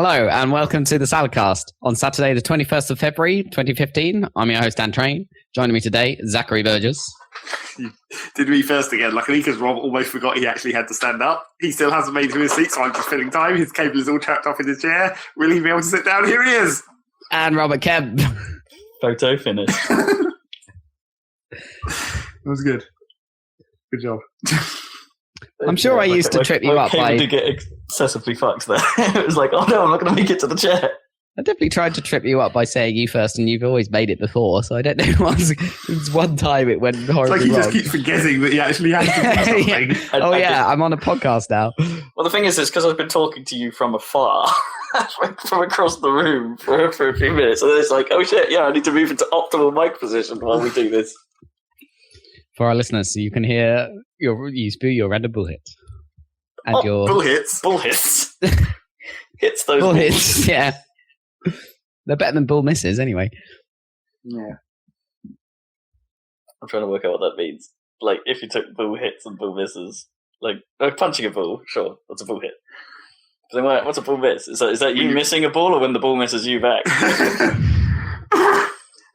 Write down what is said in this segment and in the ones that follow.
Hello and welcome to the Saladcast on Saturday the 21st of February 2015. I'm your host Dan Train. Joining me today, Zachary Burgess. You did me first again, luckily, because Rob almost forgot he actually had to stand up. He still hasn't made it to his seat, so I'm just filling time. His cable is all trapped up in his chair. Will he be able to sit down? Here he is! And Robert Kemp. Photo finish. That was good. Good job. I'm sure I used to trip you up by... I did get excessively fucked there. It was like, oh no, I'm not going to make it to the chair. I definitely tried to trip you up by saying you first, and you've always made it before, so I don't know. It's one time it went horribly It's like he wrong. just keeps forgetting that he actually has to do something. I'm on a podcast now. Well, the thing is, it's because I've been talking to you from afar, from across the room for a few minutes, and then it's like, oh shit, yeah, I need to move into optimal mic position while we do this. For our listeners, so you can hear you spew your random bull hit. And your Bull hits. Bull hits. Hits those bull balls. hits, yeah. They're better than bull misses, anyway. Yeah. I'm trying to work out what that means. Like, if you took bull hits and bull misses, like punching a bull, sure, that's a bull hit. But then what's a bull miss? Is that you missing a ball, or when the ball misses you back?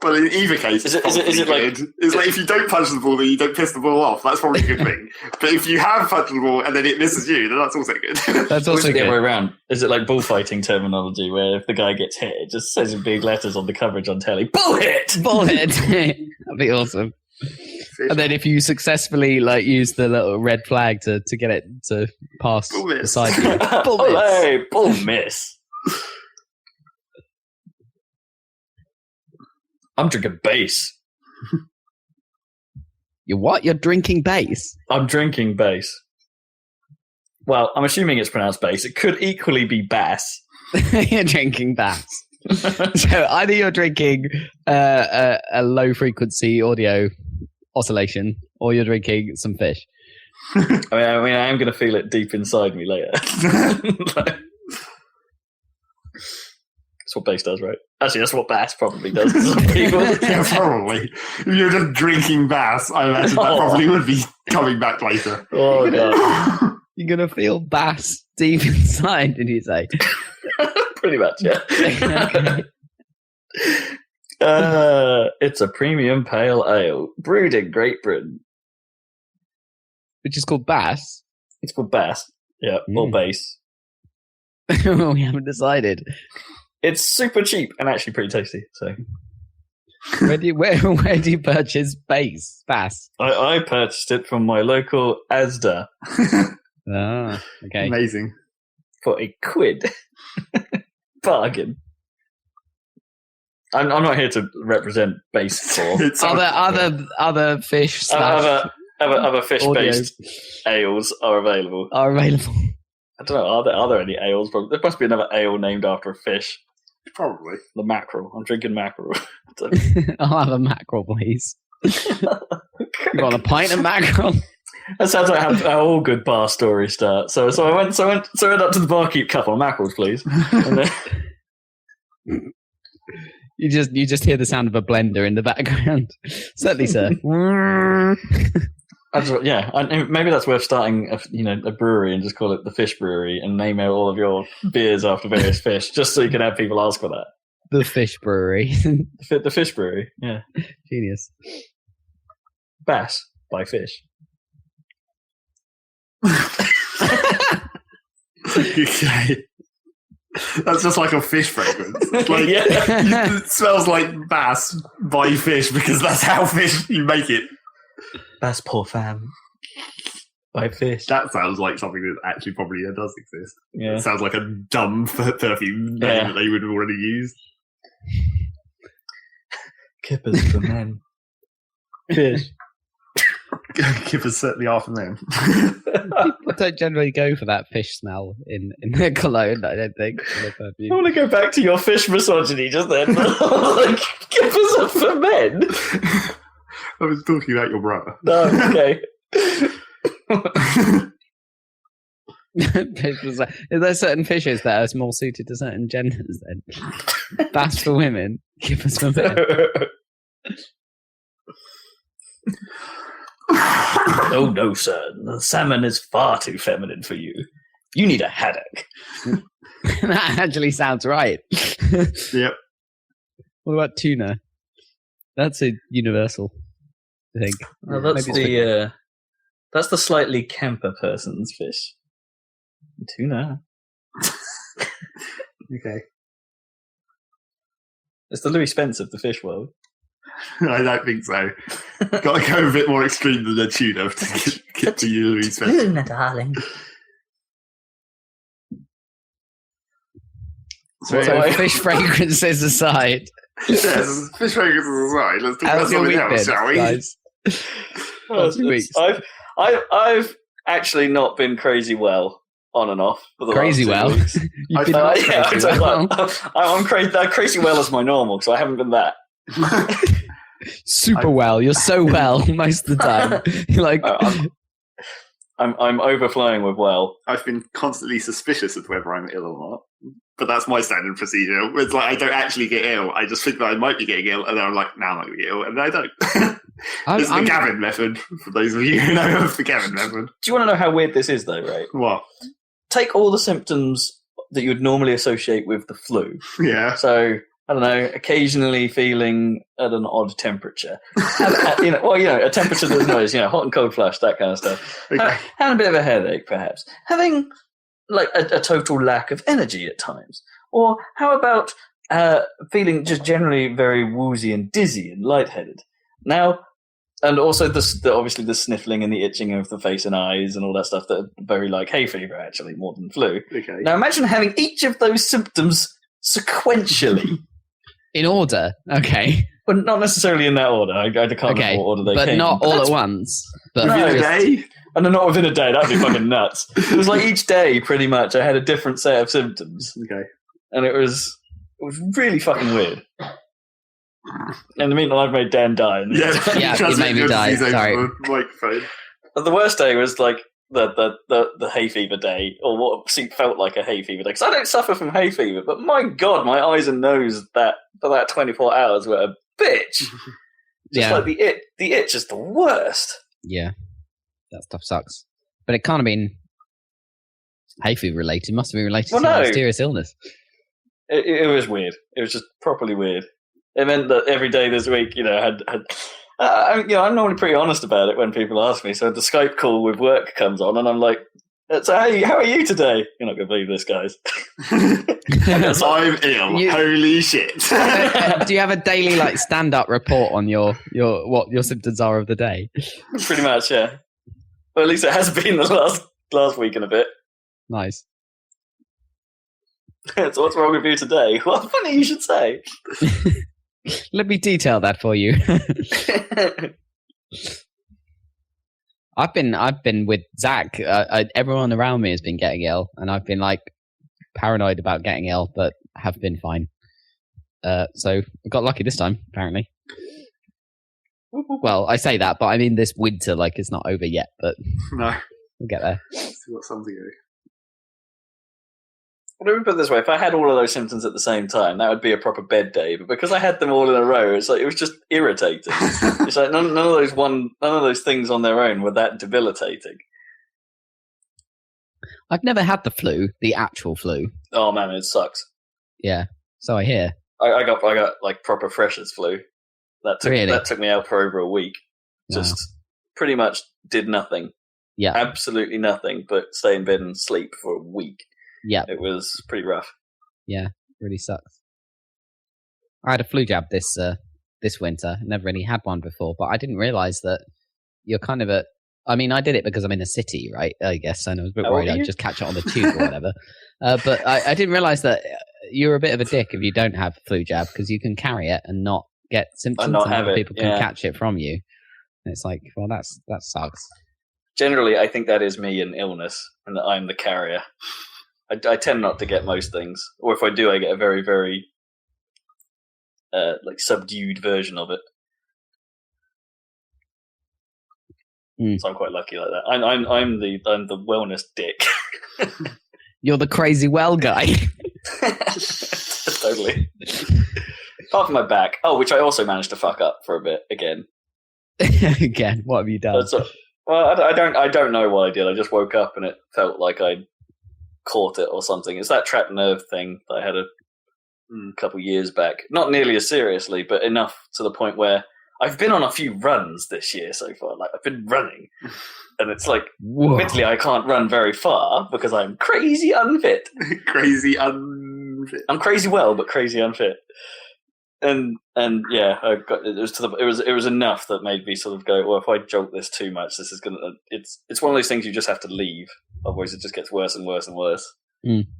Well, in either case, is it like it's like if you don't punch the ball, then you don't piss the ball off. That's probably a good thing. But if you have punched the ball and then it misses you, then that's also good. That's Or also is it the good. other way around? Is it like bullfighting terminology where if the guy gets hit, it just says in big letters on the coverage on telly, bull hit! Bull hit! That'd be awesome. And then if you successfully use the little red flag to get it to pass Bull miss. beside you. Bull miss. Olé, bull miss. I'm drinking base. You what? You're drinking base? I'm drinking base. Well, I'm assuming it's pronounced base. It could equally be bass. You're drinking bass. So either you're drinking a low frequency audio oscillation, or you're drinking some fish. I mean, I am going to feel it deep inside me later. That's what bass does, right? Actually, that's what bass probably does. To some people. Yeah, probably. If you're just drinking bass, I imagine that probably would be coming back later. Oh, God. You're gonna feel bass deep inside, did you say? Pretty much, yeah. It's a premium pale ale brewed in Great Britain. Which is called bass. It's called bass, yeah, or base. We haven't decided. It's super cheap and actually pretty tasty. So, Where do you purchase bass? I purchased it from my local Asda Ah, okay. Amazing. for £1. Bargain. I'm not here to represent base for It's Other fish slash other fish-based ales are available. are available. I don't know. Are there any ales? There must be another ale named after a fish. Probably. The mackerel. I'm drinking mackerel. I'll have a mackerel, please. You want a pint of mackerel? That sounds like how all good bar stories start. So I went up to the barkeep. Couple of mackerels, please. And then, You just hear the sound of a blender in the background. Certainly, sir. yeah, and maybe that's worth starting a brewery and just call it the Fish Brewery and name out all of your beers after various fish, just so you can have people ask for that. The Fish Brewery. The Fish Brewery, yeah. Genius. Bass by fish. Okay. That's just like a fish fragrance. It's like, Yeah. It smells like bass by fish because that's how fish you make it. Bass pour femme by fish. That sounds like something that actually probably does exist. Yeah. It sounds like a dumb perfume name Yeah. that they would have already used. Kippers for men. Fish. Kippers certainly are for them. People don't generally go for that fish smell in their cologne, I don't think. For their I perfume. want to go back to your fish misogyny just then. Like, kippers are for men. I was talking about your brother. No, okay. Is there certain fishes that are more suited to certain genders then? Bass for women, kippers for men. Oh no, sir. The salmon is far too feminine for you. You need a haddock. That actually sounds right. Yep. What about tuna? That's a universal thing. Well, that's that's the slightly camper person's fish. Tuna. Okay. It's the Louis Spence of the fish world. I don't think so. Got to go a bit more extreme than the tuna to get to you, Louis Spence. Tuna, darling. So, So fish fragrances aside, yes, fish fragrances aside, let's talk about how's your something week else, been, shall we? guys? How's your week? I've actually not been crazy well on and off for the Crazy last 2 well? weeks. You've been crazy well. I'm crazy well as my normal, so I haven't been that. Super well. You're so well most of the time. You're like, I'm overflowing with well. I've been constantly suspicious of whether I'm ill or not. But that's my standard procedure. It's like I don't actually get ill. I just think that I might be getting ill, and then I'm like, now I'm not going to get ill, and then I don't. It's the Gavin method, for those of you who know of the Gavin method. Do you want to know how weird this is, though, right? What? Take all the symptoms that you would normally associate with the flu. Yeah. So, I don't know, occasionally feeling at an odd temperature. A temperature that's noise, hot and cold flush, that kind of stuff. Okay. Having a bit of a headache, perhaps. Having like a total lack of energy at times. Or how about feeling just generally very woozy and dizzy and lightheaded? Now, and also obviously the sniffling and the itching of the face and eyes and all that stuff that are very like hay fever, actually, more than flu. Okay. Now imagine having each of those symptoms sequentially. in order. Okay. But not necessarily in that order. I can't remember what order they but came. not all at once. But Within a day? And not within a day. That'd be fucking nuts. It was like each day, pretty much, I had a different set of symptoms. Okay. And it was really fucking weird. In the meantime, I've made Dan die. Yeah, you made me die. Sorry. Microphone. The worst day was like the hay fever day, or what felt like a hay fever day. Because I don't suffer from hay fever, but my God, my eyes and nose for that 24 hours were a bitch. Just like the itch is the worst. Yeah, that stuff sucks. But it can't have been hay fever related. It must have been related to a mysterious illness. It was weird. It was just properly weird. It meant that every day this week, I'm normally pretty honest about it when people ask me. So the Skype call with work comes on, and I'm like, "So hey, how are you today?" You're not going to believe this, guys. I'm ill. Holy shit! Do you have a daily stand-up report on what your symptoms are of the day? Pretty much, yeah. Well, at least it has been the last week and a bit. Nice. So what's wrong with you today? Well, funny you should say. Let me detail that for you. I've been with Zach. Everyone around me has been getting ill, and I've been paranoid about getting ill, but have been fine. So I got lucky this time, apparently. Well, I say that, but I mean this winter, it's not over yet, but no, we'll get there. Still got something to do. Well, let me put it this way: if I had all of those symptoms at the same time, that would be a proper bed day. But because I had them all in a row, it's it was just irritating. It's like none of those things on their own were that debilitating. I've never had the flu, the actual flu. Oh man, it sucks. Yeah, so I hear. I got proper freshers flu. That took me out for over a week. Just pretty much did nothing. Yeah, absolutely nothing, but stay in bed and sleep for a week. Yeah. It was pretty rough. Yeah, really sucks. I had a flu jab this winter. Never really had one before, but I didn't realise that you're kind of I did it because I'm in a city, right? I guess, and I was a bit worried I'd just catch it on the tube or whatever. But I didn't realise that you're a bit of a dick if you don't have flu jab, because you can carry it and not get symptoms, and other people can catch it from you. And it's well, that sucks. Generally, I think that is me in illness, and that I'm the carrier. I tend not to get most things, or if I do, I get a very, very subdued version of it. So I'm quite lucky like that. I'm the wellness dick. You're the crazy well guy. Totally. Apart from my back, which I also managed to fuck up for a bit again. Again, what have you done? Well, I don't know what I did. I just woke up and it felt like I'd caught it or something. It's that trapped nerve thing that I had a couple years back. Not nearly as seriously, but enough to the point where I've been on a few runs this year so far. Like, I've been running, and it's like, admittedly, I can't run very far because I'm crazy unfit. I'm crazy well, but crazy unfit. And yeah, it was enough that made me sort of go, well, if I jolt this too much, this is gonna. It's one of those things you just have to leave, otherwise it just gets worse and worse and worse.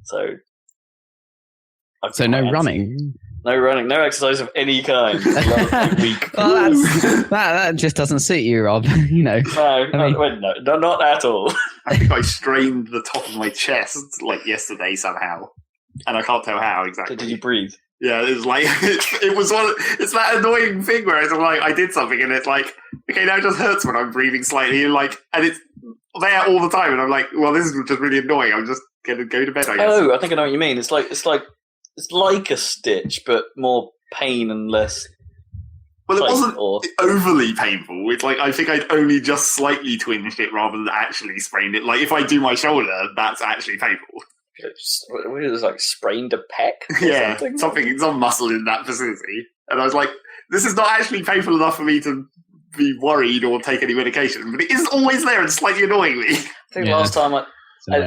So no running. No running, no exercise of any kind. Week. Well, that just doesn't suit you, Rob. You know. No, not at all. I think I strained the top of my chest like yesterday somehow, and I can't tell how exactly. Did you breathe? Yeah, it was like it's that annoying thing where it's like I did something and it's like, okay, now it just hurts when I'm breathing slightly, and it's there all the time, and I'm like, well, this is just really annoying. I'm just gonna go to bed, I guess. Oh, I think I know what you mean. It's like a stitch, but more pain and less. Well, it wasn't overly painful. It's like I think I'd only just slightly twinged it rather than actually sprained it. Like if I do my shoulder, that's actually painful. What is it, like sprained a pec? Yeah, some muscle in that vicinity. And I was like, this is not actually painful enough for me to be worried or take any medication, but it is always there and slightly annoying me. I think last time I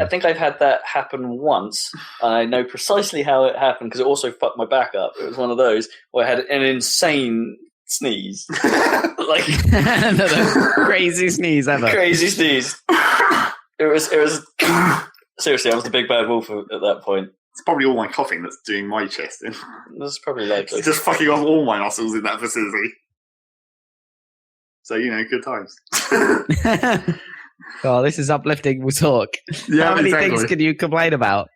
think I've had that happen once, and I know precisely how it happened because it also fucked my back up. It was one of those where I had an insane sneeze. Like the crazy sneeze ever. Crazy sneeze. It was seriously, I was the big bad wolf at that point. It's probably all my coughing that's doing my chest in. That's probably likely. It's just fucking off all my muscles in that vicinity. So, good times. Oh, this is uplifting talk. Yeah, how many things can you complain about?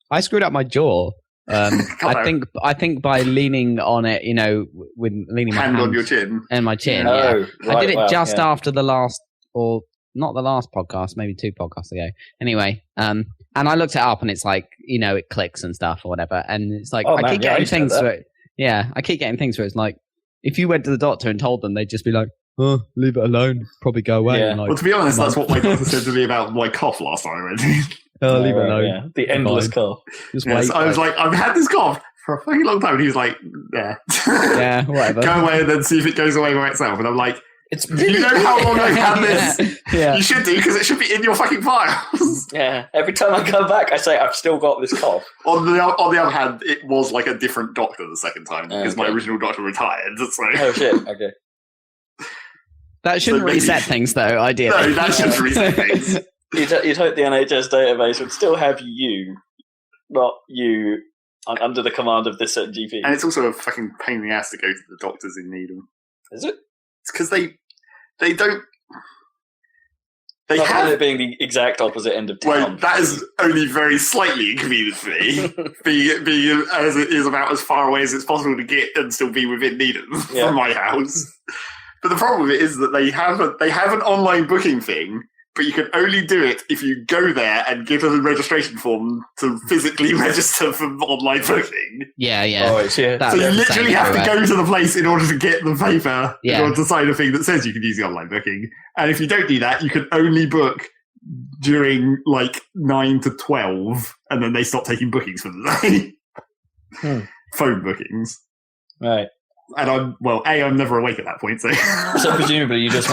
I screwed up my jaw. I think by leaning on it, with leaning my hand on your chin and my chin. Oh, yeah. I did it just after the last, or not the last podcast, maybe 2 podcasts ago. Anyway, and I looked it up, and it's like it clicks and stuff or whatever, and it's like I keep getting things where I keep getting things where it's like if you went to the doctor and told them, they'd just be like, oh, leave it alone, probably go away. Yeah. Well, to be honest, that's what my doctor said to me about my cough last time I went. Leave it alone. Yeah. The endless cough. Just wait. So I was like, I've had this cough for a fucking long time, and he was like, yeah, whatever. Go away and then see if it goes away by itself. And I'm like, you know how long I've had this? Yeah. You should do, because it should be in your fucking files. Yeah. Every time I come back, I say, I've still got this cough. On the other hand, it was like a different doctor the second time, because my original doctor retired. So. Oh, shit. Okay. That shouldn't reset things, though, ideally. No, that shouldn't reset things. You'd hope the NHS database would still have you, not you, under the command of this certain GP. And it's also a fucking pain in the ass to go to the doctors in Needham. Is it? It's because they don't... They not have it being the exact opposite end of town. Well, that is only very slightly inconvenient for me, being as it is about as far away as it's possible to get and still be within Needham from my house. But the problem with it is that they have an online booking thing, but you can only do it if you go there and give them a registration form to physically register for online booking. Yeah. Oh, so you literally have to go to the place in order to get the paper, in order to sign a thing that says you can use the online booking. And if you don't do that, you can only book during 9 to 12, and then they stop taking bookings for the day. Phone bookings. Right. And I'm never awake at that point, so... So presumably you just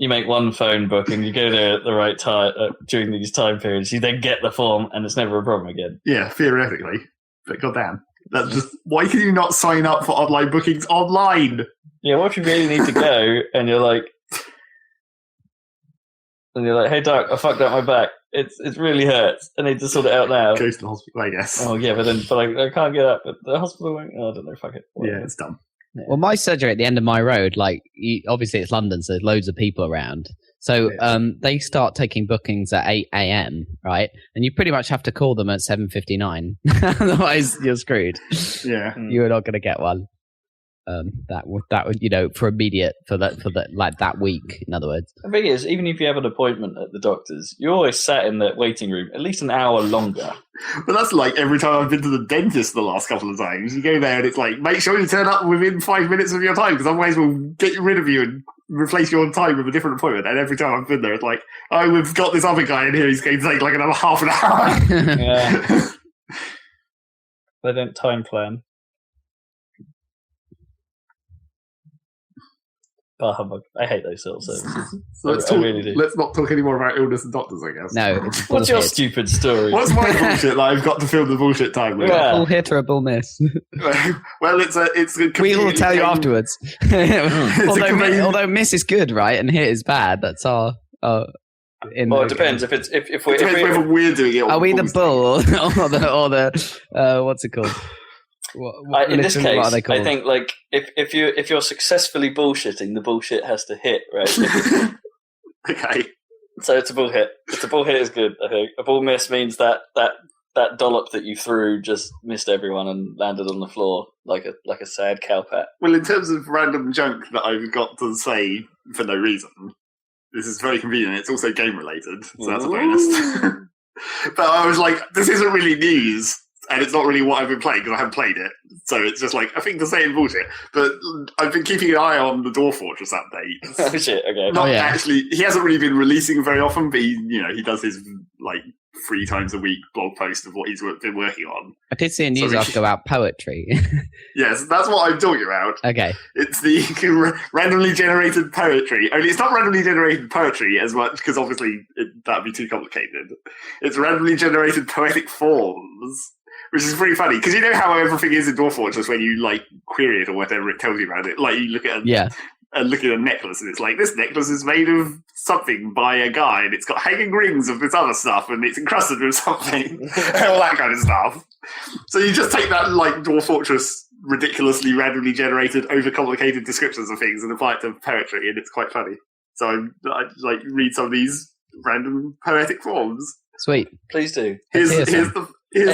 make one phone booking, you go there at the right time during these time periods, you then get the form, and it's never a problem again. Yeah, theoretically. But goddamn. That's just... Why can you not sign up for online bookings online? Yeah, what if you really need to go, and you're like... hey doc, I fucked up my back. It really hurts. I need to sort it out now. Go to the hospital, I guess. Oh yeah, but I can't get up. But the hospital won't. I don't know. Fuck it. Whatever. Yeah, it's dumb. Yeah. Well, my surgery at the end of my road, obviously it's London, so there's loads of people around. So they start taking bookings at 8 a.m. right, and you pretty much have to call them at 7:59. Otherwise, you're screwed. Yeah, you're not going to get one. That would for immediate for that week. In other words, the thing is, even if you have an appointment at the doctor's, you're always sat in the waiting room at least an hour longer. Well, that's like every time I've been to the dentist the last couple of times. You go there and it's like, make sure you turn up within 5 minutes of your time, because otherwise we'll get rid of you and replace your time with a different appointment. And every time I've been there, it's like, oh, we've got this other guy in here. He's going to take like another half an hour. Yeah. They don't time plan. Bah humbug. I hate those sort of services. So I really do. Let's not talk anymore about illness and doctors, I guess. No. It's What's your stupid story? What's my bullshit that I've got to fill the bullshit time with? Yeah. A bull hit or a bull miss? Well, it's a We will tell you afterwards. although miss is good, right, and hit is bad. That's our. Well, it depends. If we're doing it. Are we the bull or the what's it called? In this case, I think like if you're successfully bullshitting, the bullshit has to hit, right? Okay. So it's a bull hit. It's a bull hit is good. I think a bull miss means that dollop that you threw just missed everyone and landed on the floor like a sad cow pat. Well, in terms of random junk that I've got to say for no reason, this is very convenient. It's also game related, so that's a bonus. But I was like, this isn't really news. And it's not really what I've been playing because I haven't played it. So it's just like a thing to say in bullshit. But I've been keeping an eye on the Dwarf Fortress updates. Oh shit, okay. Not actually, he hasn't really been releasing very often, but he does his like 3 times a week blog post of what he's been working on. I did see a news article about poetry. Yes, that's what I'm talking about. Okay. It's the randomly generated poetry. Only it's not randomly generated poetry as much, because obviously that'd be too complicated. It's randomly generated poetic forms. Which is pretty funny, because you know how everything is in Dwarf Fortress when you like query it or whatever it tells you about it. Like you look at a necklace and it's like, this necklace is made of something by a guy and it's got hanging rings of this other stuff and it's encrusted with something. All that kind of stuff. So you just take that like Dwarf Fortress ridiculously randomly generated overcomplicated descriptions of things and apply it to poetry, and it's quite funny. So I like read some of these random poetic forms. Sweet. Please do. Here's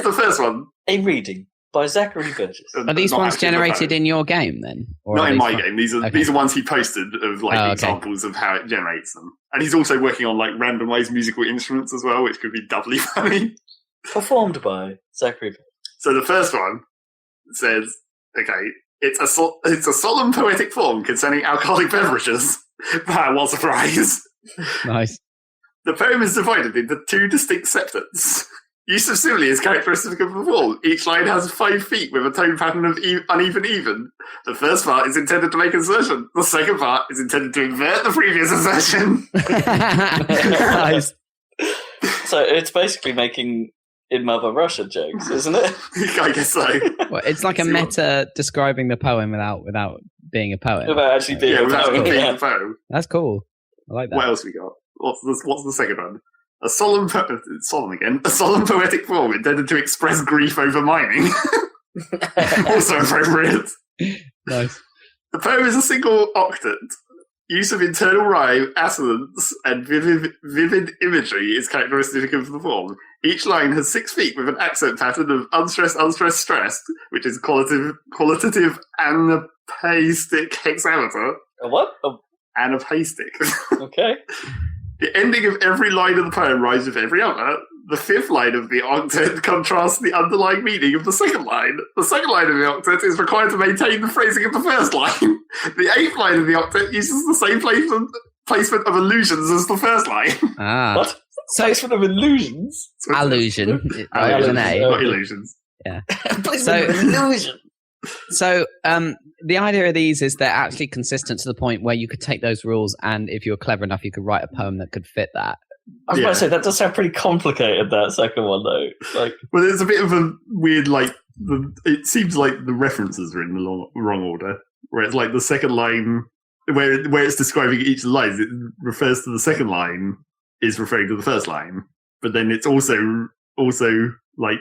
the first one. A reading by Zachary Burgess. Are these ones generated in your game then? Or not in my game. These are ones he posted of like examples of how it generates them. And he's also working on like randomized musical instruments as well, which could be doubly funny. Performed by Zachary Burgess. So the first one says, okay, it's a solemn poetic form concerning alcoholic beverages. Wow, what a surprise. Nice. The poem is divided into 2 distinct septets. Use of simile is characteristic of the form. Each line has 5 feet with a tone pattern of uneven even. The first part is intended to make assertion. The second part is intended to invert the previous assertion. Nice. So it's basically making in Mother Russia jokes, isn't it? I guess so. Well, it's like a meta describing the poem without being a poem. Without actually being a poem. That's cool. I like that. What else we got? What's the second one? A solemn poetic form intended to express grief over mining. Also appropriate. Nice. The poem is a single octet. Use of internal rhyme, assonance, and vivid imagery is characteristic of the form. Each line has 6 feet with an accent pattern of unstressed, unstressed, stressed, which is qualitative anapaestic hexameter. A what? Anapaestic. Okay. The ending of every line of the poem rhymes with every other. The 5th line of the octet contrasts the underlying meaning of the second line. The second line of the octet is required to maintain the phrasing of the first line. The 8th line of the octet uses the same placement of allusions as the first line. What? Placement of illusions? Allusion. Not illusions. Yeah. Placement of illusion. So the idea of these is they're actually consistent to the point where you could take those rules and if you were clever enough, you could write a poem that could fit that. I was about to say, that does sound pretty complicated, that second one, though. Well, there's a bit of a weird, it seems like the references are in the wrong order, where it's like the second line, where it's describing each line, it refers to the second line is referring to the first line, but then it's also like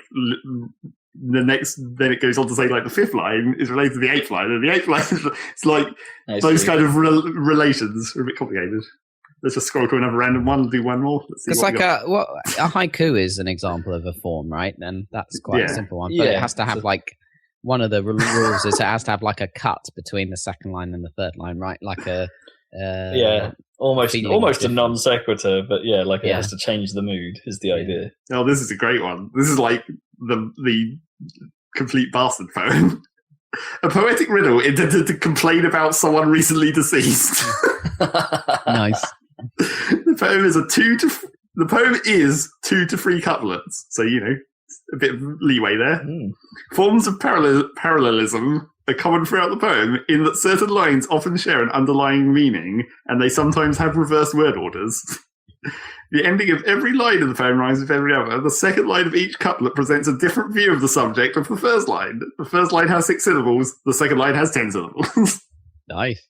then it goes on to say like the 5th line is related to the 8th line, and the 8th line it's like those kind of relations are a bit complicated. Let's just scroll to another random one and do one more. It's like a haiku is an example of a form, right? And that's quite a simple one, but it has to have like one of the rules is it has to have like a cut between the second line and the third line, right? Like a almost a non sequitur, but it has to change the mood is the idea. Oh, this is a great one. This is like the complete bastard poem. A poetic riddle intended to complain about someone recently deceased. Nice. The poem is 2 to 3 couplets, so a bit of leeway there. Forms of parallelism are common throughout the poem in that certain lines often share an underlying meaning, and they sometimes have reversed word orders. The ending of every line of the poem rhymes with every other. The second line of each couplet presents a different view of the subject of the first line. The first line has 6 syllables. The second line has 10 syllables. Nice.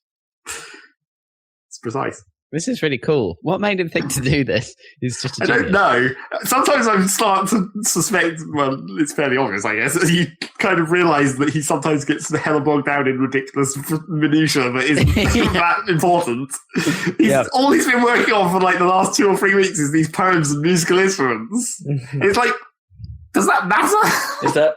It's precise. This is really cool. What made him think to do this? He's just I don't know. Sometimes I start to suspect, well, it's fairly obvious, I guess. You kind of realise that he sometimes gets hella bogged down in ridiculous minutiae that isn't that important. All he's been working on for like the last 2 or 3 weeks is these poems and musical instruments. It's like, does that matter?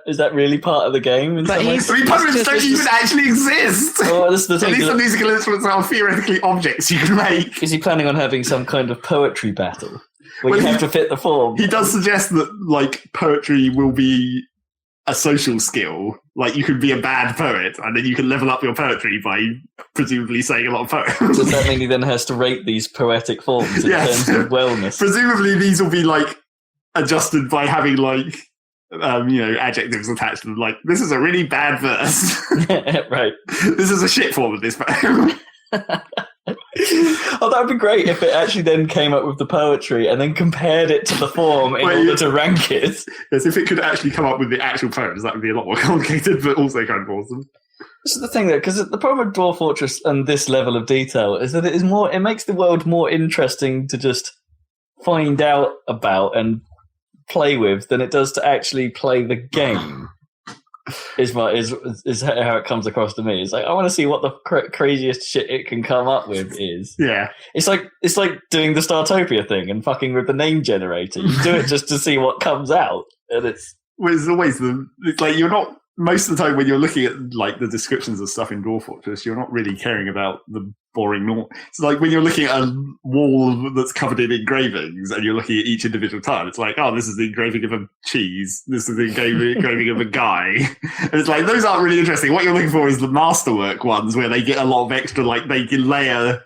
Is that really part of the game? Poems don't even actually exist. Well, this is the thing. At least the musical instruments are theoretically objects you can make. Is he planning on having some kind of poetry battle where you have to fit the form? He does suggest that like poetry will be a social skill. Like you could be a bad poet, and then you can level up your poetry by presumably saying a lot of poems. Does that mean he then has to rate these poetic forms in terms of wellness? Presumably, these will be like adjusted by having like adjectives attached to them. Like, this is a really bad verse. Right. This is a shit form of this poem. Oh, that would be great if it actually then came up with the poetry and then compared it to the form in order to rank it. Yes, if it could actually come up with the actual poems, that would be a lot more complicated, but also kind of awesome. This is the thing, though, because the problem with Dwarf Fortress and this level of detail is that it makes the world more interesting to just find out about and play with than it does to actually play the game. Is how it comes across to me. It's like I want to see what the craziest shit it can come up with is. Yeah, it's like doing the Startopia thing and fucking with the name generator. You do it just to see what comes out, and it's always it's like you're not. Most of the time when you're looking at like the descriptions of stuff in Dwarf Fortress, you're not really caring about the boring normal. It's like when you're looking at a wall that's covered in engravings and you're looking at each individual tile, it's like, oh, this is the engraving of a cheese. This is the engraving of a guy. And it's like, those aren't really interesting. What you're looking for is the masterwork ones where they get a lot of extra, like they can layer,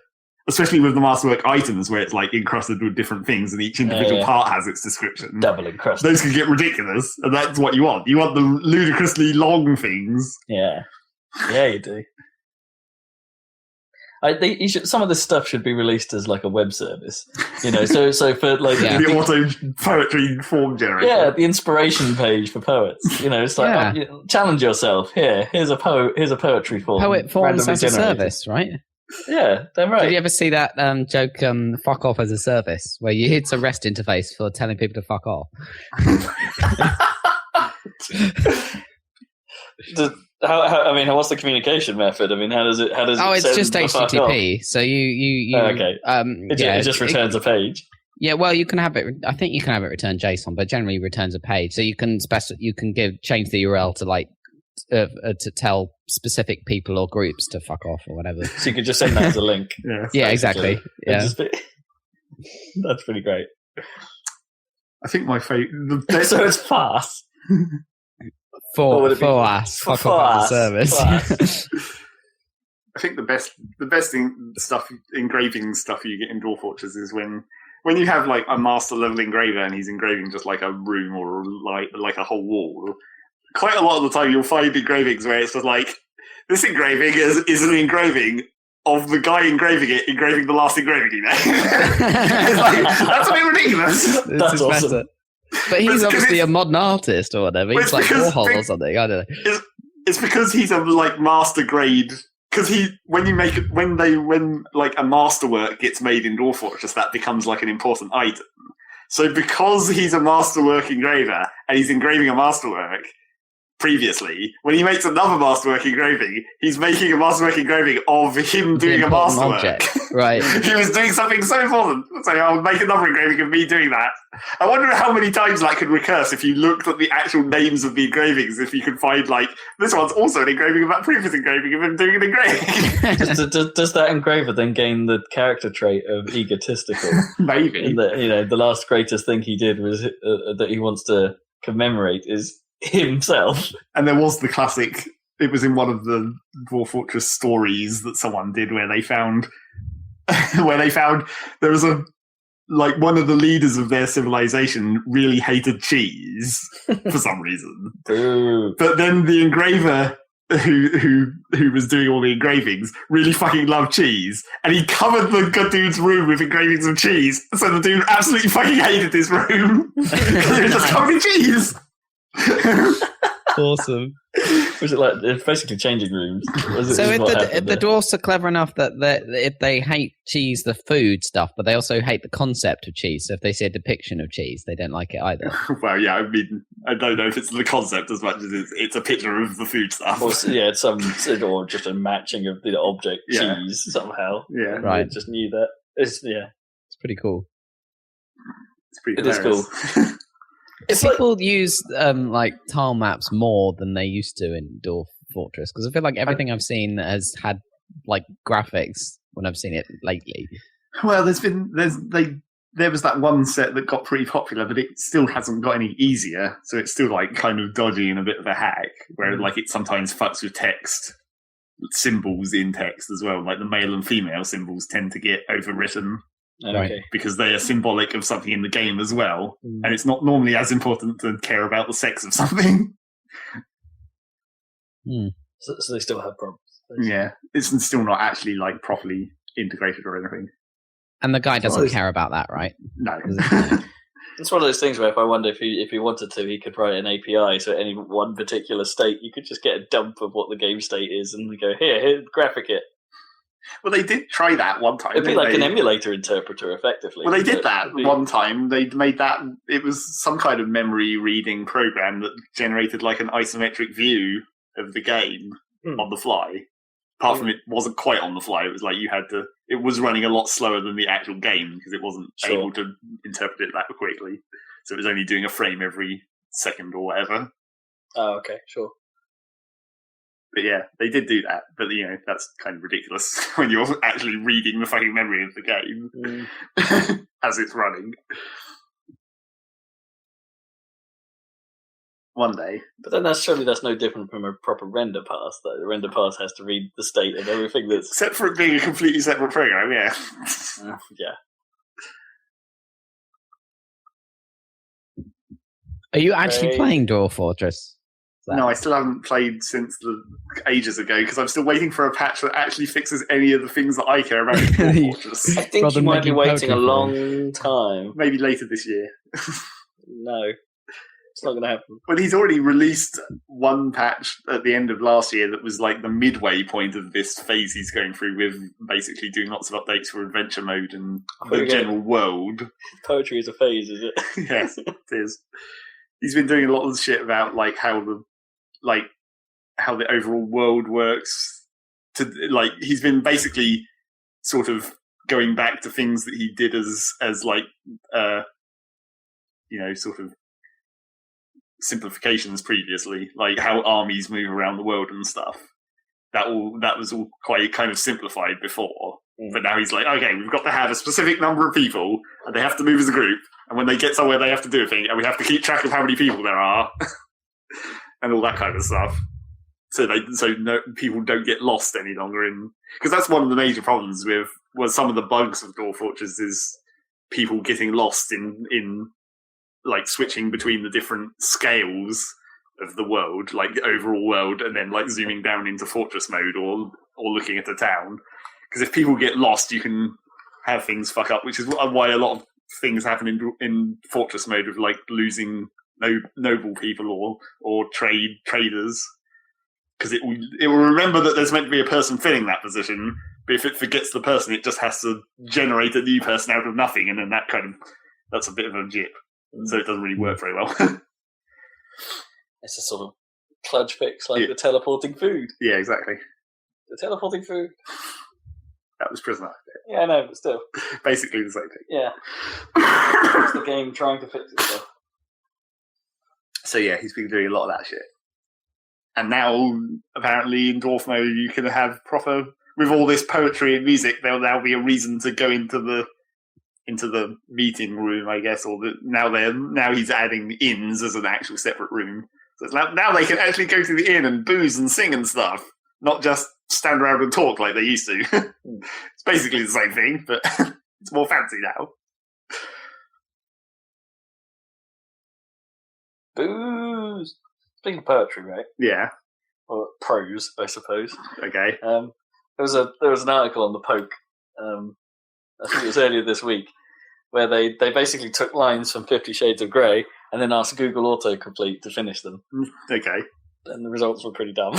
especially with the masterwork items where it's like encrusted with different things and each individual part has its description. Double encrusted. Those can get ridiculous, and that's what you want. You want the ludicrously long things. Yeah. Yeah, you do. Some of this stuff should be released as like a web service, So for like the auto poetry form generator, the inspiration page for poets. It's like challenge yourself. Here's a poetry form. Poet forms as a service, right? Yeah, they're right. Did you ever see that joke, fuck off as a service, where it's a REST interface for telling people to fuck off? What's the communication method? How does it it's just HTTP. So you okay. It just returns a page. Yeah, well, you can have it. I think you can have it return JSON, but generally returns a page. So you can change the URL to like to tell specific people or groups to fuck off or whatever. So you could just send that as a link. Yeah, exactly. Yeah, that's pretty great. I think my favorite. So it's fast. For us, fuck off as a service. I think the best engraving stuff you get in Dwarf Fortress is when you have like a master level engraver and he's engraving just like a room or like a whole wall. Quite a lot of the time you'll find engravings where it's just like, this engraving is an engraving of the guy engraving the last engraving he made. It's like, that's a bit ridiculous. That's awesome. Better. But he's obviously a modern artist or whatever. He's like Warhol or something. I don't know. It's because he's a like master grade. Because when like a masterwork gets made in Dwarf Fortress, that becomes like an important item. So because he's a masterwork engraver and he's engraving a masterwork previously, when he makes another masterwork engraving, he's making a masterwork engraving of him doing a masterwork. Object. Right. He was doing something so important. So I'll make another engraving of me doing that. I wonder how many times that could recurse if you looked at the actual names of the engravings, if you could find, like, this one's also an engraving of that previous engraving of him doing an engraving. Does that engraver then gain the character trait of egotistical? Maybe. The last greatest thing he did was that he wants to commemorate is himself. And there was the classic it was in one of the Dwarf Fortress stories that someone did where they found there was one of the leaders of their civilization really hated cheese for some reason. Ooh. But then the engraver who was doing all the engravings really fucking loved cheese, and he covered the dude's room with engravings of cheese, so the dude absolutely fucking hated his room because it was just covered in cheese. Awesome. Was it like it's basically changing rooms? So if the dwarfs are clever enough that if they hate cheese, the food stuff, but they also hate the concept of cheese. So if they see a depiction of cheese, they don't like it either. Well, yeah, I mean, I don't know if it's the concept as much as it's a picture of the food stuff. Or just a matching of the object cheese somehow. Yeah, right. I just knew that. It's pretty cool. It's pretty. It is cool. If people use like tile maps more than they used to in Dwarf Fortress, because I feel like everything I've seen has had like graphics when I've seen it lately. Well, there was that one set that got pretty popular, but it still hasn't got any easier. So it's still like kind of dodgy and a bit of a hack, where like it sometimes fucks with text, symbols in text as well. Like the male and female symbols tend to get overwritten. Okay. Because they are symbolic of something in the game as well, and it's not normally as important to care about the sex of something. So they still have problems. Yeah, it's still not actually like properly integrated or anything. And the guy doesn't care about that, right? No. It's one of those things where if I wonder if he wanted to, he could write an API so at any one particular state you could just get a dump of what the game state is and go, here, graphic it. Well, they did try that one time. It'd be like an emulator interpreter, effectively. Well, they did that one time. They made that. It was some kind of memory reading program that generated like an isometric view of the game on the fly. Apart from it wasn't quite on the fly. It was like you had to. It was running a lot slower than the actual game because it wasn't able to interpret it that quickly. So it was only doing a frame every second or whatever. Oh, okay, sure. But yeah, they did do that. But, you know, that's kind of ridiculous when you're actually reading the fucking memory of the game as it's running. One day. But then that's no different from a proper render pass, though. The render pass has to read the state of everything that's... Except for it being a completely separate program, yeah. Yeah. Are you actually playing Dwarf Fortress? No, I still haven't played since ages ago because I'm still waiting for a patch that actually fixes any of the things that I care about in Dwarf Fortress. I think you might be waiting a long time. Maybe later this year. No, it's not going to happen. Well, he's already released one patch at the end of last year that was like the midway point of this phase he's going through with basically doing lots of updates for adventure mode and the general world. Poetry is a phase, is it? Yes, it is. He's been doing a lot of shit about like how the overall world works. He's been basically sort of going back to things that he did as sort of simplifications previously, like how armies move around the world and stuff. That was all quite kind of simplified before. But now he's like, okay, we've got to have a specific number of people, and they have to move as a group. And when they get somewhere, they have to do a thing, and we have to keep track of how many people there are, and all that kind of stuff. So people don't get lost any longer because that's one of the major problems with some of the bugs of Dwarf Fortress is people getting lost in like switching between the different scales of the world, like the overall world, and then like zooming down into fortress mode or looking at a town. Because if people get lost, you can have things fuck up, which is why a lot of things happen in fortress mode of like losing noble people or traders. Because it will remember that there's meant to be a person filling that position, but if it forgets the person, it just has to generate a new person out of nothing, and then that's a bit of a jip. So it doesn't really work very well. It's a sort of clutch fix, like the teleporting food. Yeah, exactly. The teleporting food. That was Prisoner. Yeah, I know, but still. Basically the same thing. Yeah. It's the game trying to fix itself. So yeah, he's been doing a lot of that shit. And now, apparently, in Dwarf mode, you can have proper... With all this poetry and music, there'll now be a reason to go into the meeting room, I guess. Or now he's adding inns as an actual separate room. So it's now they can actually go to the inn and booze and sing and stuff, not just stand around and talk like they used to. It's basically the same thing, but it's more fancy now. Booze. Speaking of poetry, right? Yeah. Or prose, I suppose. Okay. There was an article on the Poke. I think it was earlier this week, where they basically took lines from 50 Shades of Grey and then asked Google autocomplete to finish them. Okay. And the results were pretty dumb.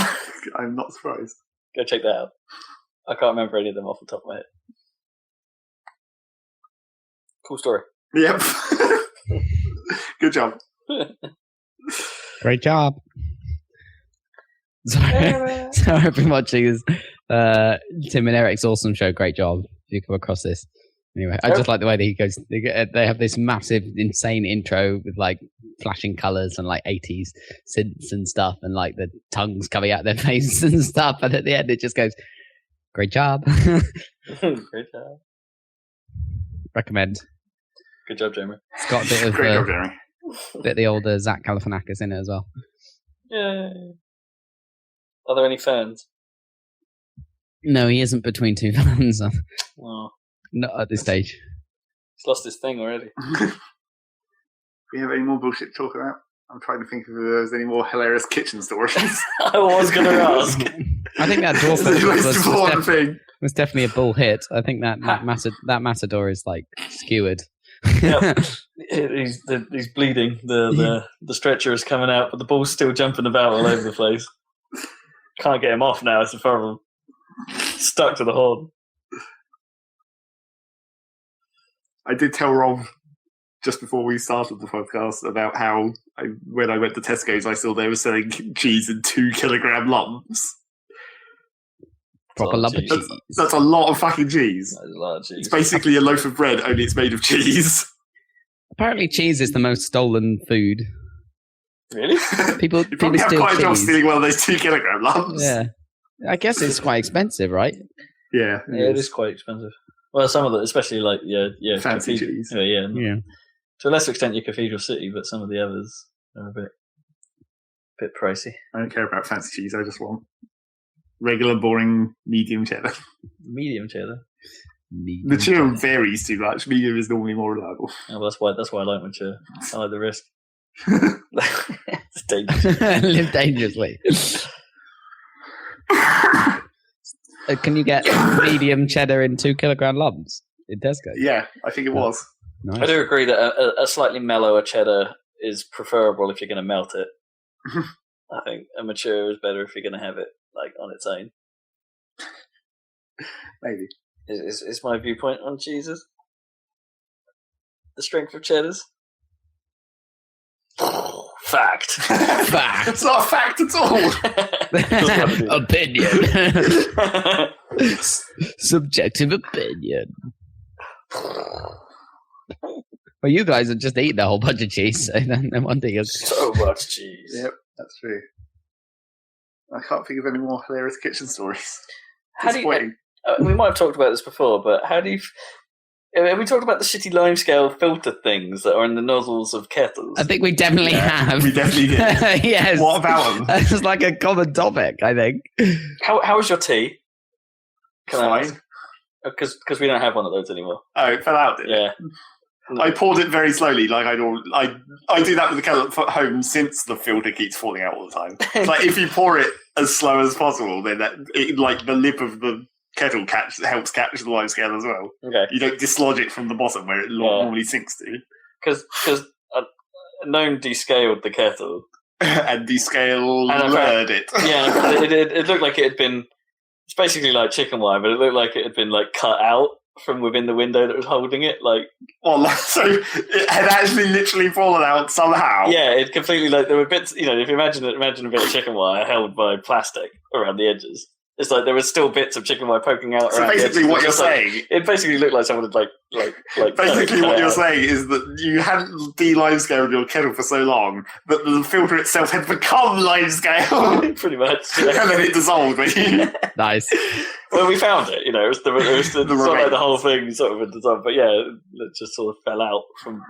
I'm not surprised. Go check that out. I can't remember any of them off the top of my head. Cool story. Yep. Good job. Great job. Sorry, I've been watching this Tim and Eric's awesome show. Great job. If you come across this. Anyway, I just like the way that he goes. They have this massive, insane intro with like flashing colours and like 80s synths and stuff, and like the tongues coming out their faces and stuff. And at the end, it just goes, "Great job." Great job. Recommend. Good job, Jeremy. It's got a bit of Great job, Jeremy. bit of the older Zach Galifianakis in it as well. Yeah. Are there any fans? No, he isn't between two fans. Oh. Not at this stage. He's lost his thing already. Do we have any more bullshit to talk about? I'm trying to think if there's any more hilarious kitchen stories. I was going to ask. I think that Dwarf Fortress was definitely a bull hit. I think that Matador is like skewered. Yep. He's bleeding. The stretcher is coming out, but the ball's still jumping about all over the place. Can't get him off now. It's a problem. Stuck to the horn. I did tell Rob just before we started the podcast about how when I went to Tesco's, I saw they were selling cheese in 2 kilogram lumps. Proper lump of cheese. That's a lot of fucking cheese. That is a lot of cheese. It's basically a loaf of bread, only it's made of cheese. Apparently, cheese is the most stolen food. Really? People probably have steal quite a job cheese. stealing one of those 2 kilogram lumps. Yeah, I guess it's quite expensive, right? Yeah, it is quite expensive. Well, some of it, especially like fancy cheese. Yeah. To a lesser extent, your Cathedral City, but some of the others are a bit pricey. I don't care about fancy cheese. I just want regular, boring, medium cheddar. Medium cheddar. The cheddar varies too much. Medium is normally more reliable. Oh, well, that's why I like mature. I like the risk. It's dangerous. Live dangerously. Can you get medium cheddar in 2 kilogram lumps in Tesco? Yeah, I think it was. Nice. I do agree that a slightly mellower cheddar is preferable if you're going to melt it. I think a mature is better if you're going to have it like on its own. Maybe. Is my viewpoint on cheeses? The strength of cheddars? Fact. Fact. It's not a fact at all. Opinion. Subjective opinion. Well, you guys have just eaten a whole bunch of cheese, so no wonder you're... So much cheese. Yep, that's true. I can't think of any more hilarious kitchen stories. How do you... we might have talked about this before, but how do you... Have we talked about the shitty limescale filter things that are in the nozzles of kettles? I think we definitely have. We definitely did. Yes. What about them? It's like a common topic, I think. How was your tea? Fine. Because we don't have one of those anymore. Oh, it fell out, did it? Yeah. I poured it very slowly, like I do that with the kettle at home since the filter keeps falling out all the time. It's like if you pour it as slow as possible, then like the lip of the kettle helps catch the limescale as well. Okay. You don't dislodge it from the bottom where it normally sinks to. Because Gnome descaled the kettle. And descaled it. Yeah, it looked like it had been... It's basically like chicken wire, but it looked like it had been like cut out from within the window that was holding it. So it had actually literally fallen out somehow. Yeah, it completely there were bits. If you imagine a bit of chicken wire held by plastic around the edges. It's like there were still bits of chicken wire poking out. So around basically, the edges. what you're saying, it basically looked like someone had Basically, what you're saying is that you hadn't de-limescaled your kettle for so long that the filter itself had become limescale. Pretty much. Yeah. And then it dissolved. Nice. Well, we found it. It was the whole thing sort of dissolved. But yeah, it just sort of fell out from.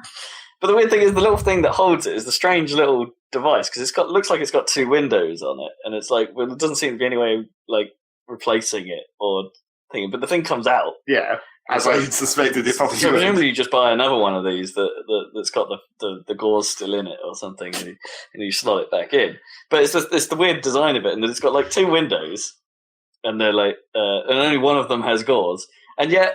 But the weird thing is, the little thing that holds it is the strange little device because looks like it's got 2 windows on it, and it's like, well, it doesn't seem to be any way like replacing it or thinking. But the thing comes out. Yeah. As I suspected it probably so presumably you just buy another one of these that's got the gauze still in it or something, and you slot it back in. But it's the weird design of it, and that it's got like 2 windows, and they're like, and only one of them has gauze, and yet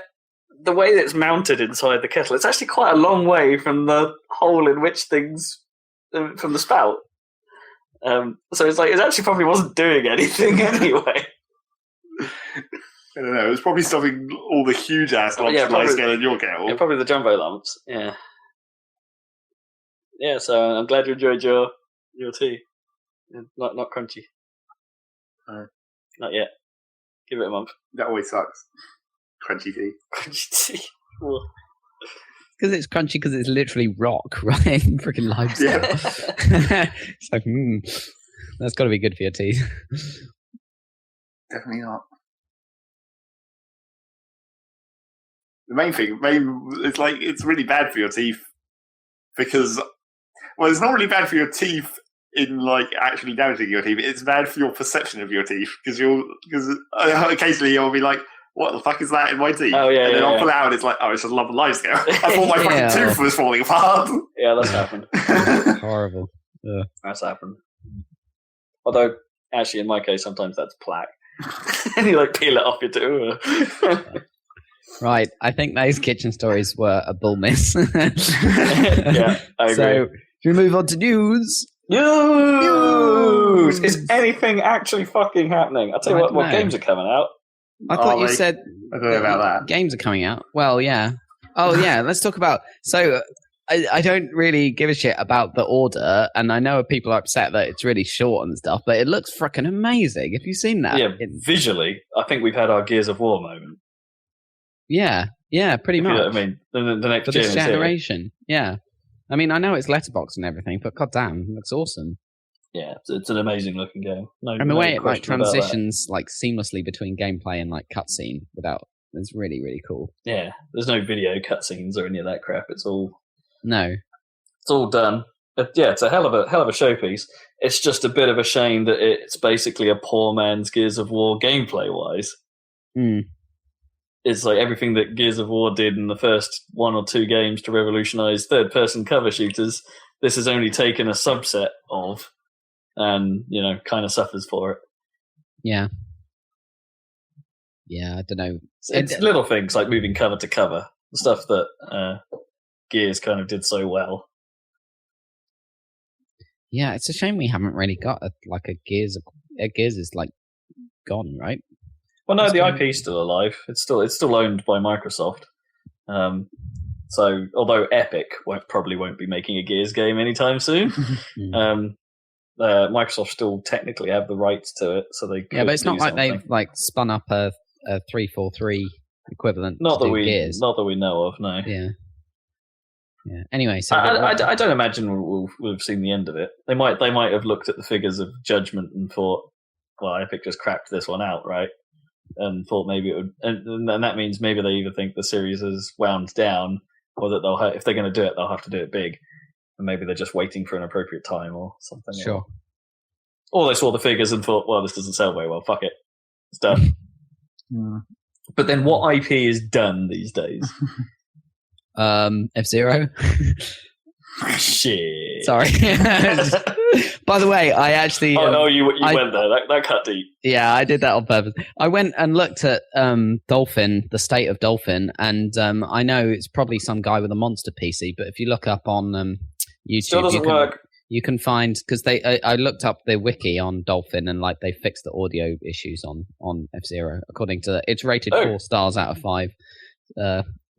the way that it's mounted inside the kettle, it's actually quite a long way from the hole in which things from the spout. So it's like it actually probably wasn't doing anything anyway. I don't know. It was probably stuffing all the huge ass lumps of limescale in your kettle. Yeah, probably the jumbo lumps. Yeah. Yeah. So I'm glad you enjoyed your tea. Not crunchy. Not yet. Give it a month. That always sucks. Crunchy tea. Crunchy tea. Because it's crunchy because it's literally rock, right? Freaking limestone. Yeah. It's like, that's got to be good for your teeth. Definitely not. The main thing, it's like it's really bad for your teeth because, well, it's not really bad for your teeth in like actually damaging your teeth. It's bad for your perception of your teeth because occasionally you'll be like, "What the fuck is that in my teeth?" Oh yeah, and then I'll pull it out. And it's like, "Oh, it's just a lump of limescale." I thought my fucking tooth was falling apart. Yeah, that's happened. Horrible. Yeah. That's happened. Although, actually, in my case, sometimes that's plaque, and you like peel it off your tooth. Right, I think those kitchen stories were a bull miss. Yeah, I agree. So, should we move on to news? News! Is anything actually fucking happening? I'll tell you what games are coming out. I thought you said... I don't know about that. Games are coming out. Well, yeah. Oh, yeah, let's talk about... So, I don't really give a shit about the order, and I know people are upset that it's really short and stuff, but it looks freaking amazing. Have you seen that? Yeah, visually, I think we've had our Gears of War moment. Yeah, pretty much. You know what I mean, the next for this generation. Yeah, I mean, I know it's letterbox and everything, but goddamn, it looks awesome. Yeah, it's an amazing looking game. And the way it like transitions like seamlessly between gameplay and like cutscene it's really really cool. Yeah, there's no video cutscenes or any of that crap. It's all done. Yeah, it's a hell of a showpiece. It's just a bit of a shame that it's basically a poor man's Gears of War gameplay wise. It's like everything that Gears of War did in the first 1 or 2 games to revolutionize third-person cover shooters. This has only taken a subset of, and kind of suffers for it. Yeah, I don't know. It's little things like moving cover to cover, the stuff that Gears kind of did so well. Yeah, it's a shame we haven't really got a Gears. Gears is like gone, right? Well, no, the IP is still alive. It's still owned by Microsoft. So, although Epic probably won't be making a Gears game anytime soon, Microsoft still technically have the rights to it. So they but it's not like they've like spun up a 343 equivalent. Not that Gears. Not that we know of. No. Yeah. Anyway, so I don't imagine we'll have seen the end of it. They might have looked at the figures of Judgment and thought, well, Epic just crapped this one out, right? And thought maybe it would, and that means maybe they either think the series is wound down, or that if they're going to do it, they'll have to do it big, and maybe they're just waiting for an appropriate time or something. Sure. Or they saw the figures and thought, well, this doesn't sell very well. Fuck it, it's done. But then, what IP is done these days? F-Zero. Shit. Sorry. By the way, I actually... you went there. That cut deep. Yeah, I did that on purpose. I went and looked at Dolphin, the state of Dolphin, and I know it's probably some guy with a monster PC, but if you look up on YouTube... Still doesn't work. You can find... Because I looked up the wiki on Dolphin, and like they fixed the audio issues on F-Zero, according to... It's rated 4 stars out of 5.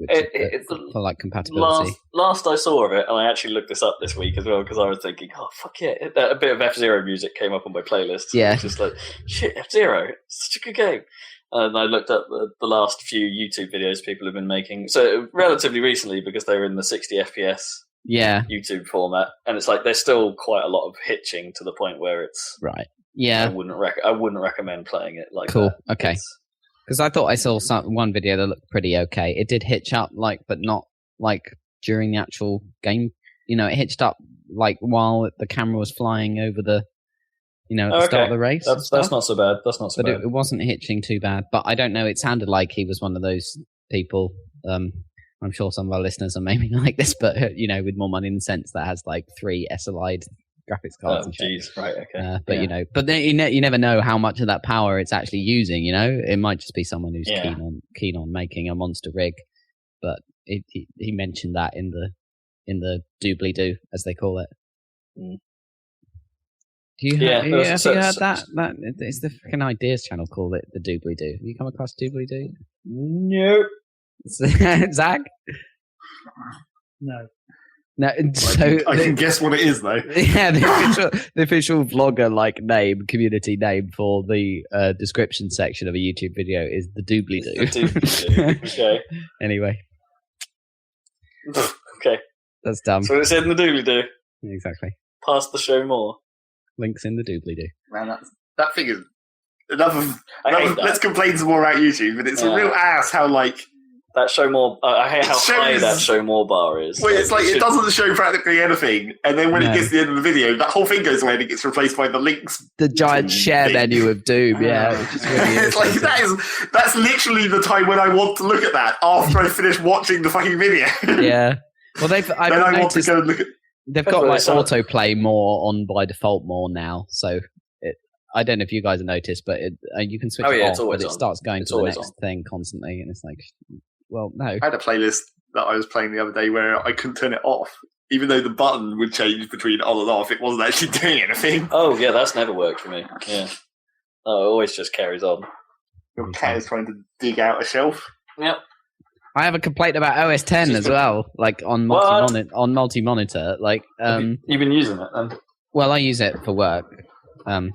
It's for like compatibility. Last I saw of it, and I actually looked this up this week as well because I was thinking, oh fuck yeah, a bit of F-Zero music came up on my playlist. Yeah, it's just like shit, F-Zero, it's such a good game. And I looked up the last few YouTube videos people have been making. So relatively recently, because they were in the 60 FPS YouTube format, and it's like there's still quite a lot of hitching to the point where it's right. Yeah, I wouldn't recommend playing it like cool. that. Okay, because I thought I saw one video that looked pretty okay. It did hitch up, but not during the actual game. It hitched up while the camera was flying over the. At the start of the race. That's not so bad. That's not so bad. It wasn't hitching too bad. But I don't know. It sounded like he was one of those people. I'm sure some of our listeners are maybe like this, but with more money in the sense that has 3 SLI'd graphics cards. Oh, jeez, right, okay. But but then you never know how much of that power it's actually using. It might just be someone who's keen on making a monster rig. But he mentioned that in the doobly doo, as they call it. Mm. Have you heard that? It's the freaking Ideas channel called it the doobly doo. Have you come across doobly doo? No. Zach? No. No. So I can guess what it is though. Yeah, the official vlogger community name for the description section of a YouTube video is the doobly doo. The doobly doo. Okay. Anyway. Okay. That's dumb. So it's in the doobly doo. Exactly. Pass the show more. Links in the doobly doo. Man, that thing is let's complain some more about YouTube, but it's a real ass how that show more. I hate how high that show more bar is. Well, it's it doesn't show practically anything, and then when it gets to the end of the video, that whole thing goes away and it gets replaced by the links. The giant share menu of Doom, yeah. It's that's literally the time when I want to look at that after I finish watching the fucking video. Yeah. Well, I want to go and look at. They've got autoplay more on by default more now, so I don't know if you guys have noticed, but you can switch it off, but it starts going to the next thing constantly, and it's well, no. I had a playlist that I was playing the other day where I couldn't turn it off, even though the button would change between on and off. It wasn't actually doing anything. Oh yeah, that's never worked for me. Yeah, it always just carries on. Your cat is trying to dig out a shelf. Yep. I have a complaint about OS 10 as well, on multi-monitor. You've been using it then? Well, I use it for work. God,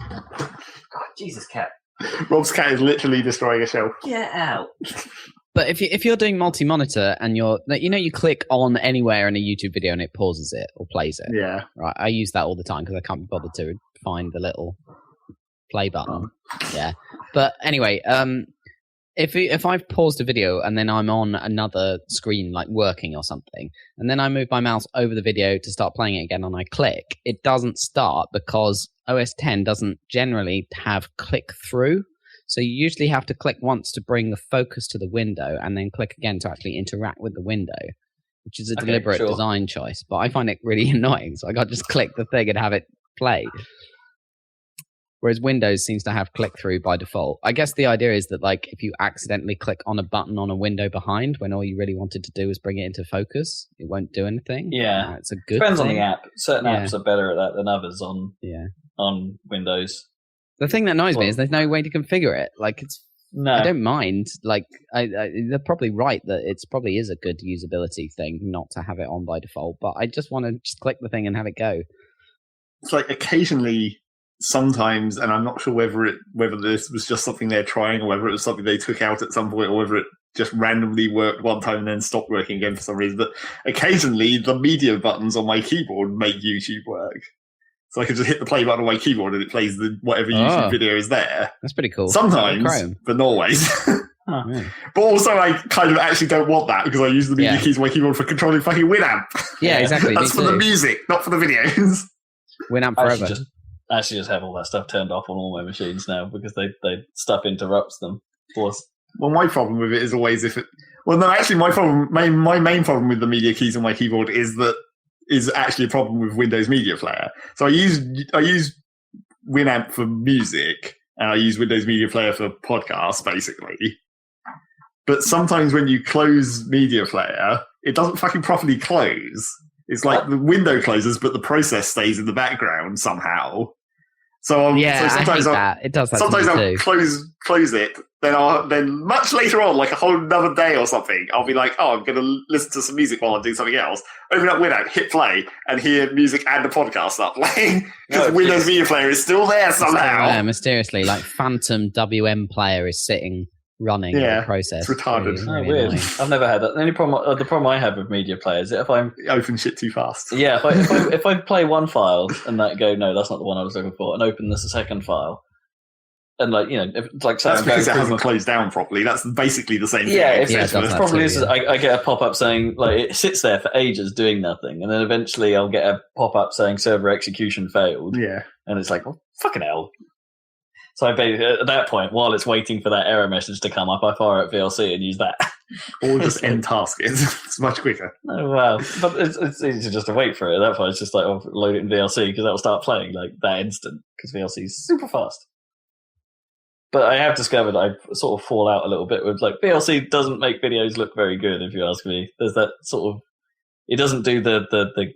Jesus, cat! Rob's cat is literally destroying a shelf. Get out! But if you're doing multi-monitor and you click on anywhere in a YouTube video and it pauses it or plays it. Yeah. Right. I use that all the time because I can't be bothered to find the little play button. Yeah. But anyway, if I've paused a video and then I'm on another screen working or something, and then I move my mouse over the video to start playing it again and I click, it doesn't start because OS 10 doesn't generally have click through. So you usually have to click once to bring the focus to the window and then click again to actually interact with the window, which is a deliberate design choice. But I find it really annoying, so I got to just click the thing and have it play. Whereas Windows seems to have click-through by default. I guess the idea is that if you accidentally click on a button on a window behind when all you really wanted to do was bring it into focus, it won't do anything. Yeah. It's a good Depends thing. on the app. Certain apps are better at that than others on Windows. The thing that annoys me is there's no way to configure it. No. I don't mind. They're probably right that it probably is a good usability thing not to have it on by default, but I just want to just click the thing and have it go. It's occasionally, sometimes, and I'm not sure whether this was just something they're trying or whether it was something they took out at some point or whether it just randomly worked one time and then stopped working again for some reason, but occasionally the media buttons on my keyboard make YouTube work. So I can just hit the play button on my keyboard and it plays whatever YouTube video is there. That's pretty cool. Sometimes, but not always. But also I kind of actually don't want that because I use the media keys on my keyboard for controlling fucking Winamp. Yeah, exactly. That's for the music, not for the videos. Winamp forever. I actually just have all that stuff turned off on all my machines now because stuff interrupts them. Well, my problem with it is always my main problem with the media keys on my keyboard is actually a problem with Windows Media Player. So I use Winamp for music and I use Windows Media Player for podcasts, basically. But sometimes when you close Media Player, it doesn't fucking properly close. It's the window closes, but the process stays in the background somehow. So sometimes it does that. Sometimes I'll close it. Then much later on, a whole another day or something, I'll be I'm going to listen to some music while I'm doing something else. Open up Winamp, hit play, and hear music and the podcast start playing because Windows Media Player is still there somehow. Mysteriously, Phantom WM Player is sitting running the process. It's retarded. Really Weird. annoying. I've never had that. The problem I have with media players is if I'm open shit too fast. Yeah, if I play one file and go, no, that's not the one I was looking for, and open the second file, and if that's because it hasn't closed down properly. That's basically the same thing. Yeah, it probably is. I get a pop up saying it sits there for ages doing nothing, and then eventually I'll get a pop up saying server execution failed. Yeah, and it's like, well, fucking hell. So basically, at that point, while it's waiting for that error message to come up, I fire up VLC and use that. Or just end task it. It's much quicker. Oh, wow. But it's easy just to wait for it. At that point, it's just load it in VLC because that'll start playing that instant because VLC is super fast. But I have discovered I sort of fall out a little bit with VLC doesn't make videos look very good, if you ask me. There's that sort of... It doesn't do the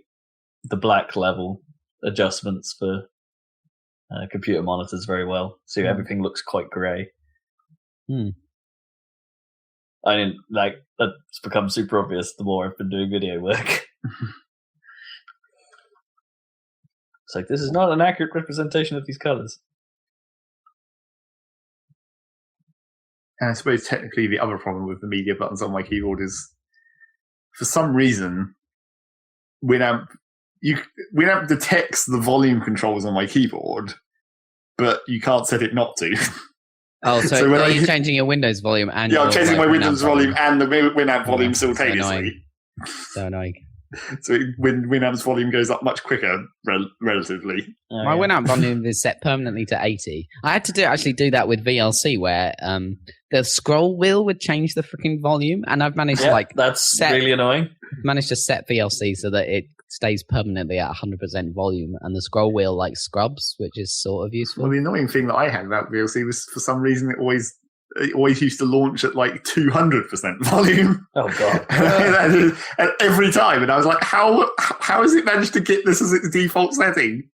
black level adjustments for... computer monitors very well, so everything looks quite grey. I mean, that's become super obvious the more I've been doing video work. It's this is not an accurate representation of these colours. And I suppose technically the other problem with the media buttons on my keyboard is, for some reason, Winamp detects the volume controls on my keyboard, but you can't set it not to. Oh, so you're changing your Windows volume and I'm changing my Windows volume and the Winamp volume simultaneously. So annoying. So when Winamp's volume goes up much quicker, relatively. My Winamp volume is set permanently to 80. I had to actually do that with VLC, where the scroll wheel would change the freaking volume, and I've managed to that's really annoying. Managed to set VLC so that it stays permanently at 100% volume, and the scroll wheel scrubs, which is sort of useful. Well, the annoying thing that I had about VLC was, for some reason, it always used to launch at 200% volume. Oh god! And every time, and I was like, how has it managed to get this as its default setting?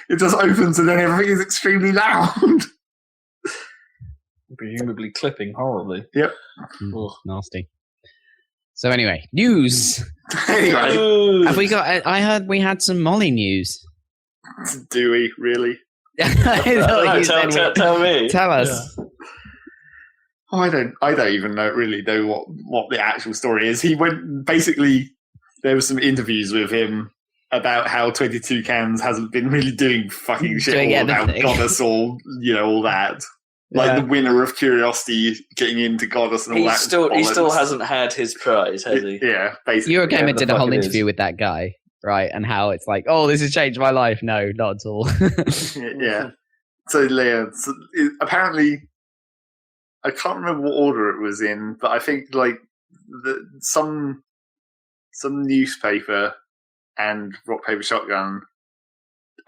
It just opens and then everything is extremely loud. Presumably clipping horribly. Yep. Nasty. So anyway, news. Anyway, have we got? I heard we had some Molly news. Do we really? Tell me. Tell us. Yeah. Oh, I don't even really know what the actual story is. He went, basically, there were some interviews with him about how 22 Cans hasn't been really doing fucking shit about Goddess or, all that. The winner of Curiosity getting into Goddess and all that. He still hasn't had his prize, has he? Yeah, basically. Eurogamer did a whole interview with that guy, right? And how it's this has changed my life. No, not at all. Yeah. So, apparently... I can't remember what order it was in, but I think some newspaper and Rock Paper Shotgun.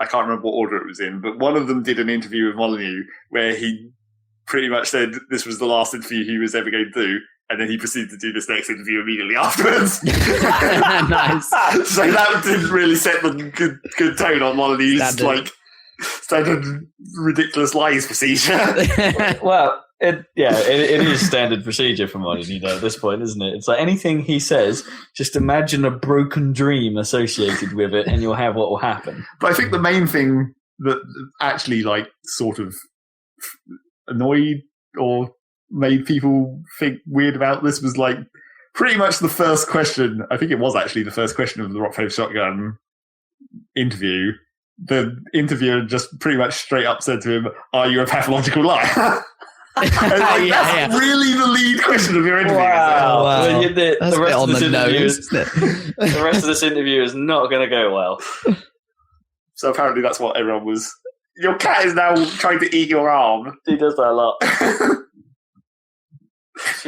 I can't remember what order it was in, but one of them did an interview with Molyneux where he pretty much said this was the last interview he was ever going to do, and then he proceeded to do this next interview immediately afterwards. Nice. So that didn't really set the good tone on Molyneux's standard ridiculous lies procedure. Well. It is standard procedure for Molyneux at this point, isn't it? It's anything he says, just imagine a broken dream associated with it, and you'll have what will happen. But I think the main thing that actually sort of annoyed or made people think weird about this was pretty much the first question. I think it was actually the first question of the Rock Paper Shotgun interview. The interviewer just pretty much straight up said to him, "Are you a pathological liar?" That's really the lead question of your interview. Wow. That's the rest on of this the interview nose, isn't it? The rest of this interview is not going to go well. So apparently that's what everyone was... Your cat is now trying to eat your arm. She does that a lot.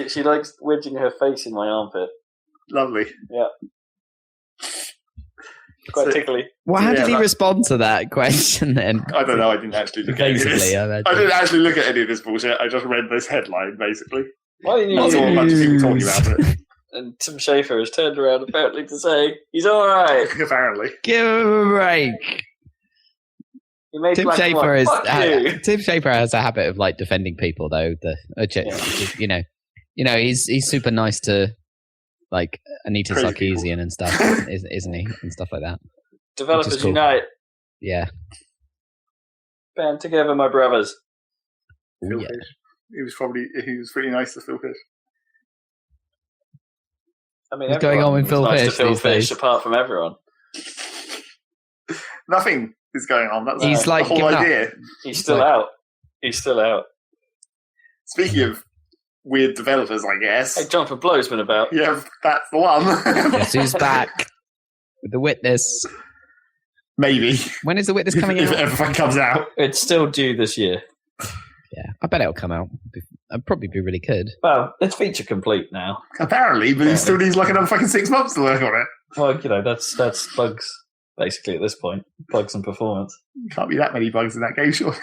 she likes wedging her face in my armpit. Lovely. Yeah. Quite tickly. Well, how did he respond to that question then? I don't know. I didn't actually look at any of this. I didn't actually look at any of this bullshit. I just read this headline, basically. I saw a bunch of people talking about it. And Tim Schafer has turned around apparently to say, he's all right. Apparently. Give him a break. Tim Schafer has a habit of defending people, though. He's super nice to Anita Sarkeesian and stuff, isn't he? And stuff like that. Developers cool. Unite. Yeah. Band together, my brothers. Yeah. He was pretty nice to Phil Fish. I mean, what's going on with Phil Fish? Phil Fish, apart from everyone. Nothing is going on. That's He's the whole idea. He's still out. He's still out. Speaking of weird developers, I guess. Hey, Jonathan Blow's been about. Yeah, that's the one. Guess who's back with The Witness? Maybe. When is The Witness coming out? If everything comes out. It's still due this year. Yeah, I bet it'll come out. It'd probably be really good. Well, it's feature complete now. Apparently, but he still needs like another fucking 6 months to work on it. Well, that's bugs, basically, at this point. Bugs and performance. Can't be that many bugs in that game, surely.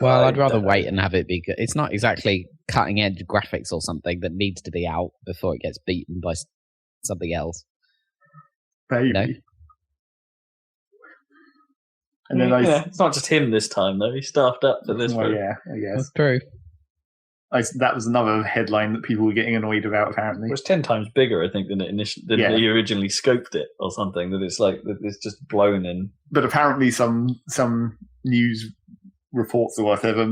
Well, I'd rather wait and have it be good. It's not exactly cutting-edge graphics or something that needs to be out before it gets beaten by something else. Maybe. No? And then it's not just him this time, though. He staffed up for this one. Yeah, I guess. That's true. That was another headline that people were getting annoyed about, apparently. It was 10 times bigger, I think, than he originally scoped it or something. That it's just blown in. But apparently some news reports or whatever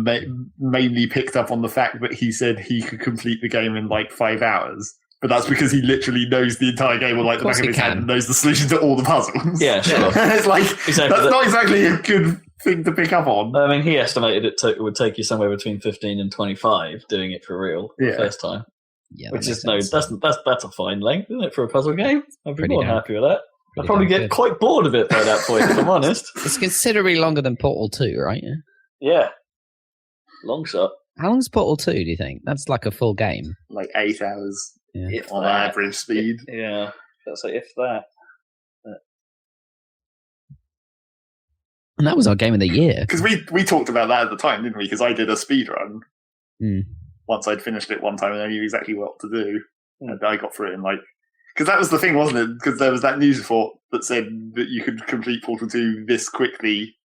mainly picked up on the fact that he said he could complete the game in like 5 hours. But that's because he literally knows the entire game or like the back of his hand and knows the solution to all the puzzles. Yeah, sure. It's like, that's not exactly a good thing to pick up on. I mean, he estimated it would take you somewhere between 15 and 25 doing it for real the first time. Yeah, which is that's a fine length, isn't it, for a puzzle game? I'd be more than happy with that. I'd probably get quite bored of it by that point, if I'm honest. It's considerably longer than Portal 2, right? Yeah. Long shot. How long's Portal 2, do you think? That's like a full game. Like 8 hours. Yeah. On average speed. Yeah, that's like if that. And that was our game of the year. Because we talked about that at the time, didn't we? Because I did a speed run. Once I'd finished it one time and I knew exactly what to do. And I got through it in like... Because that was the thing, wasn't it? Because there was that news report that said that you could complete Portal 2 this quickly.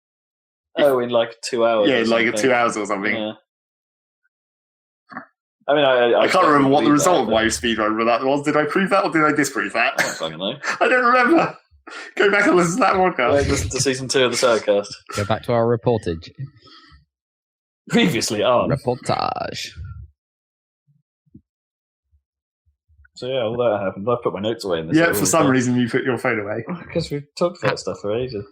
In like 2 hours. Yeah, like 2 hours or something. Yeah. I mean, I can't remember what the result of my speedrun that was. Did I prove that or did I disprove that? I don't fucking know. I don't remember. Go back and listen to that podcast. Listen to season 2 of the Saladcast. Go back to our reportage. Previously on. Reportage. So yeah, all that happened. I put my notes away in this. Yeah, for some reason you put your phone away. Because we've talked about stuff for ages.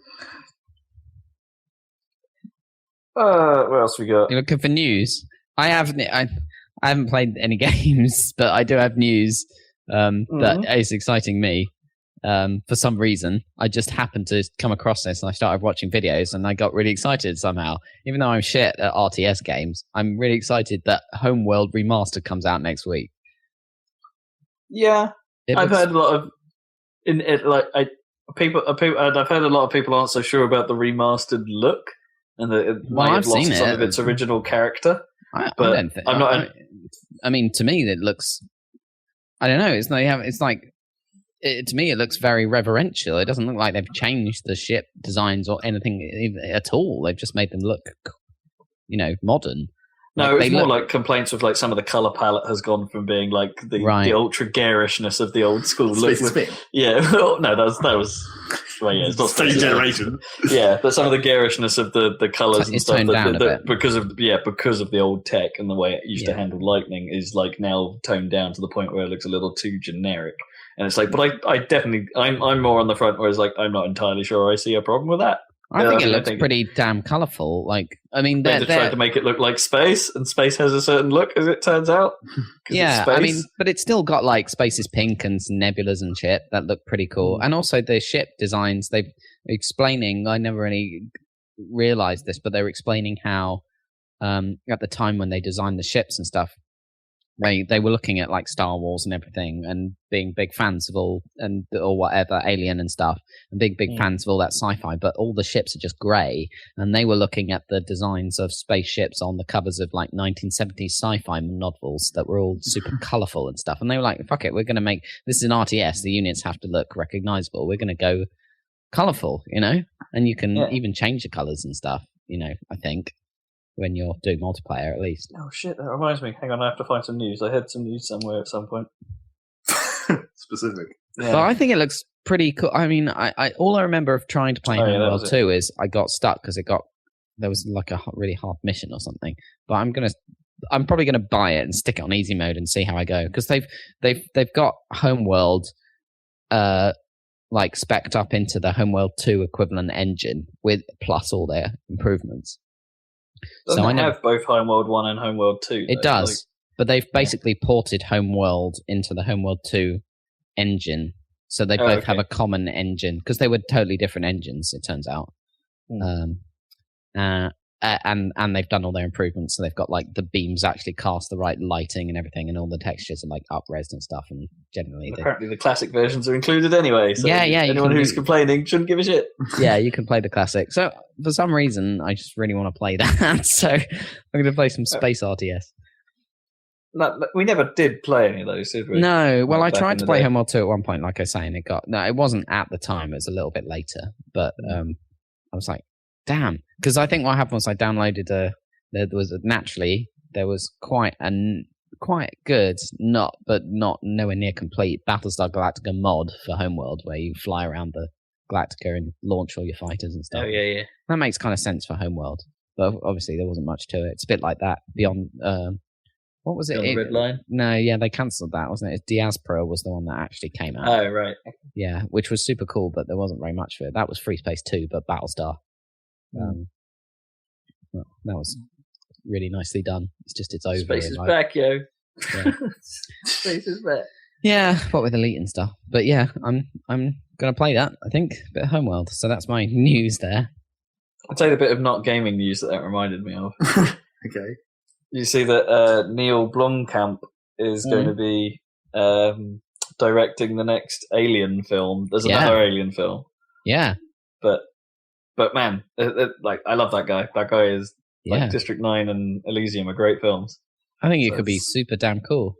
What else we got? You're looking for news? I haven't played any games, but I do have news that is exciting me. For some reason, I just happened to come across this and I started watching videos and I got really excited somehow. Even though I'm shit at RTS games, I'm really excited that Homeworld Remastered comes out next week. Yeah, I've heard a lot of I've heard a lot of people aren't so sure about the remastered look and that it might have lost some of its original character. I mean, to me, it looks. I don't know. It's like to me, it looks very reverential. It doesn't look like they've changed the ship designs or anything at all. They've just made them look, modern. No, it's more like complaints with like some of the color palette has gone from being like the ultra garishness of the old school look. Yeah, no, that was. Well, yeah, it's not same generation. Yeah, but some of the garishness of the colors and stuff toned down a bit. because of the old tech and the way it used to handle lightning is like now toned down to the point where it looks a little too generic. And it's like, but I'm more on the front where it's like I'm not entirely sure I see a problem with that. I think it looks pretty damn colourful. Like, I mean, they tried to make it look like space, and space has a certain look, as it turns out. Yeah, I mean, but it's still got like space is pink and some nebulas and shit that look pretty cool. And also the ship designs, they're explaining. I never really realised this, but they were explaining how at the time when they designed the ships and stuff, they were looking at like Star Wars and everything, and being big fans of all or whatever Alien and stuff, and big fans of all that sci-fi. But all the ships are just grey, and they were looking at the designs of spaceships on the covers of like 1970s sci-fi novels that were all super colourful and stuff. And they were like, "Fuck it, we're going to make this is an RTS. The units have to look recognisable. We're going to go colourful, and you can even change the colours and stuff. I think." When you're doing multiplayer, at least. Oh shit! That reminds me. Hang on, I have to find some news. I had some news somewhere at some point. Specific. Yeah. But I think it looks pretty cool. I mean, I all I remember of trying to play Homeworld 2 is I got stuck because it got there was like a really hard mission or something. But I'm probably gonna buy it and stick it on easy mode and see how I go, because they've got Homeworld like spec'd up into the Homeworld 2 equivalent engine with plus all their improvements. Doesn't it have both Homeworld 1 and Homeworld 2? It does, but they've basically ported Homeworld into the Homeworld 2 engine, so they both have a common engine, because they were totally different engines, it turns out. And they've done all their improvements, so they've got like the beams actually cast the right lighting and everything, and all the textures are like up-resed and stuff. And generally, apparently the classic versions are included anyway. So yeah. Anyone who's complaining shouldn't give a shit. Yeah, you can play the classic. So for some reason, I just really want to play that. So I'm going to play some Space RTS. No, we never did play any of those, did we? No. Well, I tried to play Homeworld 2 at one point, like I say, and it wasn't at the time. It was a little bit later, but I was like, damn, because I think what happened was I downloaded there was quite good, not nowhere near complete Battlestar Galactica mod for Homeworld, where you fly around the Galactica and launch all your fighters and stuff. Oh yeah. That makes kind of sense for Homeworld, but obviously there wasn't much to it. It's a bit like that Beyond. What was it? The Red Line? No, yeah, they cancelled that, wasn't it? Diaspora was the one that actually came out. Oh right. Yeah, which was super cool, but there wasn't very much for it. That was Free Space 2, but Battlestar. Well, that was really nicely done. It's just it's over. Space is back, yo. Yeah. Space is back. Yeah, what with Elite and stuff. But yeah, I'm gonna play that. I think a bit of Homeworld. So that's my news there. I'll tell you a bit of not gaming news that reminded me of. Okay. You see that Neil Blomkamp is going to be directing the next Alien film. There's another Alien film. Yeah. But man, like I love that guy. That guy is like District 9 and Elysium are great films. I think it could be super damn cool.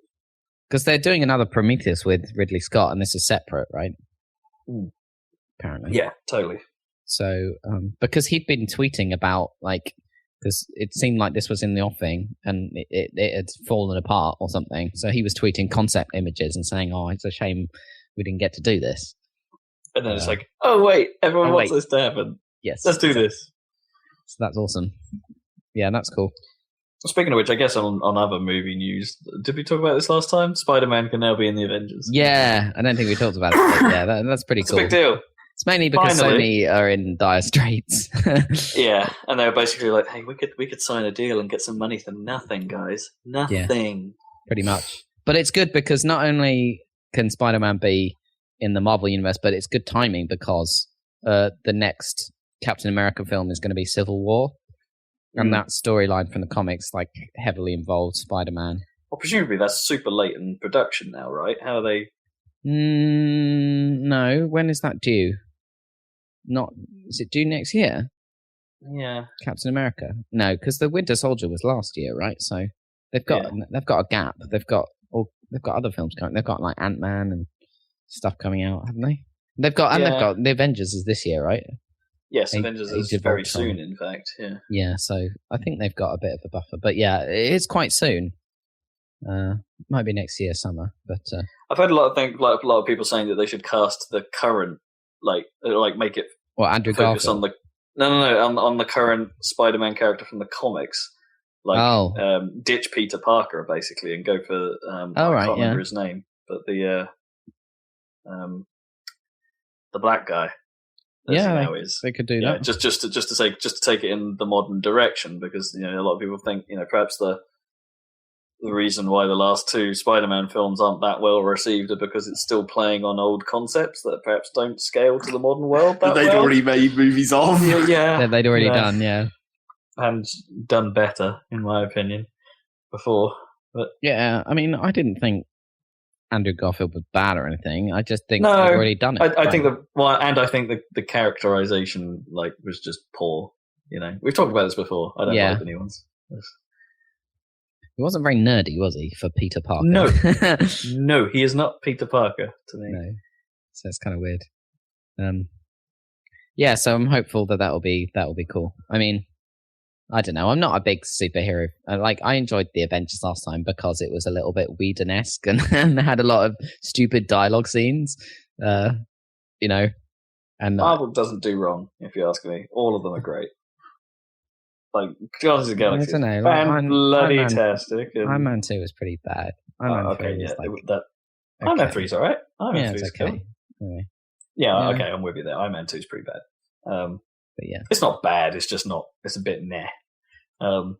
Because they're doing another Prometheus with Ridley Scott, and this is separate, right? Apparently. Yeah, totally. So, because he'd been tweeting about, like, because it seemed like this was in the offing, and it had fallen apart or something. So he was tweeting concept images and saying, oh, it's a shame we didn't get to do this. And then it's like, oh, wait, everyone wants this to happen. Yes. Let's do this. So that's awesome. Yeah, that's cool. Speaking of which, I guess on other movie news, did we talk about this last time? Spider-Man can now be in the Avengers. Yeah, I don't think we talked about it. But yeah, that's pretty cool. It's a big deal. It's mainly because Sony are in dire straits. Yeah, and they were basically like, hey, we could sign a deal and get some money for nothing, guys. Nothing. Yeah, pretty much. But it's good because not only can Spider-Man be in the Marvel Universe, but it's good timing because the next Captain America film is going to be Civil War. And that storyline from the comics, like, heavily involves Spider-Man. Well, presumably that's super late in production now, right? How are they? No. When is that due? Is it due next year? Yeah. Captain America? No, because the Winter Soldier was last year, right? So they've got a gap. They've got other films coming. They've got like Ant-Man and stuff coming out, haven't they? They've got the Avengers is this year, right? Yes, Avengers is very soon, in fact. Yeah. Yeah, so I think they've got a bit of a buffer, but yeah, it's quite soon. Might be next year summer, but I've heard a lot of people saying that they should cast the current, like make it Andrew focus Garfield. on the current Spider-Man character from the comics, ditch Peter Parker basically and go for I can't remember his name, but the black guy. They could do that. Just to take it in the modern direction, because a lot of people think perhaps the reason why the last two Spider-Man films aren't that well received are because it's still playing on old concepts that perhaps don't scale to the modern world. They'd already made movies of. Yeah, they'd already done. Yeah, and done better, in my opinion, before. But yeah, I mean, I didn't think Andrew Garfield was bad or anything. I just think they've already done it. I think the characterization was just poor. We've talked about this before. I don't like the new ones. He wasn't very nerdy, was he, for Peter Parker? No, no, he is not Peter Parker to me. No, so it's kind of weird. Yeah, so I'm hopeful that that'll be cool. I mean, I don't know. I'm not a big superhero. I enjoyed the Avengers last time because it was a little bit Whedon-esque and had a lot of stupid dialogue scenes. And Marvel doesn't do wrong, if you ask me. All of them are great. Like Guardians of the Galaxy, I don't know. fan-bloody-tastic. Iron Man 2 was pretty bad. Iron Man 3 was Iron Man 3's alright. Iron Man 3's it's okay. cool. Anyway. Yeah, okay, I'm with you there. Iron Man 2's pretty bad. But yeah, it's not bad. It's just not. It's a bit meh. No,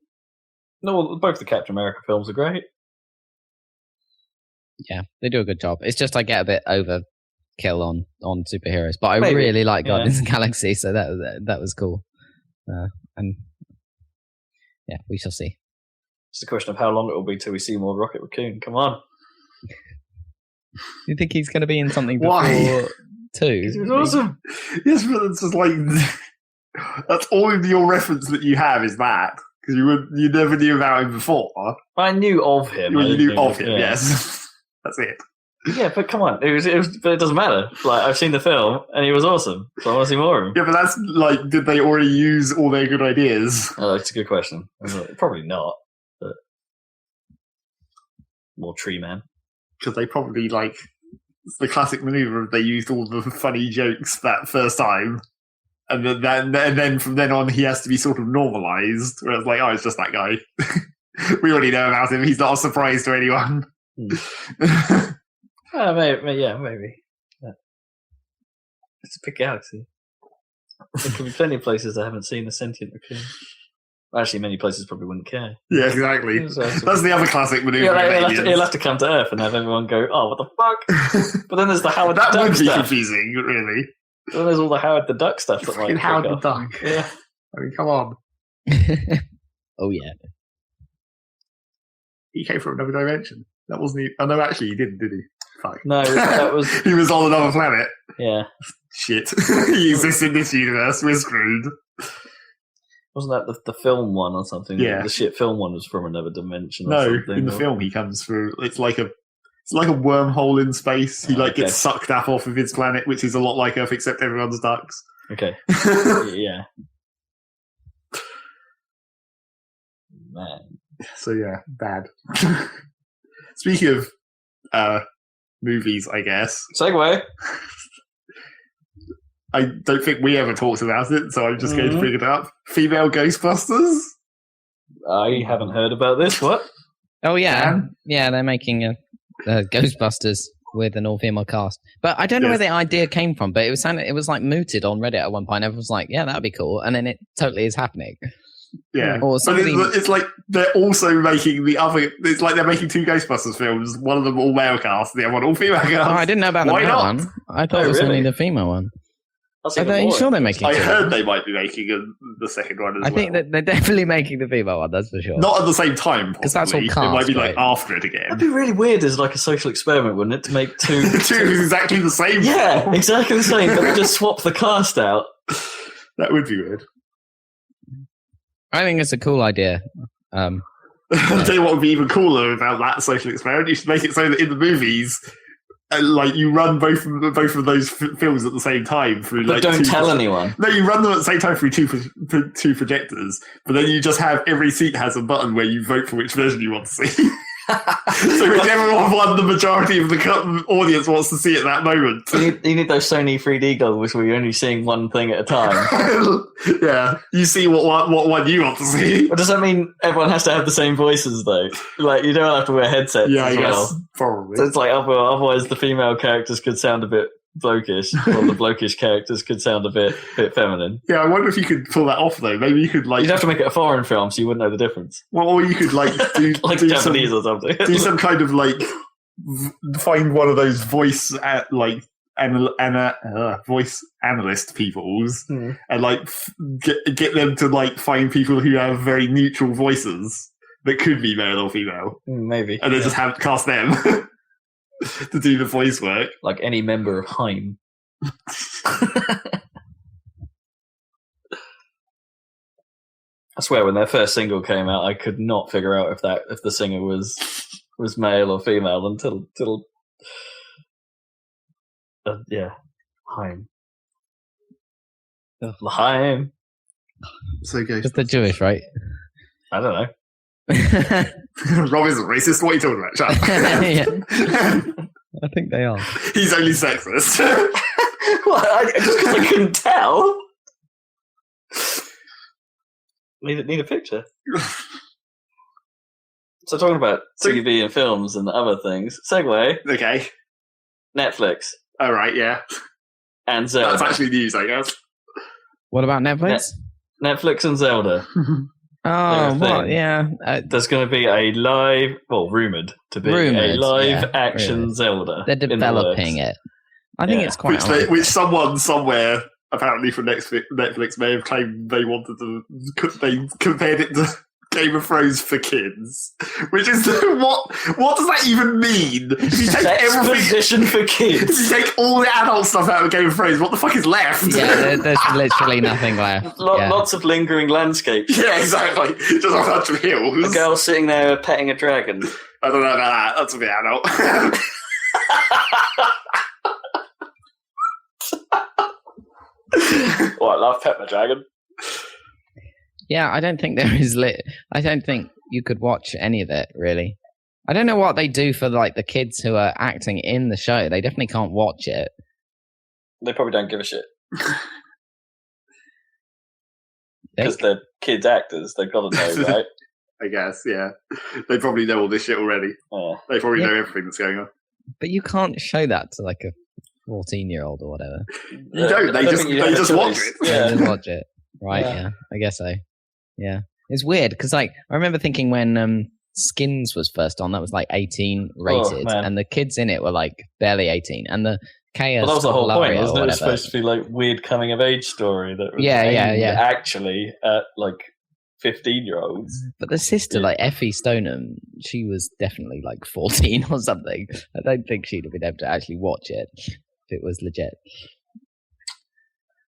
both the Captain America films are great. Yeah, they do a good job. It's just I get a bit overkill on superheroes, but I really like Guardians of the Galaxy, so that was cool. And yeah, we shall see. It's a question of how long it will be till we see more Rocket Raccoon. Come on. Do you think he's going to be in something before 2? He was awesome. Yes, but it's just like that's all of your reference that you have is that because you never knew about him before. I knew of him. You knew of him, yes. That's it. Yeah, but come on, it was, but it doesn't matter. Like I've seen the film and he was awesome, so I want to see more of him. Yeah, but that's like, did they already use all their good ideas? Oh, it's a good question. Probably not. But more Tree Man. Because they probably it's the classic maneuver. They used all the funny jokes that first time, and then from then on he has to be sort of normalized. Where it's like, oh, it's just that guy. We already know about him. He's not a surprise to anyone. Maybe. Yeah. It's a big galaxy. There could be plenty of places that haven't seen a sentient raccoon. Actually, many places probably wouldn't care. Yeah, exactly. That's the other classic maneuver. Yeah, he'll have to come to Earth and have everyone go, "Oh, what the fuck?" But then there's the Howard the Duck That would be stuff. confusing, really. Then there's all the Howard the Duck stuff that might Howard the Duck. Yeah. I mean, come on. Oh yeah. He came from another dimension. That wasn't he. Oh no, actually, he didn't, did he? Fuck. No, that was. He was on another planet. Yeah. Shit. He exists in this universe. We're screwed. Wasn't that the film one or something? Yeah. The shit film one was from another dimension. No, or something, in the film he comes through. It's like a wormhole in space. He gets sucked up off of his planet, which is a lot like Earth, except everyone's ducks. Okay. Yeah. Man. So yeah, bad. Speaking of movies, I guess. Segue. I don't think we ever talked about it, so I'm just going to bring it up. Female Ghostbusters? I haven't heard about this. What? Oh, yeah. Yeah, they're making a Ghostbusters with an all-female cast. But I don't know where the idea came from, but it was like mooted on Reddit at one point. Everyone was like, yeah, that'd be cool. And then it totally is happening. Yeah. Or somebody... But it's like they're also making the other... It's like they're making 2 Ghostbusters films, one of them all-male cast, the other one all-female cast. Oh, I didn't know about the male one. I thought it was only the female one. Are you sure they're making I heard they might be making the second one as well. I think that they're definitely making the female one, that's for sure. Not at the same time, because that's all cast, it might be right? after it again. That'd be really weird as like a social experiment, wouldn't it? To make 2... 2 exactly the same. Yeah, exactly the same, but just swap the cast out. That would be weird. I think it's a cool idea. I'll tell you what would be even cooler about that social experiment. You should make it so that in the movies... you run both of those films at the same time through. But don't tell anyone. No, you run them at the same time through two projectors. But then you just have every seat has a button where you vote for which version you want to see. So whichever one the majority of the audience wants to see at that moment. You need those Sony 3D goggles where you're only seeing one thing at a time. Yeah, you see what one you want to see. But does that mean everyone has to have the same voices though? Like you don't have to wear headsets. Yeah, as well. yes, probably. So it's like otherwise the female characters could sound a bit blokish, or the blokish characters could sound a bit feminine. Yeah, I wonder if you could pull that off though. Maybe you could You'd have to make it a foreign film so you wouldn't know the difference. Well, or you could do like do Japanese or something. Do some kind of find one of those voice voice analyst peoples and get them to find people who have very neutral voices that could be male or female. Maybe. And then just cast them to do the voice work. Like any member of Haim. I swear, when their first single came out, I could not figure out if the singer was male or female until Haim. L'chaim. So good. Because they're Jewish, right? I don't know. Rob isn't racist. What are you talking about? Shut up. Yeah. I think they are. He's only sexist. Just because I couldn't tell. Need a picture. So talking about TV and films and other things. Segue. Okay. Netflix. All right. Yeah. And Zelda. That's actually news, I guess. What about Netflix? Netflix and Zelda. Oh, what? Yeah. There's going to be a rumored to be a live action Zelda. They're developing it. I think it's quite. Which someone somewhere, apparently from Netflix, may have claimed they wanted to. They compared it to Game of Thrones for kids, which is what does that even mean? If you take exposition for kids, if you take all the adult stuff out of Game of Thrones, what the fuck is left? Yeah, there's literally nothing left. Lots of lingering landscapes. Yeah, exactly. Just a bunch of hills. A girl sitting there petting a dragon. I don't know about that. That's a bit adult. I love pet my dragon. Yeah, I don't think there is I don't think you could watch any of it, really. I don't know what they do for the kids who are acting in the show. They definitely can't watch it. They probably don't give a shit. Because they're kids actors. They've got to know, right? I guess, yeah. They probably know all this shit already. They probably know everything that's going on. But you can't show that to a 14-year-old or whatever. You don't. They just watch it. Yeah. They just watch it. Right, yeah. I guess so. Yeah. It's weird because I remember thinking when Skins was first on, that was 18 rated, and the kids in it were barely 18, and the chaos. Well, that was the whole point, wasn't it? It was supposed to be weird coming of age story that was actually at 15-years. But the sister, Effie Stoneham, she was definitely 14 or something. I don't think she'd have been able to actually watch it if it was legit.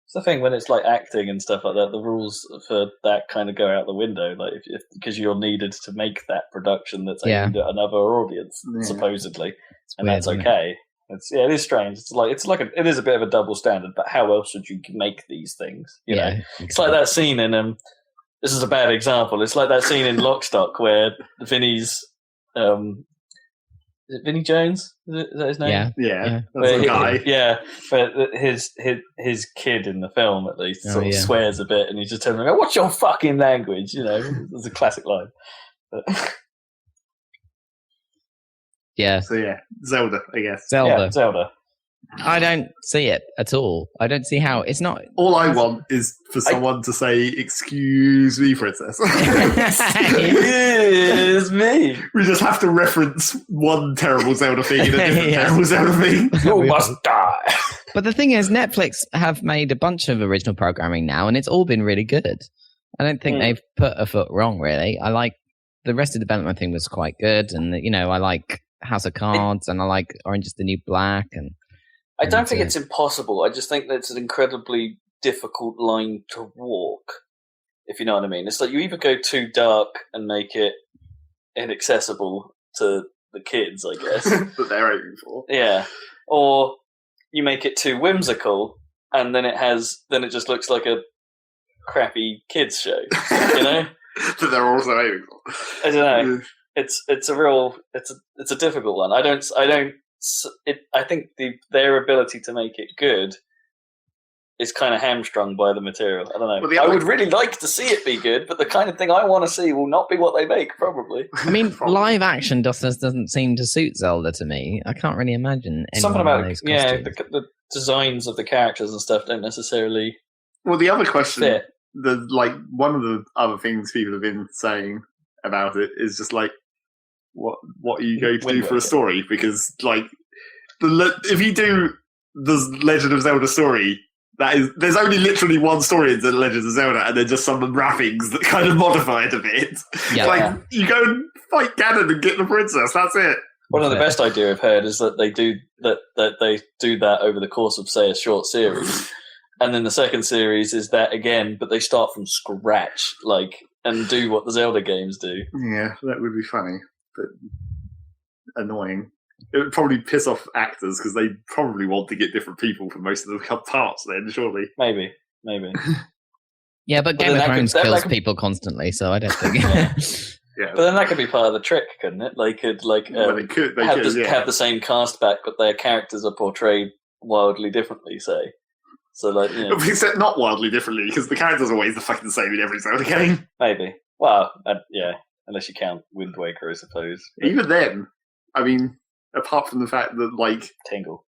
It's the thing when it's acting and stuff like that. The rules for that kind of go out the window, because you're needed to make that production that's aimed at another audience, supposedly, and weird, that's okay. It is strange. It is a bit of a double standard. But how else would you make these things? You know, exactly. It's like that scene in this is a bad example. It's like that scene in Lock, Stock where Vinny's. Is it Vinny Jones? Is that his name? Yeah. That's the guy. But his kid in the film at least sort of swears a bit, and he's just telling him, "What's your fucking language?" You know, it's a classic line. But yeah. So Zelda, I guess. Zelda. I don't see it at all. I don't see how. It's not. All I want is for someone to say, "Excuse me, princess." It's me. We just have to reference one terrible Zelda thing and a different terrible Zelda thing. You must die. But the thing is, Netflix have made a bunch of original programming now, and it's all been really good. I don't think they've put a foot wrong, really. I like the Arrested Development thing was quite good, and I like House of Cards, and I like Orange is the New Black, and. I don't think it's impossible. I just think that it's an incredibly difficult line to walk, if you know what I mean. It's you either go too dark and make it inaccessible to the kids, I guess. That they're aiming for. Yeah. Or you make it too whimsical, and then it just looks like a crappy kids show, you know? That they're also aiming for. I don't know. It's a difficult one. I think their ability to make it good is kind of hamstrung by the material. I don't know. Well, I would really like to see it be good, but the kind of thing I want to see will not be what they make, probably. I mean, live action doesn't seem to suit Zelda to me. I can't really imagine something about the designs of the characters and stuff don't necessarily. Well, the other question, one of the other things people have been saying about it is just what are you going to do for a story? Because if you do the Legend of Zelda story, there's only literally one story in the Legend of Zelda, and then just some wrappings that kind of modify it a bit. You go and fight Ganon and get the princess. That's it. One of the best idea I've heard is that they do that over the course of, say, a short series, and then the second series is that again, but they start from scratch, and do what the Zelda games do. Yeah, that would be funny. But annoying. It would probably piss off actors because they probably want to get different people for most of the parts then, surely. Maybe. Yeah, but Game of Thrones kills people constantly, so I don't think... Yeah. But then that could be part of the trick, couldn't it? They could have the same cast back, but their characters are portrayed wildly differently, say. So, like, you know, except not wildly differently, because the character's always the fucking same in every Zelda game. maybe. Well, yeah, unless you count Wind Waker, I suppose. But Even then, I mean, apart from the fact that, like, Tingle.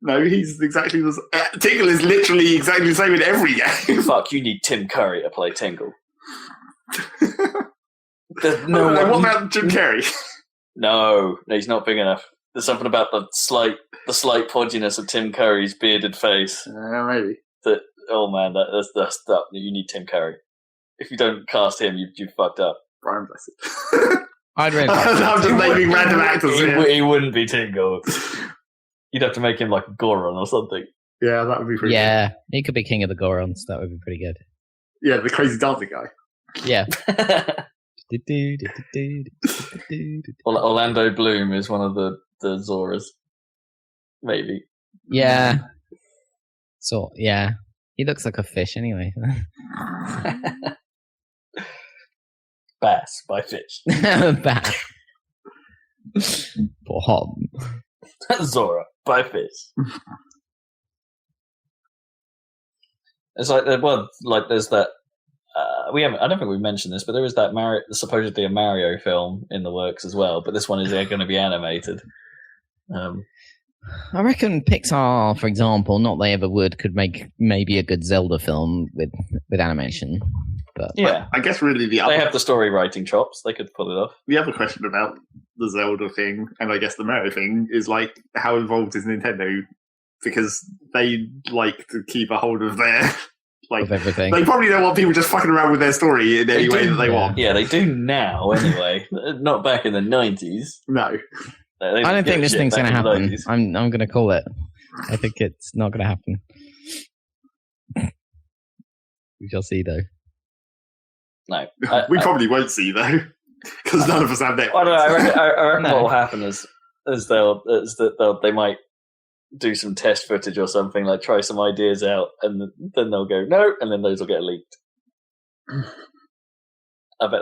no, he's exactly the Tingle is literally exactly the same in every game. Fuck, you need Tim Curry to play Tingle. What about Jim Carrey? No, he's not big enough. There's something about the slight podginess of Tim Curry's bearded face. Maybe. That that's you need Tim Curry. If you don't cast him, you fucked up. Brian Blessed. I'd really I'm just naming random actors. He wouldn't be Tingle. You'd have to make him like a Goron or something. Yeah, that would be pretty Yeah, he could be king of the Gorons. That would be pretty good. Yeah, the crazy dancing guy. Yeah. Orlando Bloom is one of the Zoras. Maybe. Yeah. So, yeah. He looks like a fish anyway. Bass by fish. Bass. Bob. Zora by fish. It's like, there's that. I don't think we mentioned this, but there is that supposedly a Mario film in the works as well. But this one is going to be animated. I reckon Pixar, for example, not they ever would, could make maybe a good Zelda film with animation. But yeah, I guess really they have the story writing chops. They could pull it off. The other question about the Zelda thing, and I guess the Mario thing, is like how involved is Nintendo? Because they like to keep a hold of their of everything. They probably don't want people just fucking around with their story in any way that they want. Yeah, they do now anyway. Not back in the 90s. No. I don't think this thing's going to happen. I'm going to call it. I think it's not going to happen. We shall see, though. No. We probably won't see, though, because none of us have Netflix. I reckon what will happen is they might do some test footage or something, like try some ideas out, and then they'll go, no, and then those will get leaked. I bet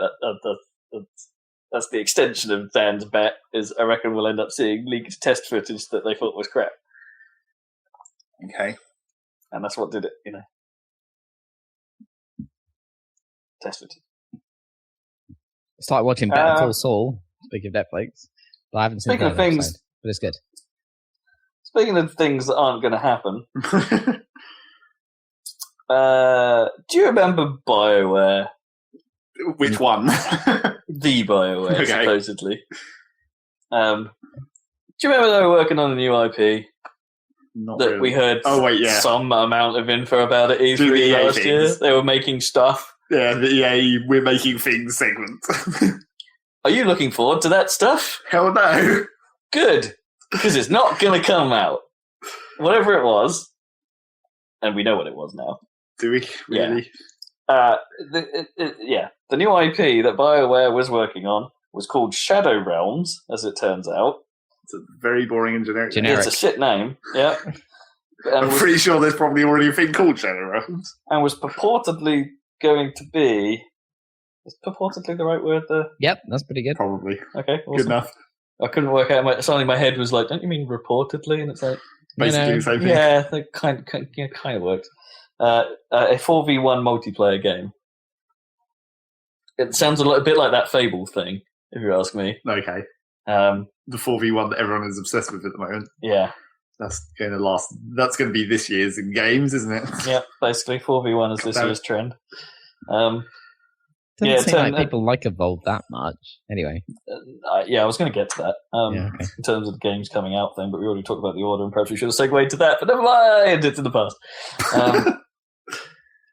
that's the extension of Dan's bet, is I reckon we'll end up seeing leaked test footage that they thought was crap. Okay. And that's what did it, Test footage. It's like watching Better Call Saul, speaking of Netflix. But I haven't seen Speaking of things, episode, but it's good. Speaking of things that aren't going to happen, do you remember BioWare? Which one? The BioWare, okay. Supposedly. Do you remember they were working on a new IP? Not that really. We heard some amount of info about at E3 last year? They were making stuff. Yeah, the EA We're Making Things segment. Are you looking forward to that stuff? Hell no. Good. Because it's not going to come out. Whatever it was. And we know what it was now. Do we? Really? Yeah. The new IP that BioWare was working on was called Shadow Realms, as it turns out. It's a very boring and generic name. It's a shit name, yeah. I'm pretty sure there's probably already a thing called Shadow Realms. And was purportedly going to be... Is purportedly the right word there? Yep, that's pretty good. Probably. Okay, awesome. Good enough. I couldn't work out. Suddenly my head was like, don't you mean reportedly? And it's like... Basically the same thing. Yeah, that kind of works. A 4v1 multiplayer game. It sounds a little bit like that Fable thing, if you ask me. Okay. The 4v1 that everyone is obsessed with at the moment. Yeah. That's going to be this year's in games, isn't it? Yeah, basically 4v1 is this year's trend. Doesn't seem like people like Evolve that much. Anyway. I was going to get to that in terms of the games coming out thing, but we already talked about the order, and perhaps we should have segued to that, but never mind, it's in the past.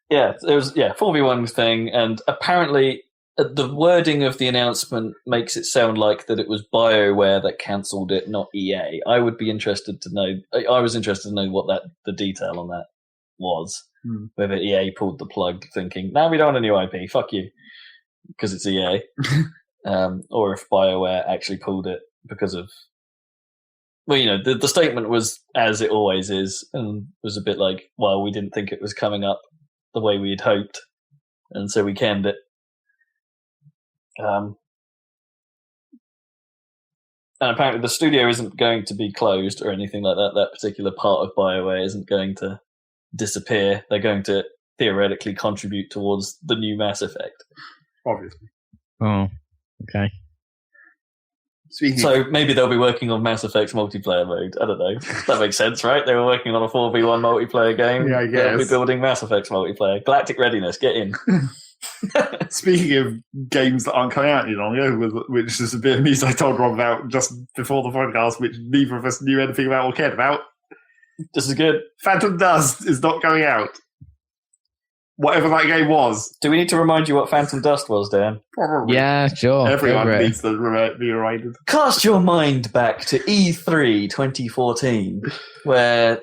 It was 4v1 thing, and apparently the wording of the announcement makes it sound like that it was BioWare that cancelled it, not EA. I was interested to know what the detail on that was. Whether EA pulled the plug thinking, we don't want a new IP, fuck you, because it's EA. Or if BioWare actually pulled it because of... Well, the statement was, as it always is, and was a bit like, well, we didn't think it was coming up the way we had hoped, and so we canned it. And apparently the studio isn't going to be closed or anything like that. That particular part of BioWare isn't going to disappear. They're going to theoretically contribute towards the new Mass Effect. Obviously. Oh, okay. So maybe they'll be working on Mass Effect's multiplayer mode. I don't know. That makes sense, right? They were working on a 4v1 multiplayer game. Yeah, I guess. They'll be building Mass Effect's multiplayer. Galactic Readiness, get in. Speaking of games that aren't coming out any longer, which is a bit of news I told Rob about just before the podcast, which neither of us knew anything about or cared about. This is good. Phantom Dust is not going out. Whatever that game was. Do we need to remind you what Phantom Dust was, Dan? Probably. Yeah, sure. Everyone needs to be reminded. Cast your mind back to E3 2014, where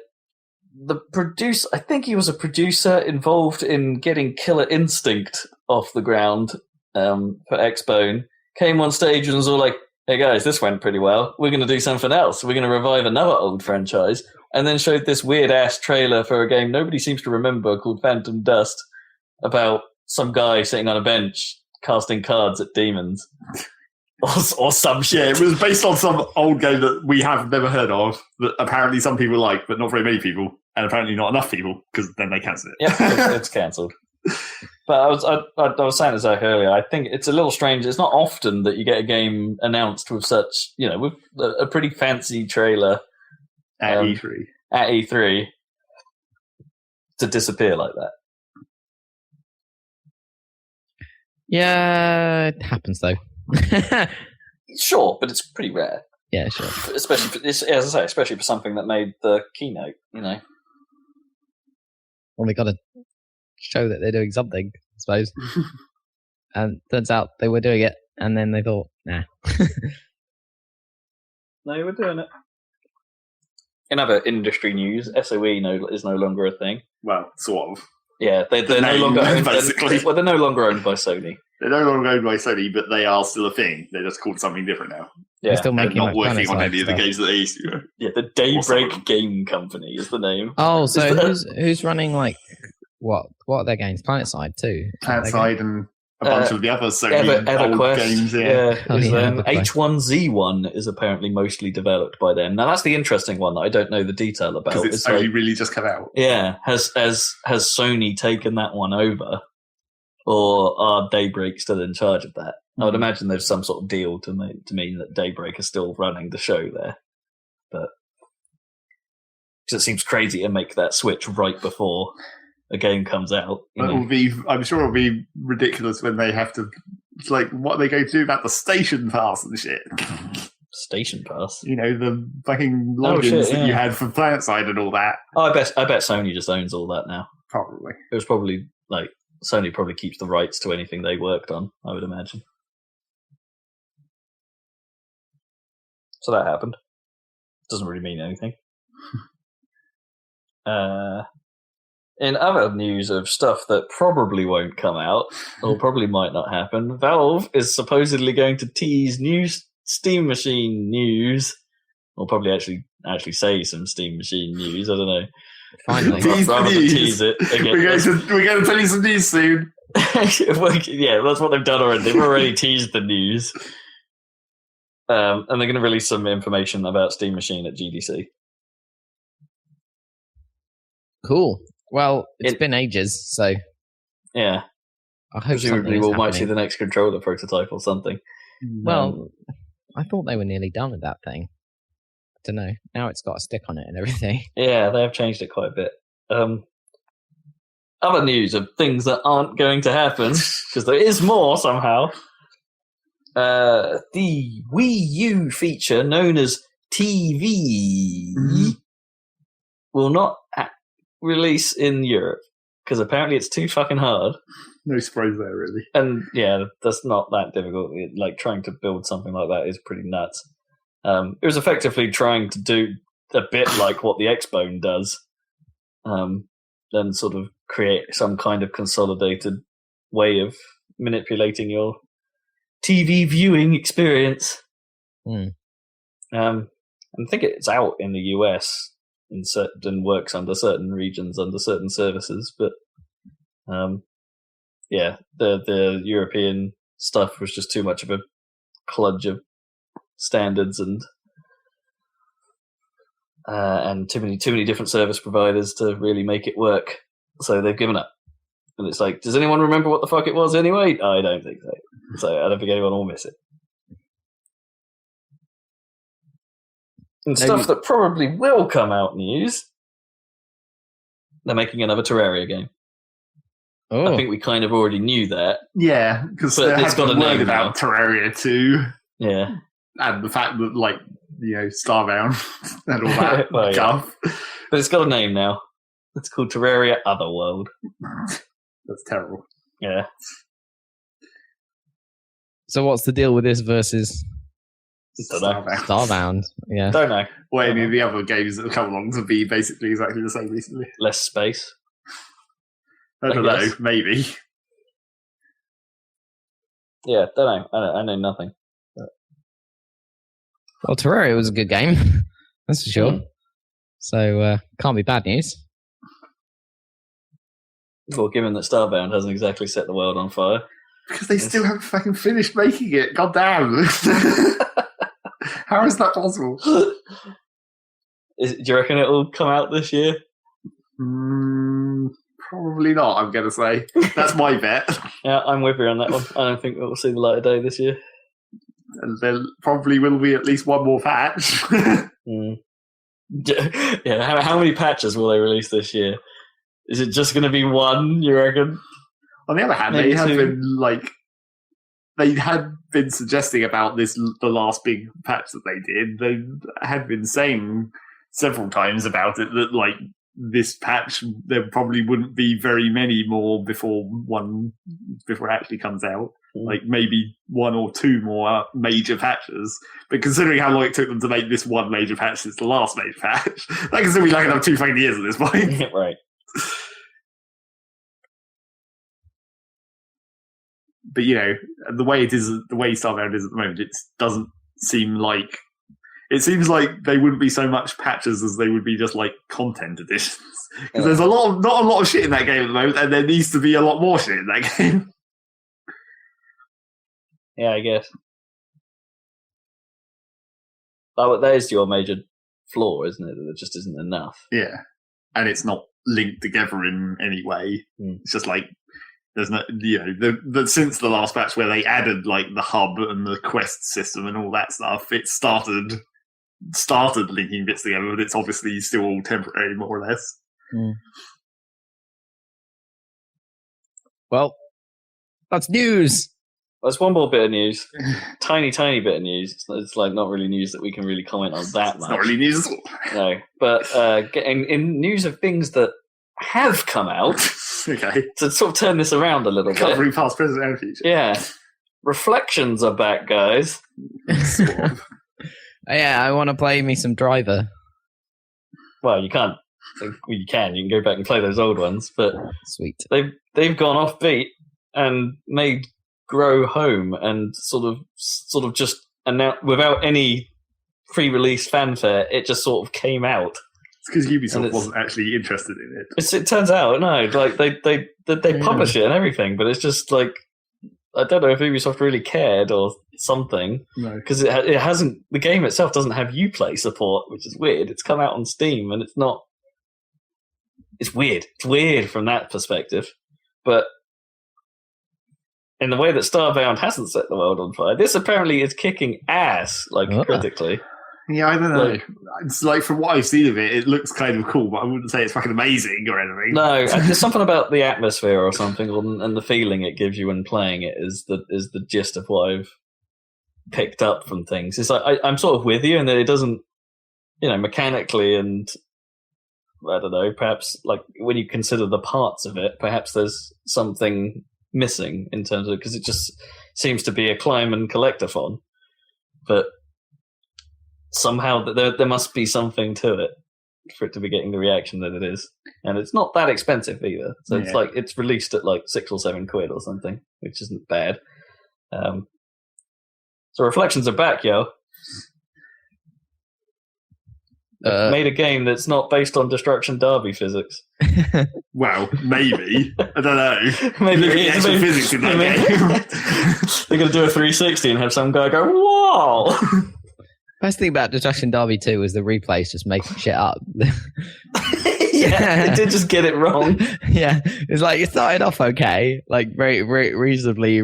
the producer, I think he was a producer involved in getting Killer Instinct off the ground for X-Bone, came on stage and was all like, hey guys, this went pretty well. We're going to do something else. We're going to revive another old franchise. And then showed this weird-ass trailer for a game nobody seems to remember called Phantom Dust about some guy sitting on a bench casting cards at demons. or some shit. Yeah, it was based on some old game that we have never heard of, that apparently some people like, but not very many people, and apparently not enough people, because then they cancel it. Yeah, it's cancelled. But I was saying to Zach earlier, I think it's a little strange. It's not often that you get a game announced with such, with a pretty fancy trailer At E3. At E3 to disappear like that. Yeah, it happens though. Sure, but it's pretty rare. Yeah, sure. Especially for this, as I say, especially for something that made the keynote. Well, they got to show that they're doing something, I suppose. And turns out they were doing it, and then they thought, nah. No, we're doing it. In other industry news, SOE is no longer a thing. Well, sort of. Yeah, they're no longer owned, basically. They're no longer owned by Sony. They're no longer owned by Sony, but they are still a thing. They're just called something different now. Yeah, they're still making not working on any of the games that they used to. Yeah, the Daybreak Game Company is the name. Oh, so who's running what are their games? PlanetSide too. PlanetSide and a bunch of the other Sony old games. H1Z1 is apparently mostly developed by them. Now that's the interesting one that I don't know the detail about. Because it's only really just come out. Yeah, has Sony taken that one over, or are Daybreak still in charge of that? I would imagine there's some sort of deal to mean that Daybreak is still running the show there, but because it seems crazy to make that switch right before a game comes out. I'm sure it'll be ridiculous when they have to, what are they going to do about the station pass and shit? Station pass? The fucking logins that you had for PlanetSide and all that. Oh, I bet Sony just owns all that now. Probably. It was probably, Sony probably keeps the rights to anything they worked on, I would imagine. So that happened. Doesn't really mean anything. In other news of stuff that probably won't come out, or probably might not happen, Valve is supposedly going to tease new Steam Machine news, or probably actually say some Steam Machine news. I don't know. Finally, rather than tease it. We're going to tell you some news soon. Yeah, that's what they've done already. They've already teased the news, and they're going to release some information about Steam Machine at GDC. Cool. Well, it's been ages, so yeah. I hope presumably we might see the next controller prototype or something. Well, I thought they were nearly done with that thing. I don't know. Now it's got a stick on it and everything. Yeah, they have changed it quite a bit. Other news of things that aren't going to happen, because there is more somehow. The Wii U feature known as TV will not release in Europe, because apparently it's too fucking hard. No surprise there, really. And yeah, that's not that difficult. Trying to build something like that is pretty nuts. It was effectively trying to do a bit like what the X-Bone does, then sort of create some kind of consolidated way of manipulating your TV viewing experience. I think it's out in the US in certain works under certain regions, under certain services, but the European stuff was just too much of a kludge of standards, and and too many different service providers to really make it work. So they've given up. And it's like, does anyone remember what the fuck it was anyway? I don't think so. So I don't think anyone will miss it. And stuff that probably will come out news. They're making another Terraria game. Oh. I think we kind of already knew that. Yeah, because there has been word about Terraria 2. Yeah. And the fact that, like, you know, Starbound and all that stuff. Yeah. But it's got a name now. It's called Terraria Otherworld. That's terrible. Yeah. So what's the deal with this versus Starbound? Yeah. Don't know. Well, any of the other games that have come along to be basically exactly the same recently. Less space. I don't know. Maybe. Yeah, don't know. I know nothing. But... Well, Terraria was a good game. That's for sure. So, can't be bad news. Well, given that Starbound hasn't exactly set the world on fire. Because they still haven't fucking finished making it. God damn. How is that possible? Do you reckon it'll come out this year? Probably not, I'm going to say. That's my bet. Yeah, I'm with you on that one. I don't think it will see the light of day this year. And there probably will be at least one more patch. Yeah, how many patches will they release this year? Is it just going to be one, you reckon? On the other hand, they had been suggesting about the last big patch that they did. They had been saying several times about it that, like, this patch, there probably wouldn't be very many more before it actually comes out. Like, maybe one or two more major patches. But considering how long it took them to make this one major patch since the last major patch, that can still be like another 2 fucking years at this point. Right. But, you know, the way Starbound is at the moment, it doesn't seem like... It seems like they wouldn't be so much patches as they would be just, like, content additions. Because there's not a lot of shit in that game at the moment, and there needs to be a lot more shit in that game. Yeah, I guess. Oh, that is your major flaw, isn't it? That it just isn't enough. Yeah. And it's not linked together in any way. It's just like... There's no, you know, since the last patch where they added like the hub and the quest system and all that stuff, it started linking bits together, but it's obviously still all temporary, more or less. Well, that's news. There's one more bit of news, tiny bit of news. It's like not really news that we can really comment on that much. Not really news at all. No, but in news of things that have come out. Okay. To sort of turn this around a little bit. Covering past, present, and future. Yeah. Reflections are back, guys. Sort of. Yeah, I want to play me some Driver. Well, you can't. Well, you can. You can go back and play those old ones, but sweet. They've gone off beat and made Grow Home and sort of just announced without any pre-release fanfare. It just sort of came out. Because Ubisoft wasn't actually interested in it. It turns out, no, like they publish it and everything, but it's just like I don't know if Ubisoft really cared or something. No, because it hasn't. The game itself doesn't have Uplay support, which is weird. It's come out on Steam and it's not. It's weird. It's weird from that perspective, but in the way that Starbound hasn't set the world on fire, this apparently is kicking ass, like critically. Yeah, I don't know. It's like, from what I've seen of it, it looks kind of cool, but I wouldn't say it's fucking amazing or anything. No, there's something about the atmosphere or something, and the feeling it gives you when playing it is the gist of what I've picked up from things. It's like I'm sort of with you, and that it doesn't, you know, mechanically and I don't know, perhaps like when you consider the parts of it, perhaps there's something missing in terms of, because it just seems to be a climb and collectathon, but somehow there must be something to it for it to be getting the reaction that it is, and it's not that expensive either. So it's like it's released at like £6 or £7 or something, which isn't bad. So Reflections are back, yo. Made a game that's not based on Destruction Derby physics. Well, maybe. I don't know. Maybe the actual physics in that game. They're going to do a 360 and have some guy go, "Whoa!" Best thing about Destruction Derby 2 was the replays just making shit up. Yeah, they did just get it wrong. Yeah, it's like it started off okay, like very reasonably,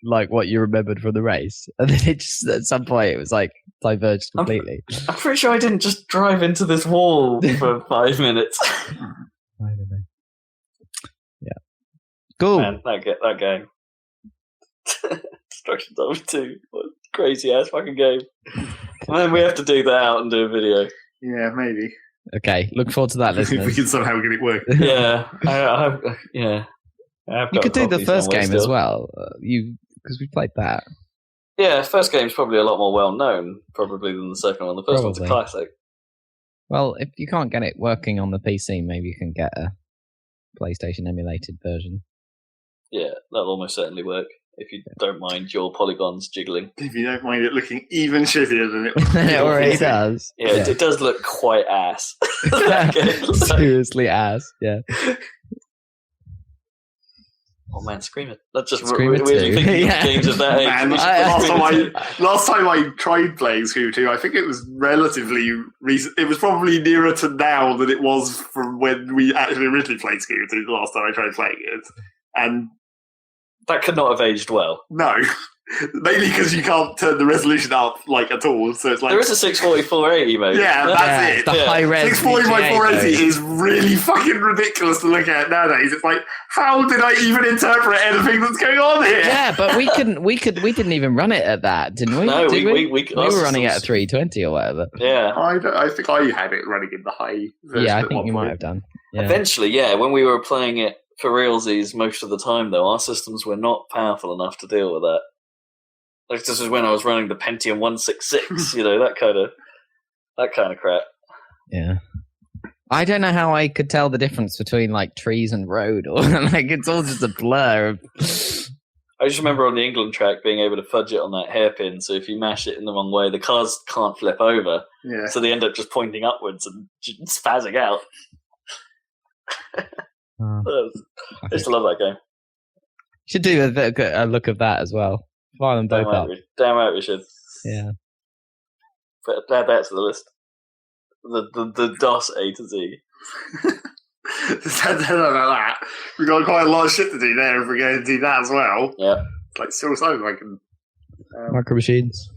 like what you remembered from the race, and then it just at some point it was like diverged completely. I'm pretty sure I didn't just drive into this wall for 5 minutes. I don't know. Yeah, cool. Man, that game. Destruction Derby 2. What a crazy ass fucking game. Man, we have to dig that out and do a video. Yeah, maybe. Okay, look forward to that, If we listeners. can somehow get it working. Yeah, yeah. You could do the first game as well. Because we played that. Yeah, first game's probably a lot more well known, probably than the second one. The first one's a Probably. classic. Well, if you can't get it working on the PC, maybe you can get a PlayStation emulated version. Yeah, that'll almost certainly work if you don't mind your polygons jiggling. If you don't mind it looking even shittier than It already does. Yeah, It does look quite ass. That game. Seriously ass, yeah. Oh man, Screamer. That's just Screamer weirdly 2. thinking Yeah. of games of that age. Man, last time I tried playing Scream 2, I think it was relatively recent. It was probably nearer to now than it was from when we actually originally played Scream 2 the last time I tried playing it. And That could not have aged well. no, mainly because you can't turn the resolution up like at all. So it's like There is a 640-480 mode. yeah, that's it. The high res 640 by 480 VGA is really fucking ridiculous to look at nowadays. It's like, how did I even interpret anything that's going on here? Yeah, but we didn't even run it at that, didn't we? No, Did we were running it at 320 or whatever. Yeah. I think I had it running in the high version. Yeah, I at think one you might point. have done. Yeah. Eventually, yeah, when we were playing it for realsies most of the time, though, our systems were not powerful enough to deal with that. Like, this is when I was running the Pentium 166, that kind of crap. Yeah. I don't know how I could tell the difference between like trees and road, or like it's all just a blur. I just remember on the England track being able to fudge it on that hairpin, so if you mash it in the wrong way, the cars can't flip over, Yeah. so they end up just pointing upwards and spazzing out. I used to love that game. Should do a look of that as well. Fire them both up. Damn right we should. Yeah. But add that to the list. The DOS A to Z. Don't know about that. We've got quite a lot of shit to do there if we're going to do that as well. Yeah. Like still so I can Micro machines.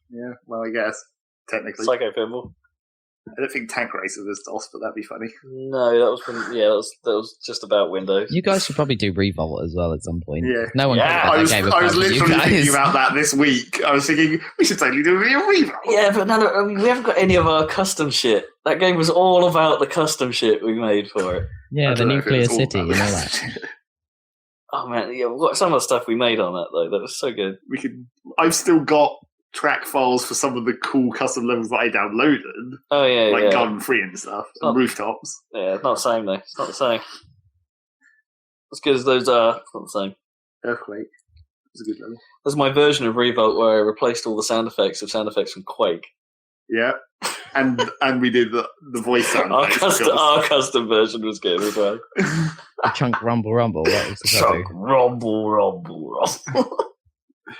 yeah, well I guess. Technically. Psycho Pinball. I don't think Tank Racer was DOS, but that'd be funny. No, that was just about Windows. You guys should probably do Revolt as well at some point. Yeah. No one Yeah, cared about I was that game as I was much as you literally guys. thinking about that this week. I was thinking we should totally do a video Revolt. Yeah, but I mean, we haven't got any of our custom shit. That game was all about the custom shit we made for it. Yeah, I the don't know if it nuclear was all city, about you know that. that. Oh man, yeah, what some of the stuff we made on that though, that was so good. I've still got track files for some of the cool custom levels that I downloaded. Oh yeah, Like yeah. Garden Free and stuff. Oh. And rooftops. Yeah, it's not the same though. It's not the same. As good as those are, it's not the same. Earthquake. It was a good level. There's my version of Revolt where I replaced all the sound effects with sound effects from Quake. Yeah. And we did the voice sound. Our effects, custom version was good as well. Chunk rumble rumble. What was the Shock, rumble, rumble, rumble.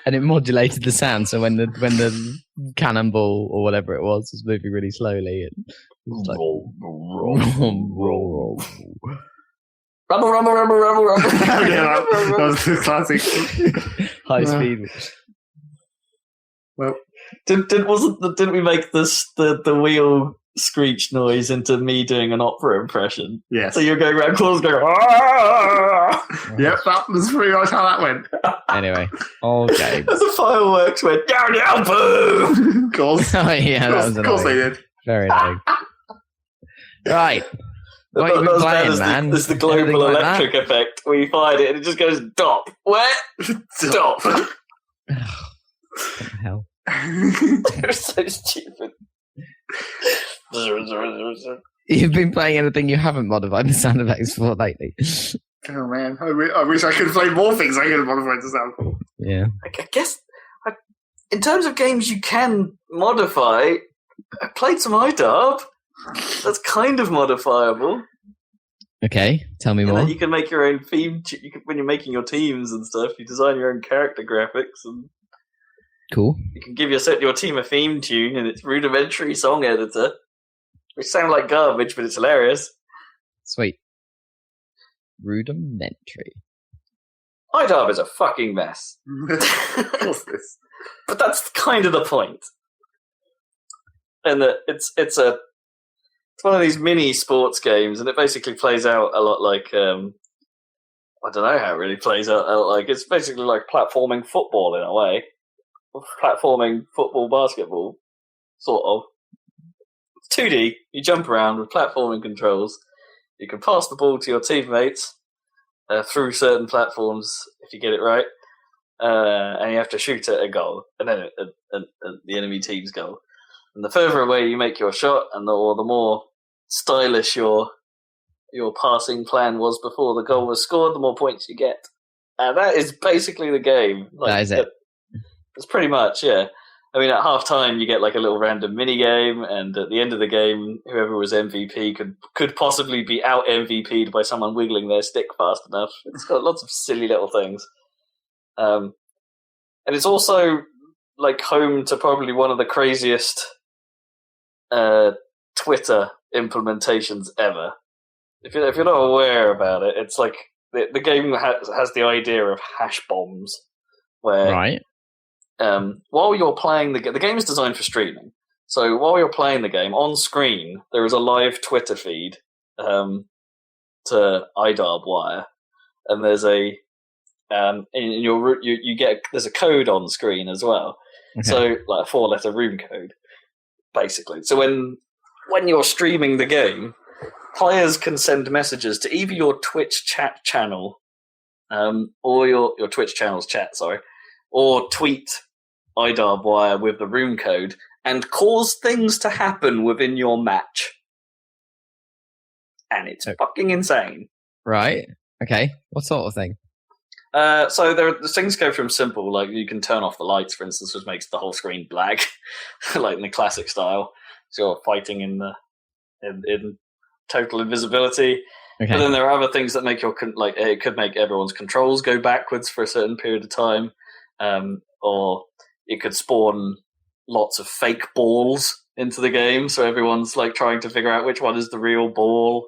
And it modulated the sound, so when the cannonball or whatever it was moving really slowly, it was like Rumble, rumble, rumble, rumble, rumble. Yeah, that was the classic. high speed. Well, Didn't we make the wheel screech noise into me doing an opera impression? yes. So you're going around corners going, "Ah!" Yep, that was pretty much how that went. Anyway, all games. As the fireworks went, down, down, boom! Of course. Oh yeah, that was Of course they annoying. did. Very annoying. Right. What have you Not been as bad playing, as man? There's the Anything global like that? electric effect where you fired it and it just goes dop. Where? Stop. What the hell? They're so stupid. You've been playing anything you haven't modified the sound effects for lately? Oh man, I wish I could play more things I could have modified to sound for. Yeah. I guess, in terms of games you can modify, I played some iDub. That's kind of modifiable. Okay, tell me And more. then you can make your own theme. When you're making your teams and stuff, you design your own character graphics. And Cool. You can give your team a theme tune in its rudimentary song editor, which sound like garbage, but it's hilarious. Sweet. Rudimentary. IDARB is a fucking mess. What's this? But that's kind of the point. And that it's one of these mini sports games, and it basically plays out a lot like I don't know how it really plays out. Like it's basically like platforming football in a way, platforming football, basketball, sort of. It's 2D. You jump around with platforming controls. You can pass the ball to your teammates through certain platforms if you get it right, and you have to shoot at a goal, and then at the enemy team's goal. And the further away you make your shot, and the more stylish your passing plan was before the goal was scored, the more points you get. And that is basically the game. That is it. It's pretty much, yeah. I mean, at half time you get like a little random mini game, and at the end of the game, whoever was MVP could possibly be out MVP'd by someone wiggling their stick fast enough. It's got lots of silly little things, and it's also like home to probably one of the craziest Twitter implementations ever. If you're not aware about it, it's like the game has the idea of hash bombs, where Right. While you're playing the game is designed for streaming. So while you're playing the game on screen, there is a live Twitter feed to IDARB wire, and there's a there's a code on screen as well. Okay. So like a 4-letter room code, basically. So when you're streaming the game, players can send messages to either your Twitch chat channel, or your Twitch channel's chat, or tweet IDARB wire with the room code and cause things to happen within your match. And it's fucking insane. Right. Okay. What sort of thing? So the things go from simple, like you can turn off the lights, for instance, which makes the whole screen black, like in the classic style. So you're fighting in total invisibility. Okay. But then there are other things that make it could make everyone's controls go backwards for a certain period of time, or it could spawn lots of fake balls into the game, so everyone's like trying to figure out which one is the real ball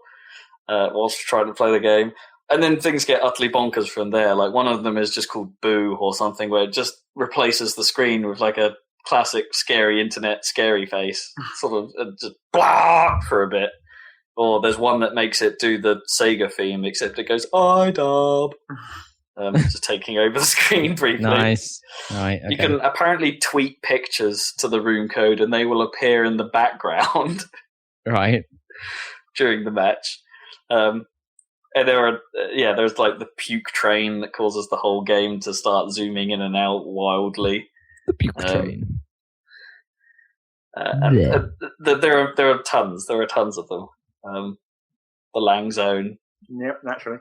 whilst trying to play the game. And then things get utterly bonkers from there. Like one of them is just called Boo or something, where it just replaces the screen with like a classic scary internet scary face, sort of just blah for a bit. Or there's one that makes it do the Sega theme, except it goes IDARB, just taking over the screen briefly. Nice. Right. Okay. You can apparently tweet pictures to the room code, and they will appear in the background Right. during the match. And there's like the puke train that causes the whole game to start zooming in and out wildly. The puke train. There are tons. There are tons of them. The Lang Zone. Yep, naturally.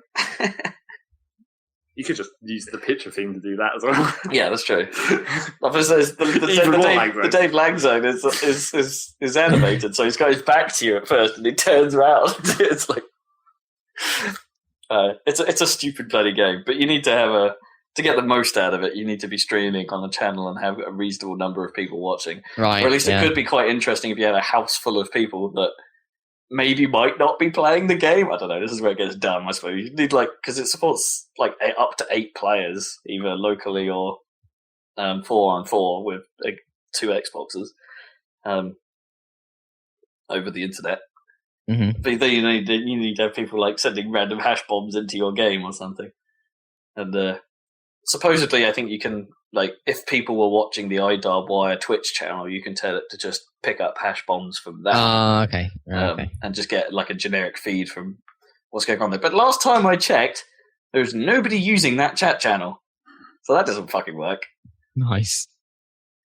You could just use the picture theme to do that as well. Yeah, that's true. The Dave Lang Zone is animated, so he's got his back to you at first, and he turns around. It's like it's a stupid bloody game, but you need to have to get the most out of it. You need to be streaming on the channel and have a reasonable number of people watching. Right. Or at least it could be quite interesting if you had a house full of people that maybe might not be playing the game. I don't know. This is where it gets dumb, I suppose. You need because it supports up to 8 players, either locally or 4-on-4 with 2 Xboxes over the internet. Mm-hmm. But then you need to have people sending random hash bombs into your game or something. And supposedly, I think you can if people were watching the IDARB Wire Twitch channel, you can tell it to just pick up hash bombs from that. Okay. Okay. And just get a generic feed from what's going on there. But last time I checked, there was nobody using that chat channel, so that doesn't fucking work. Nice.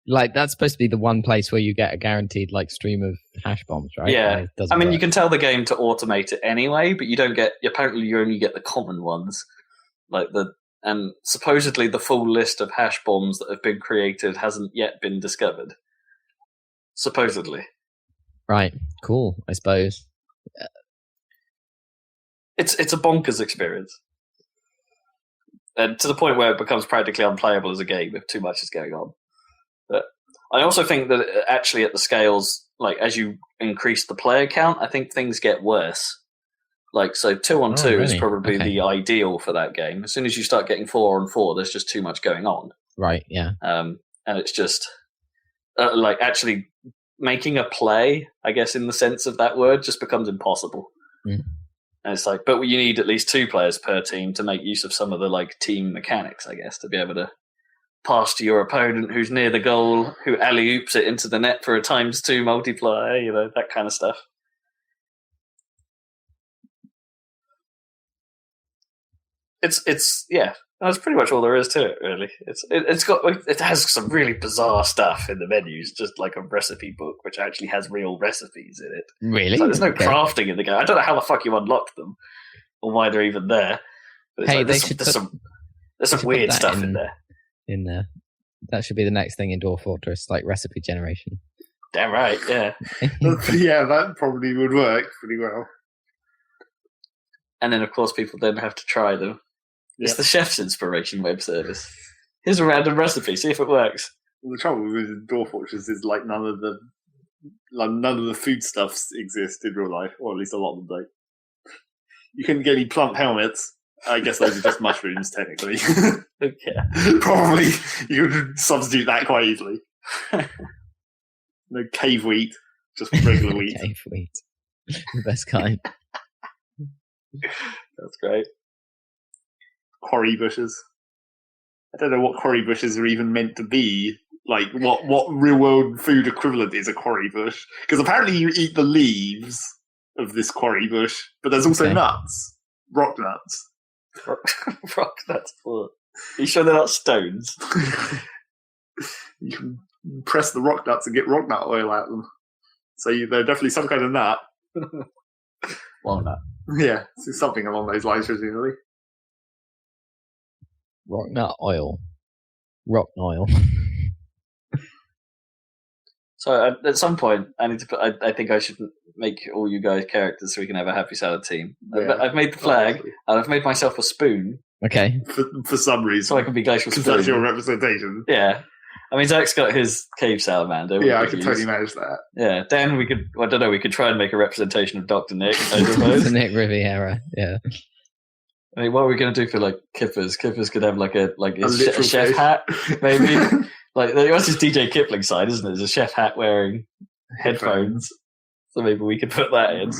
That's supposed to be the one place where you get a guaranteed stream of hash bombs, right? Yeah. I mean, you can tell the game to automate it anyway, but you don't get. Apparently, you only get the common ones, and supposedly the full list of hash bombs that have been created hasn't yet been discovered. Supposedly. Right. Cool. I suppose. It's a bonkers experience, and to the point where it becomes practically unplayable as a game if too much is going on. But I also think that actually at the scales, like as you increase the player count, I think things get worse. Like, so 2-on-2 is probably the ideal for that game. As soon as you start getting 4-on-4, there's just too much going on. Right, yeah. And it's just, like, actually making a play, I guess, in the sense of that word, just becomes impossible. Mm. And it's like, but you need at least 2 players per team to make use of some of the, like, team mechanics, I guess, to be able to pass to your opponent who's near the goal, who alley-oops it into the net for a ×2 multiplier, you know, that kind of stuff. It's yeah, that's pretty much all there is to it, really. It has some really bizarre stuff in the menus, just like a recipe book which actually has real recipes in it. Really? So there's no crafting in the game. I don't know how the fuck you unlock them or why they're even there. But hey, like, there's some weird stuff in there. In there, that should be the next thing in Dwarf Fortress, like recipe generation. Damn right, yeah. Yeah, that probably would work pretty well. And then, of course, people then have to try them. Yeah. It's the Chef's Inspiration web service. Here's a random recipe. See if it works. Well, the trouble with Dwarf Fortress is like none of the foodstuffs exist in real life, or at least a lot of them don't. You couldn't get any plump helmets. I guess those are just mushrooms, technically. Okay. Probably you could substitute that quite easily. No cave wheat, just regular wheat. Cave wheat, the best kind. That's great. Quarry bushes. I don't know what quarry bushes are even meant to be. Like, what real world food equivalent is a quarry bush? Because apparently you eat the leaves of this quarry bush, but there's also nuts, rock nuts. Rock nuts. Are you sure they're not stones? You can press the rock nuts and get rock nut oil out of them. So they're definitely some kind of nut. Walnut. Yeah, so something along those lines, presumably. Rock nut oil. Rock oil. So at some point, I need to put. I think I should make all you guys characters so we can have a happy salad team. Yeah, I've made the flag, and I've made myself a spoon. Okay. For some reason. So I can be Glacial Spoon. That's your representation. Yeah. I mean, Zach's got his cave salamander. Yeah, I could totally manage that. Yeah, Dan, we could try and make a representation of Dr. Nick. Dr. Nick Riviera, yeah. I mean, what are we going to do for, like, Kippers? Kippers could have, like, a chef fish. hat, maybe. Like, what's his DJ Kipling side, isn't it? There's a chef hat wearing headphones. So maybe we could put that in.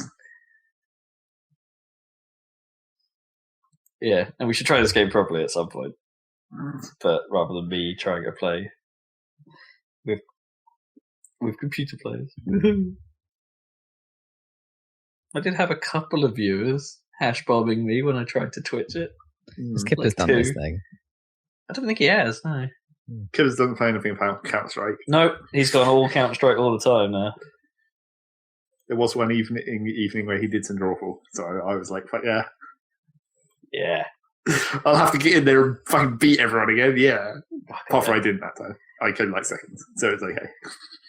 Yeah, and we should try this game properly at some point. But rather than me trying to play with computer players. I did have a couple of viewers hash bombing me when I tried to Twitch it. Skipper's done this thing. I don't think he has, no. Killers doesn't play anything about Counter-Strike. Nope, he's gone all Counter-Strike all the time now. There was one evening where he did some Drawful, so I was like, yeah. Yeah. I'll have to get in there and fucking beat everyone again, yeah. Apart from I didn't that time. I killed like seconds, so it's okay.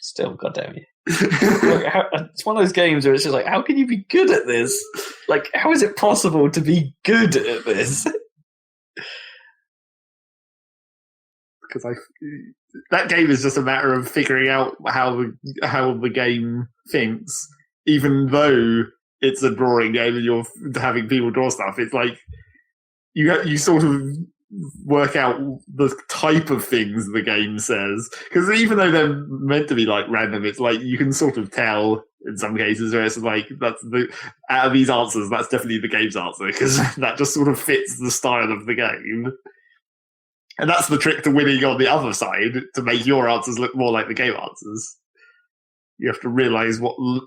Still, goddamn you. It's one of those games where it's just like, how can you be good at this? Like, how is it possible to be good at this? Because that game is just a matter of figuring out how the game thinks, even though it's a drawing game and you're having people draw stuff. It's like you sort of work out the type of things the game says, because even though they're meant to be like random, it's like you can sort of tell in some cases where it's like that's out of these answers, that's definitely the game's answer, because that just sort of fits the style of the game. And that's the trick to winning on the other side, to make your answers look more like the game answers. You have to realise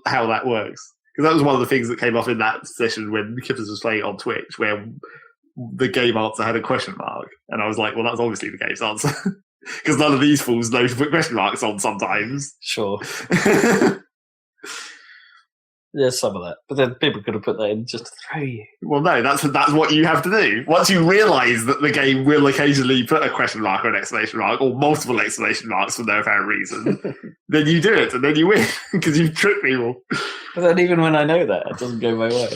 how that works. Because that was one of the things that came up in that session when Kippers was playing on Twitch, where the game answer had a question mark. And I was like, well, that's obviously the game's answer. Because none of these fools know to put question marks on sometimes. Sure. There's some of that. But then people could have put that in just to throw you. Well, no, that's what you have to do. Once you realise that the game will occasionally put a question mark or an exclamation mark, or multiple exclamation marks for no apparent reason, then you do it, and then you win, because you've tricked people. But then even when I know that, it doesn't go my way.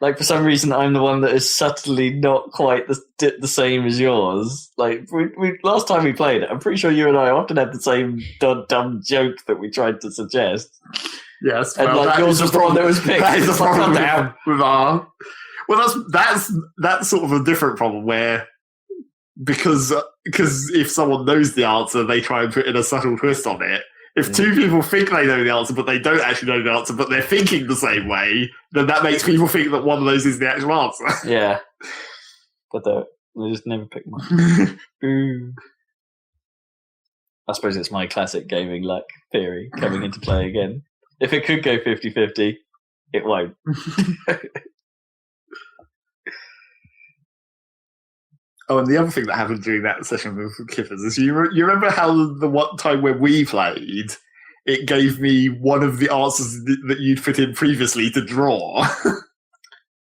Like, for some reason, I'm the one that is subtly not quite the same as yours. Like, we last time we played it, I'm pretty sure you and I often had the same dumb joke that we tried to suggest. Yes, and like yours was the one that was picked. That is the problem with our. Well, that's sort of a different problem where because if someone knows the answer, they try and put in a subtle twist on it. If two people think they know the answer, but they don't actually know the answer, but they're thinking the same way, then that makes people think that one of those is the actual answer. Yeah. But they just never pick one. Boo. I suppose it's my classic gaming luck theory coming into play again. If it could go 50-50, it won't. Oh, and the other thing that happened during that session with Kiffers is you remember how the one time when we played, it gave me one of the answers that you'd put in previously to draw.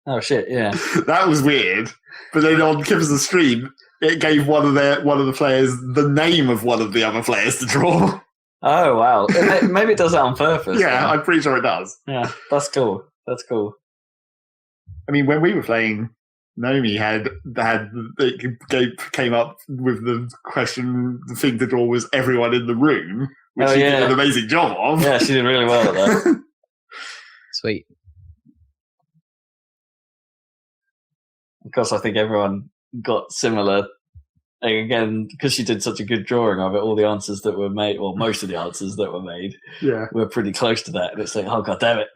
Oh shit! Yeah, that was weird. But then on Kiffers' stream, it gave one of the players the name of one of the other players to draw. Oh wow! Maybe it does that on purpose. Yeah, then. I'm pretty sure it does. Yeah, that's cool. That's cool. I mean, when we were playing. Naomi came up with the question. The thing to draw was everyone in the room, which she did an amazing job of. Yeah, she did really well at that. Sweet. Of course, I think everyone got similar. Again, because she did such a good drawing of it, all the answers that were made, or most of the answers that were made, were pretty close to that. And it's like, oh god damn it,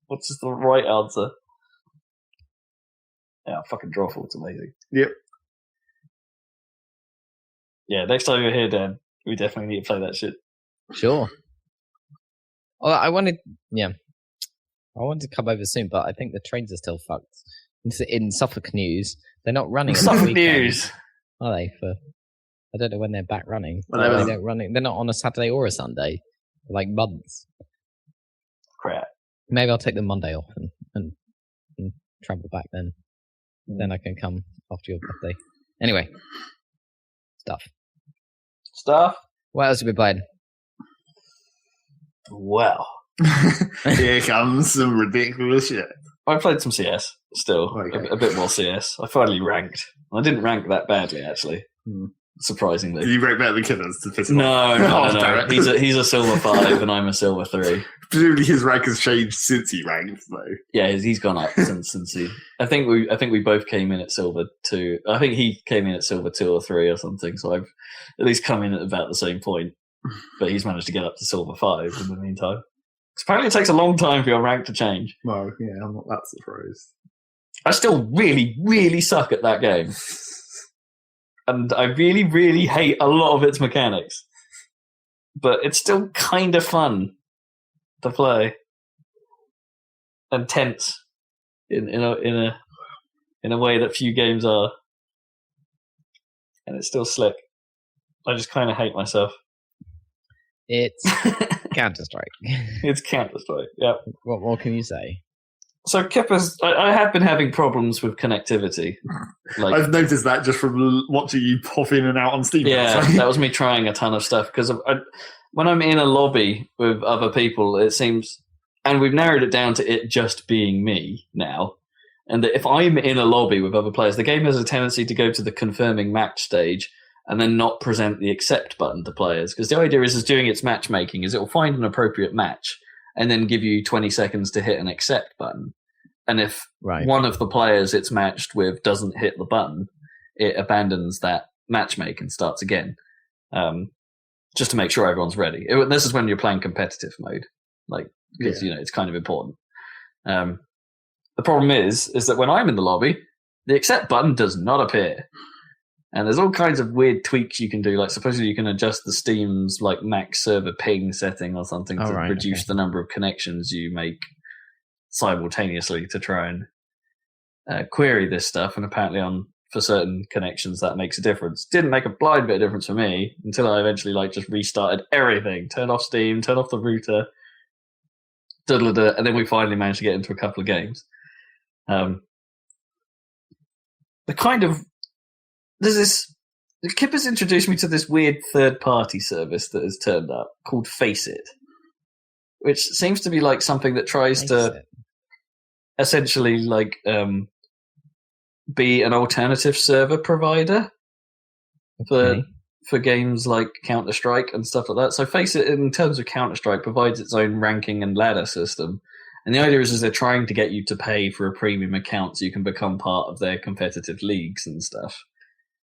what's just the right answer? Yeah, fucking Drawful's amazing. Yep. Yeah, next time you're here, Dan, we definitely need to play that shit. Sure. Well, I wanted to come over soon, but I think the trains are still fucked. In Suffolk News, they're not running. Suffolk News, are they? I don't know when they're back running. Well, they don't running. They're not on a Saturday or a Sunday for like months. Crap. Maybe I'll take the Monday off and travel back then. Then I can come after your birthday. Anyway, stuff. What else have we played? Well, here comes some ridiculous shit. I played some CS still, a bit more CS. I finally ranked. I didn't rank that badly actually, surprisingly. Did you rank better than Kivers to piss him off? No. He's a silver 5 and I'm a silver 3. Presumably his rank has changed since he ranked, though. Yeah, he's gone up since he. I think we both came in at silver 2. I think he came in at silver 2 or 3 or something. So I've at least come in at about the same point. But he's managed to get up to silver 5 in the meantime. Apparently, it takes a long time for your rank to change. Well, yeah, I'm not that surprised. I still really, really suck at that game, and I really, really hate a lot of its mechanics. But it's still kind of fun to play and tense in a way that few games are, and it's still slick. I just kind of hate myself. It's Counter-Strike. It's Counter-Strike. Yeah. What more can you say? So Kippers, I have been having problems with connectivity. Like, I've noticed that just from watching you pop in and out on Steam. Yeah, that was me trying a ton of stuff because when I'm in a lobby with other people, it seems, and we've narrowed it down to it just being me now, and that if I'm in a lobby with other players, the game has a tendency to go to the confirming match stage and then not present the accept button to players. Because the idea is doing its matchmaking is it will find an appropriate match and then give you 20 seconds to hit an accept button. And if one of the players it's matched with doesn't hit the button, it abandons that matchmake and starts again. Just to make sure everyone's ready. This is when you're playing competitive mode. Because, it's kind of important. The problem is that when I'm in the lobby, the accept button does not appear. And there's all kinds of weird tweaks you can do. Like, supposedly you can adjust the Steam's max server ping setting or something to reduce the number of connections you make simultaneously to try and query this stuff. And apparently for certain connections that makes a difference. Didn't make a blind bit of difference for me until I eventually just restarted everything. Turned off Steam, turned off the router, and then we finally managed to get into a couple of games. Kippers introduced me to this weird third-party service that has turned up called Faceit, which seems to be something that tries to essentially like be an alternative server provider for games like Counter-Strike and stuff like that. So Face It, in terms of Counter-Strike, provides its own ranking and ladder system. And the idea is they're trying to get you to pay for a premium account so you can become part of their competitive leagues and stuff.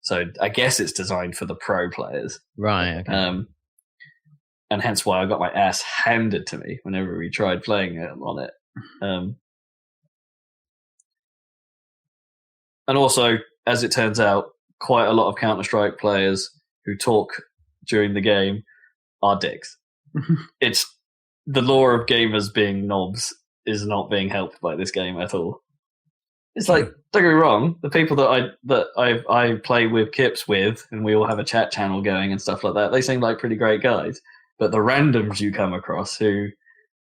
So I guess it's designed for the pro players. Right, okay. And hence why I got my ass handed to me whenever we tried playing on it. And also, as it turns out, quite a lot of Counter-Strike players who talk during the game are dicks. It's the lore of gamers being knobs is not being helped by this game at all. It's like, don't get me wrong, the people that I play with Kips with, and we all have a chat channel going and stuff like that, they seem like pretty great guys. But the randoms you come across who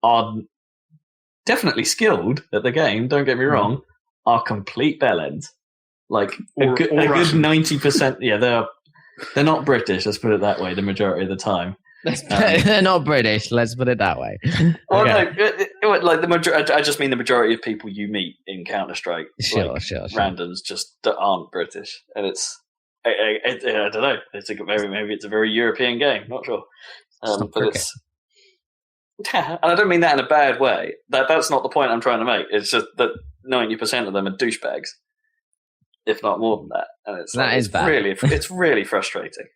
are definitely skilled at the game, don't get me wrong, are complete bellends. Like a good 90%. Yeah, they're not British. Let's put it that way. The majority of the time, they're not British. Let's put it that way. Well, no, like the majority. I just mean the majority of people you meet in Counter-Strike. Sure. Randoms just aren't British, and it's. I don't know. Maybe it's a very European game. Not sure. It's. And I don't mean that in a bad way. That's not the point I'm trying to make. It's just that 90% of them are douchebags, if not more than that. And it's bad. It's really frustrating.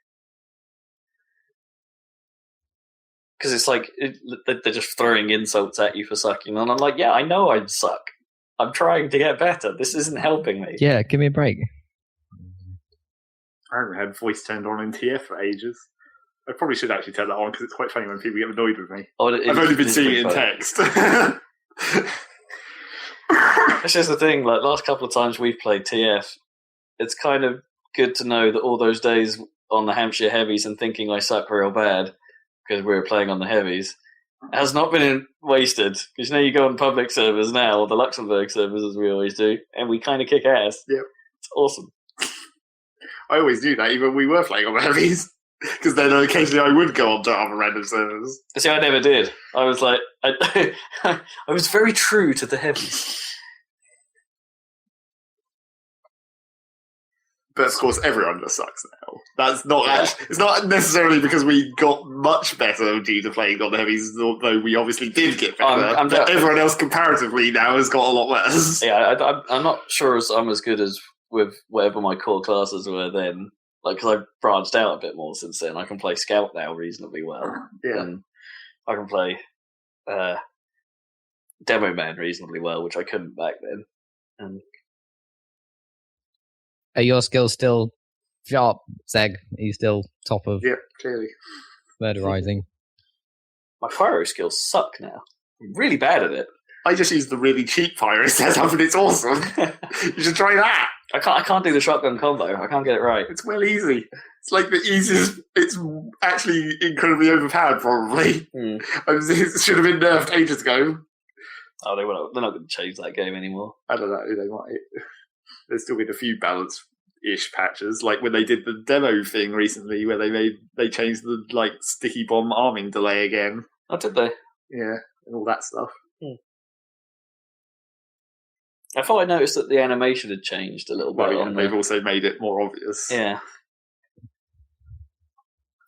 Because it's like they're just throwing insults at you for sucking, and I'm like, yeah, I know I suck. I'm trying to get better. This isn't helping me. Yeah, give me a break. I haven't had voice turned on in TF for ages. I probably should actually turn that on because it's quite funny when people get annoyed with me. I've only been seeing it in text. It's just the thing, like last couple of times we've played TF, it's kind of good to know that all those days on the Hampshire heavies and thinking I suck real bad because we were playing on the heavies has not been wasted. Because you go on public servers now, or the Luxembourg servers as we always do, and we kind of kick ass. Yep. It's awesome. I always do that, even when we were playing on the heavies. Because then occasionally I would go on to other random servers. See, I never did. I was like, I was very true to the heavies. But of course, everyone just sucks now. That's not actually, it's not necessarily because we got much better due to playing on the heavies, although we obviously did get better. But everyone else comparatively now has got a lot worse. Yeah, I'm not sure I'm as good as with whatever my core classes were then. Like, because I've branched out a bit more since then. I can play Scout now reasonably well. Yeah. And I can play Demo Man reasonably well, which I couldn't back then. And are your skills still sharp, Zeg? Are you still top of... Yeah, clearly. Murderizing? My pyro skills suck now. I'm really bad at it. I just use the really cheap pyro setup and it's awesome. You should try that. I can't do the shotgun combo. I can't get it right. It's well easy. It's like the easiest. It's actually incredibly overpowered, probably. It should have been nerfed ages ago. Oh, they're not going to change that game anymore. I don't know. They might. There's still been a few balance-ish patches, like when they did the demo thing recently, where they changed the sticky bomb arming delay again. Oh, did they? Yeah, and all that stuff. I thought I noticed that the animation had changed a little bit. Well, yeah, they've also made it more obvious. Yeah.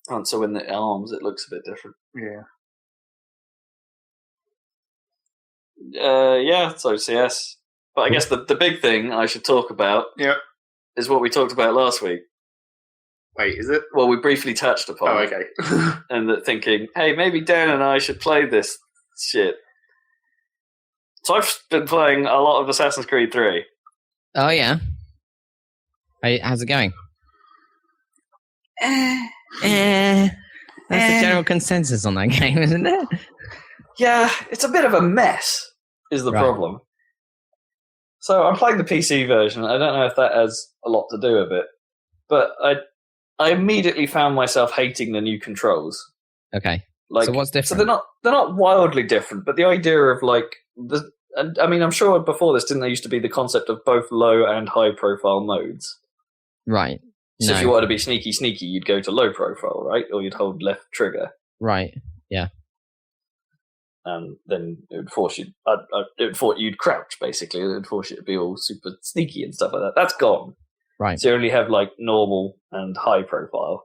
And so in the arms, it looks a bit different. Yeah. Yeah, so CS. But I guess the big thing I should talk about is what we talked about last week. Wait, is it? Well, we briefly touched upon it. Okay. And and thinking, hey, maybe Dan and I should play this shit. So I've been playing a lot of Assassin's Creed 3. Oh, yeah? How's it going? That's the general consensus on that game, isn't it? Yeah, it's a bit of a mess, is the problem. So I'm playing the PC version. I don't know if that has a lot to do with it. But I immediately found myself hating the new controls. Okay. So what's different? So they're not wildly different, but the idea of I'm sure before this, didn't there used to be the concept of both low and high profile modes? Right. So if you wanted to be sneaky, you'd go to low profile, right? Or you'd hold left trigger. Right. Yeah. and then it would force you. You'd crouch basically. It would force you to be all super sneaky and stuff like that. That's gone. Right. So you only have like normal and high profile.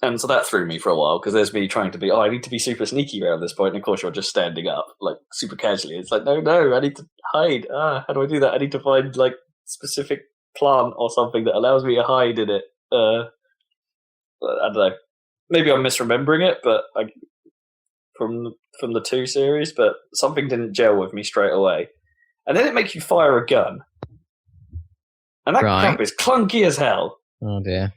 And so that threw me for a while because there's me trying to be, I need to be super sneaky around this point. And of course, you're just standing up like super casually. It's like, no, I need to hide. How do I do that? I need to find like specific plant or something that allows me to hide in it. I don't know. Maybe I'm misremembering it, but from the 2 series, but something didn't gel with me straight away. And then it makes you fire a gun. And that crap is clunky as hell. Oh dear.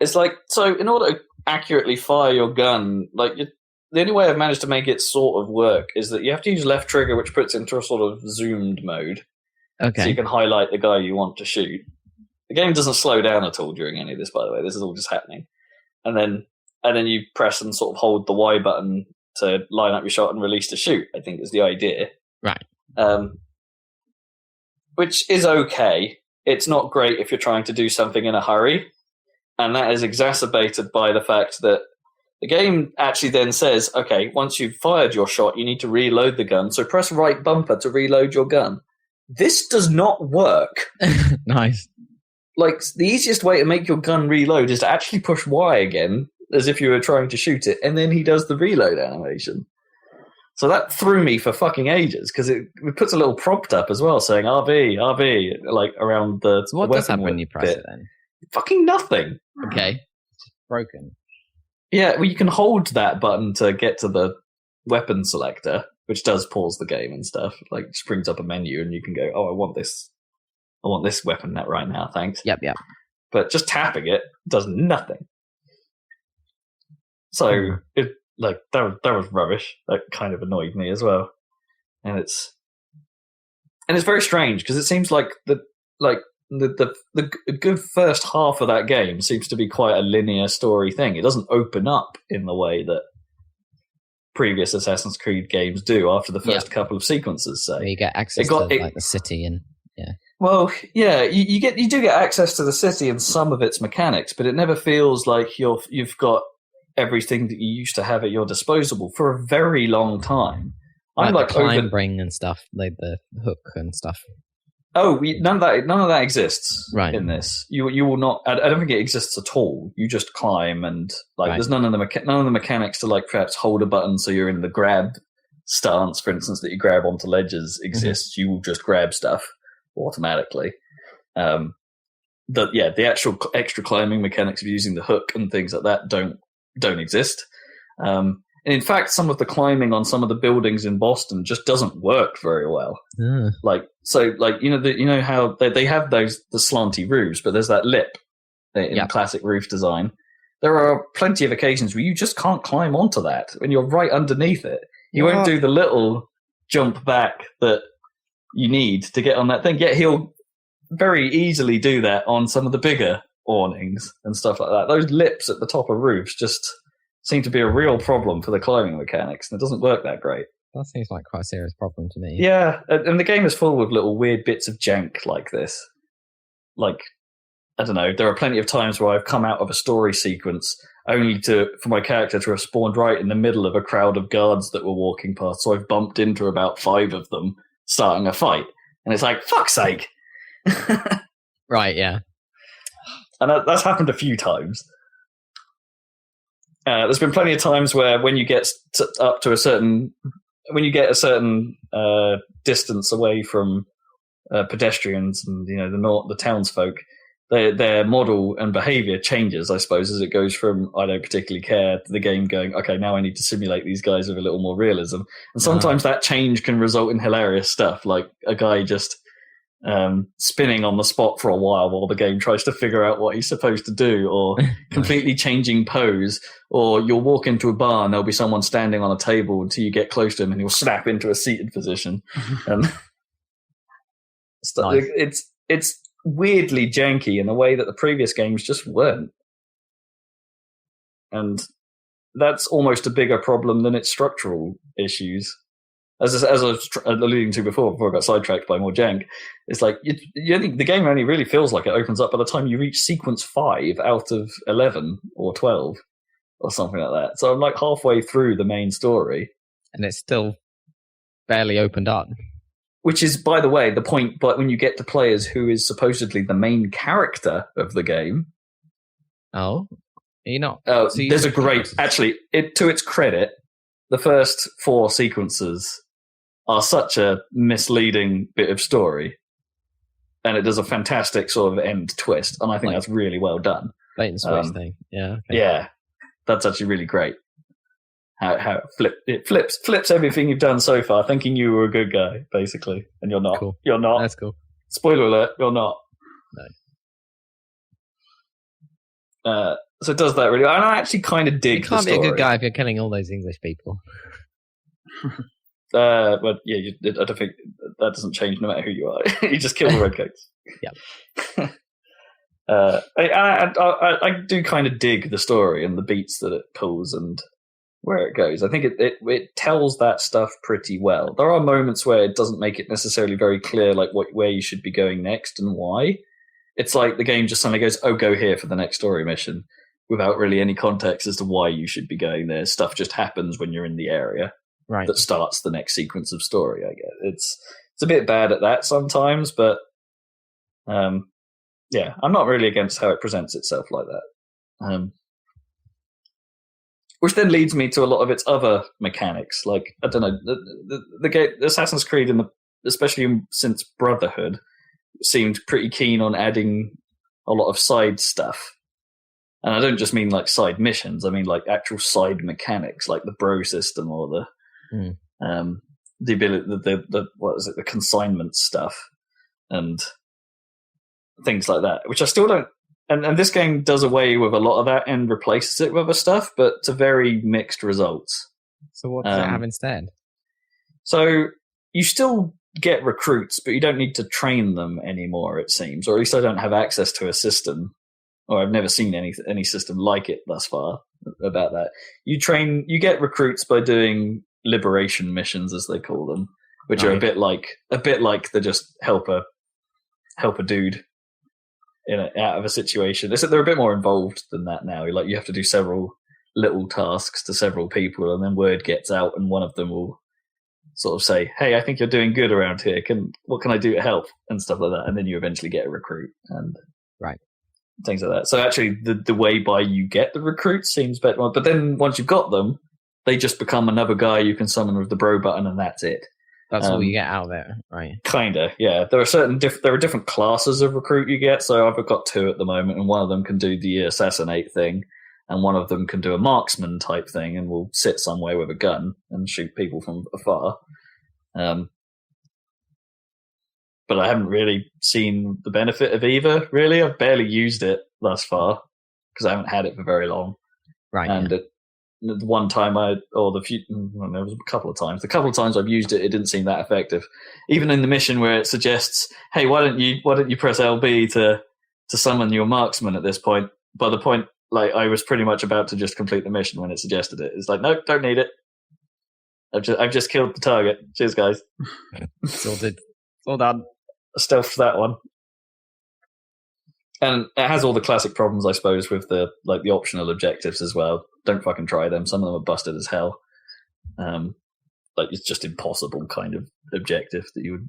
It's like, so in order to accurately fire your gun, like the only way I've managed to make it sort of work is that you have to use left trigger, which puts it into a sort of zoomed mode. Okay. So you can highlight the guy you want to shoot. The game doesn't slow down at all during any of this, by the way. This is all just happening. And then you press and sort of hold the Y button to line up your shot and release to shoot, I think is the idea. Right. Which is okay. It's not great if you're trying to do something in a hurry. And that is exacerbated by the fact that the game actually then says, okay, once you've fired your shot, you need to reload the gun. So press right bumper to reload your gun. This does not work. Nice. Like, the easiest way to make your gun reload is to actually push Y again, as if you were trying to shoot it, and then he does the reload animation. So that threw me for fucking ages, because it puts a little prompt up as well, saying RB, like, around the So what does happen when you press it then? Fucking nothing. Okay. It's just broken. Yeah, well, you can hold that button to get to the weapon selector, which does pause the game and stuff. Like, it just brings up a menu, and you can go, I want this weapon right now, thanks. Yep. But just tapping it does nothing. So it that was rubbish. That kind of annoyed me as well. And it's very strange because it seems like the good first half of that game seems to be quite a linear story thing. It doesn't open up in the way that previous Assassin's Creed games do after the first couple of sequences. So you get access to like the city and yeah. Well, yeah, you do get access to the city and some of its mechanics, but it never feels like you've got everything that you used to have at your disposal for a very long time. I'm like climb ring and stuff, like the hook and stuff. Oh, none of that exists in this. You will not. I don't think it exists at all. You just climb and there's none of the mechanics to like perhaps hold a button so you're in the grab stance, for instance, that you grab onto ledges exists. Mm-hmm. You will just grab stuff automatically. The actual extra climbing mechanics of using the hook and things like that don't exist. And in fact, some of the climbing on some of the buildings in Boston just doesn't work very well. You know how they have the slanty roofs, but there's that lip in classic roof design. There are plenty of occasions where you just can't climb onto that when you're right underneath it. You won't do the little jump back that you need to get on that thing. Yet he'll very easily do that on some of the bigger awnings and stuff like that. Those lips at the top of roofs just seem to be a real problem for the climbing mechanics, and it doesn't work that great. That seems like quite a serious problem to me. Yeah, and the game is full of little weird bits of jank like this. Like, I don't know, there are plenty of times where I've come out of a story sequence only for my character to have spawned right in the middle of a crowd of guards that were walking past, so I've bumped into about 5 of them starting a fight. And it's like, fuck's sake! Right, yeah. And that's happened a few times. There's been plenty of times where when you get up to a certain distance away from pedestrians and the townsfolk, their model and behaviour changes, I suppose, as it goes from I don't particularly care to the game going, okay, now I need to simulate these guys with a little more realism. And sometimes that change can result in hilarious stuff, like a guy just spinning on the spot for a while the game tries to figure out what he's supposed to do, or completely changing pose, or you'll walk into a bar and there'll be someone standing on a table until you get close to him and he'll snap into a seated position. And it's weirdly janky in a way that the previous games just weren't. And that's almost a bigger problem than its structural issues. As I was alluding to before I got sidetracked by more jank, it's like the game only really feels like it opens up by the time you reach sequence 5 out of 11 or 12. or something like that. So I'm like halfway through the main story. And it's still barely opened up. Which is, by the way, the point, but when you get to players who is supposedly the main character of the game. Oh, you're not. There's a great, actually, to its credit, the first 4 sequences are such a misleading bit of story. And it does a fantastic sort of end twist. And I think that's really well done. Bait and switch thing. Yeah. Okay. Yeah. That's actually really great. How it flips everything you've done so far, thinking you were a good guy, basically. And you're not. Cool. You're not. That's cool. Spoiler alert, you're not. No. So it does that really. And I actually kind of dig the story. You can't be a good guy if you're killing all those English people. But yeah, I don't think that doesn't change no matter who you are. You just kill the redcoats. Yeah. I do kind of dig the story and the beats that it pulls and where it goes. I think it tells that stuff pretty well. There are moments where it doesn't make it necessarily very clear, like where you should be going next and why. It's like the game just suddenly goes, "Oh, go here for the next story mission," without really any context as to why you should be going there. Stuff just happens when you're in the area. Right. That starts the next sequence of story. I guess it's a bit bad at that sometimes, but yeah, I'm not really against how it presents itself like that. Which then leads me to a lot of its other mechanics. Like, I don't know, the game, Assassin's Creed, especially since Brotherhood, seemed pretty keen on adding a lot of side stuff. And I don't just mean like side missions. I mean like actual side mechanics, like the bro system or the ability, the what is it, the consignment stuff and things like that, which I still don't. And this game does away with a lot of that and replaces it with other stuff, but to very mixed results. So what does it have instead? So you still get recruits, but you don't need to train them anymore, it seems. Or at least I don't have access to a system, or I've never seen any system like it thus far about that. You get recruits by doing liberation missions, as they call them, which are a bit like the just help a dude out of a situation. They're a bit more involved than that now. Like, you have to do several little tasks to several people, and then word gets out, and one of them will sort of say, "Hey, I think you're doing good around here. What can I do to help?" and stuff like that. And then you eventually get a recruit and things like that. So actually, the way by you get the recruits seems better. But then once you've got them, they just become another guy you can summon with the bro button, and that's it. That's all you get out of it, right? Kinda, yeah. There are different classes of recruit you get. So I've got 2 at the moment, and one of them can do the assassinate thing, and one of them can do a marksman type thing, and will sit somewhere with a gun and shoot people from afar. But I haven't really seen the benefit of either. Really, I've barely used it thus far because I haven't had it for very long. Right, and the one time there was a couple of times. The couple of times I've used it, it didn't seem that effective. Even in the mission where it suggests, "Hey, why don't you press LB to summon your marksman at this point?" By the point, like, I was pretty much about to just complete the mission when it suggested it. It's like, nope, don't need it. I've just killed the target. Cheers, guys. Sorted. All done. Stealth that one. And it has all the classic problems, I suppose, with the optional objectives as well. Don't fucking try them. Some of them are busted as hell. It's just impossible kind of objective that you would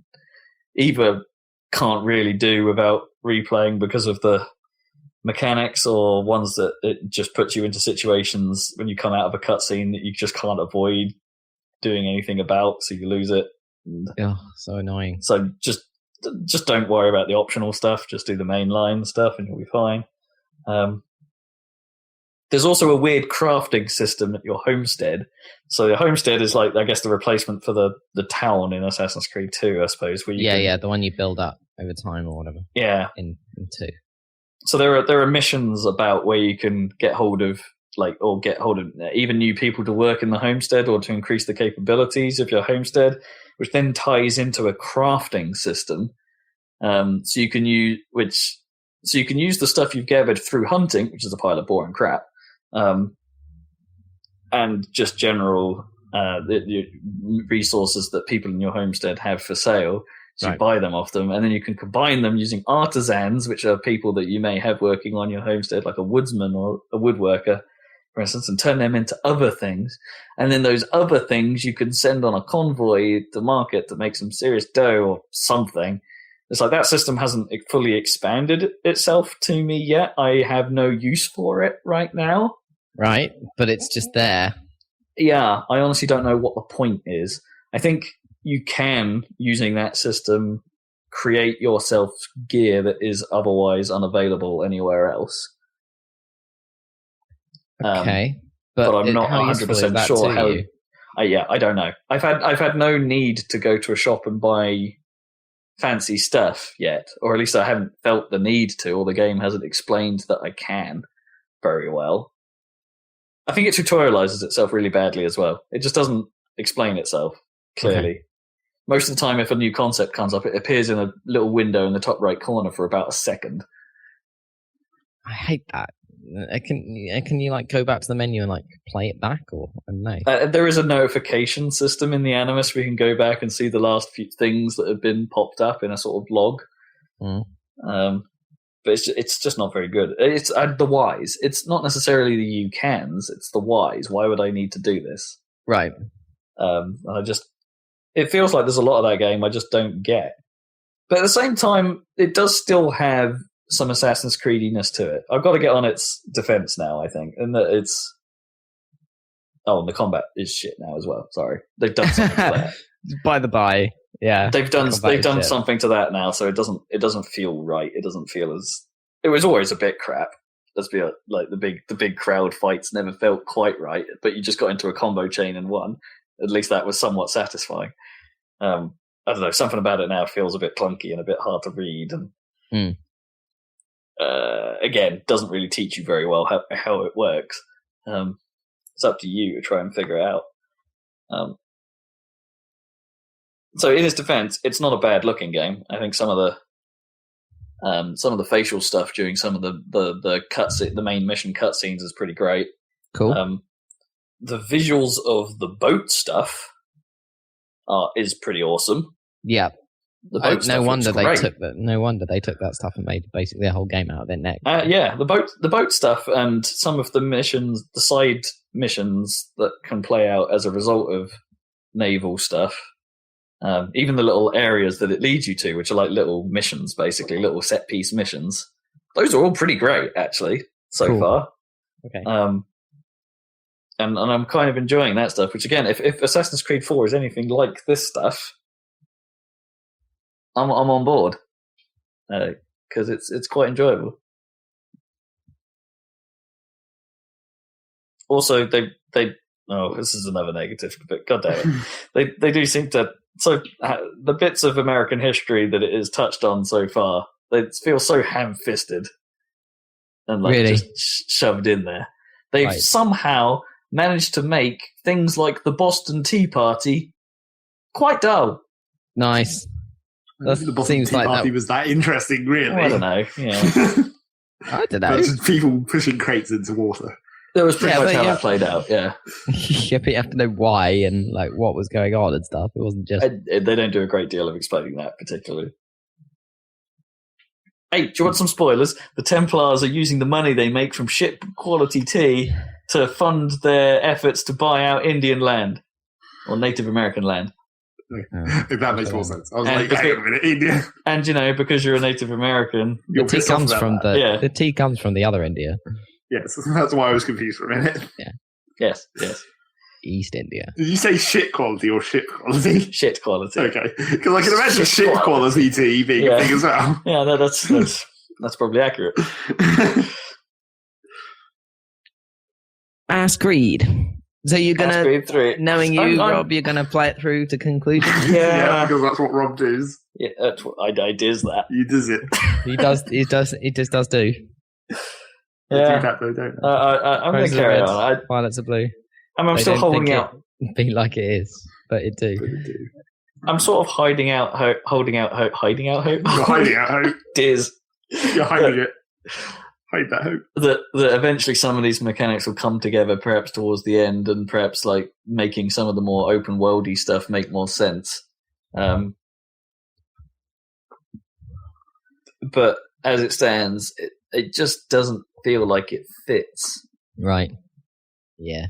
either can't really do without replaying because of the mechanics, or ones that it just puts you into situations when you come out of a cutscene that you just can't avoid doing anything about, so you lose it. Oh, so annoying. So just don't worry about the optional stuff. Just do the mainline stuff and you'll be fine. There's also a weird crafting system at your homestead. So the homestead is like, I guess, the replacement for the town in Assassin's Creed 2, I suppose. Where you the one you build up over time or whatever. Yeah. In 2. So there are missions about where you can get hold of even new people to work in the homestead, or to increase the capabilities of your homestead, which then ties into a crafting system. So you can use the stuff you've gathered through hunting, which is a pile of boring crap, and just general the resources that people in your homestead have for sale. So you buy them off them, and then you can combine them using artisans, which are people that you may have working on your homestead, like a woodsman or a woodworker. for instance, and turn them into other things. And then those other things you can send on a convoy to market to make some serious dough or something. It's like that system hasn't fully expanded itself to me yet. I have no use for it right now. Right, but it's just there. Yeah, I honestly don't know what the point is. I think you can, using that system, create yourself gear that is otherwise unavailable anywhere else. Okay, but I'm not 100% sure how. I don't know. I've had no need to go to a shop and buy fancy stuff yet, or at least I haven't felt the need to, or the game hasn't explained that I can very well. I think it tutorializes itself really badly as well. It just doesn't explain itself clearly. Okay. Most of the time, if a new concept comes up, it appears in a little window in the top right corner for about a second. I hate that. Can you like go back to the menu and like play it back, or no? There is a notification system in the Animus where you can go back and see the last few things that have been popped up in a sort of log. But it's just not very good. It's the whys. It's not necessarily the you cans. It's the whys. Why would I need to do this? Right. It feels like there's a lot of that game I just don't get. But at the same time, it does still have some Assassin's Creediness to it. I've got to get on its defense now, I think, and that it's. Oh, and the combat is shit now as well. Sorry, they've done something to that. By the by, yeah, they've done something to that now, so it doesn't feel right. It doesn't feel as. It was always a bit crap. Let's be like the big crowd fights never felt quite right, but you just got into a combo chain and won. At least that was somewhat satisfying. I don't know. Something about it now feels a bit clunky and a bit hard to read, and again, doesn't really teach you very well how it works. It's up to you to try and figure it out. So, in his defense, it's not a bad looking game. I think some of the facial stuff during some of the main mission cutscenes is pretty great. Cool. The visuals of the boat stuff is pretty awesome. Yeah. No wonder they took that stuff and made basically a whole game out of their neck. Yeah, the boat stuff and some of the missions, the side missions that can play out as a result of naval stuff. Even the little areas that it leads you to, which are like little missions, basically little set piece missions. Those are all pretty great, actually, so far. Okay. And I'm kind of enjoying that stuff. Which again, if Assassin's Creed 4 is anything like this stuff, I'm on board because it's quite enjoyable. Also, they this is another negative, but goddamn it, they do seem to. So the bits of American history that it is touched on so far, they feel so ham-fisted and like really? Just shoved in there. They've somehow managed to make things like the Boston Tea Party quite dull. Nice. The Boston Tea Party was that interesting, really. I don't know. Yeah. I don't know. Just people pushing crates into water. That was pretty much how that played out, yeah. Yeah, but you have to know why and like what was going on and stuff. It wasn't just... They don't do a great deal of explaining that, particularly. Hey, do you want some spoilers? The Templars are using the money they make from ship-quality tea to fund their efforts to buy out Indian land. Or Native American land. If that makes more sense. I was like, hang on a minute, India. And, because you're a Native American... The tea comes from the tea comes from the other India. Yes, that's why I was confused for a minute. Yeah. Yes. East India. Did you say shit quality or ship quality? Shit quality. Okay. Because I can imagine ship quality tea being a thing as well. Yeah, that's probably accurate. Ask Creed. So you're gonna, knowing you, Rob, you're gonna play it through to conclusion. Yeah, because that's what Rob does. Yeah, that's what I does that. He does it. He just does do. Yeah, do that though, don't I'm going to carry on. Violets are blue. I'm still holding out. Be like it is, but it do. I'm sort of holding out hope. You're hiding out hope. Diz. You're hiding it. Hide that hope. That eventually some of these mechanics will come together, perhaps towards the end, and perhaps like making some of the more open worldy stuff make more sense. But as it stands, it just doesn't feel like it fits. Right. Yeah.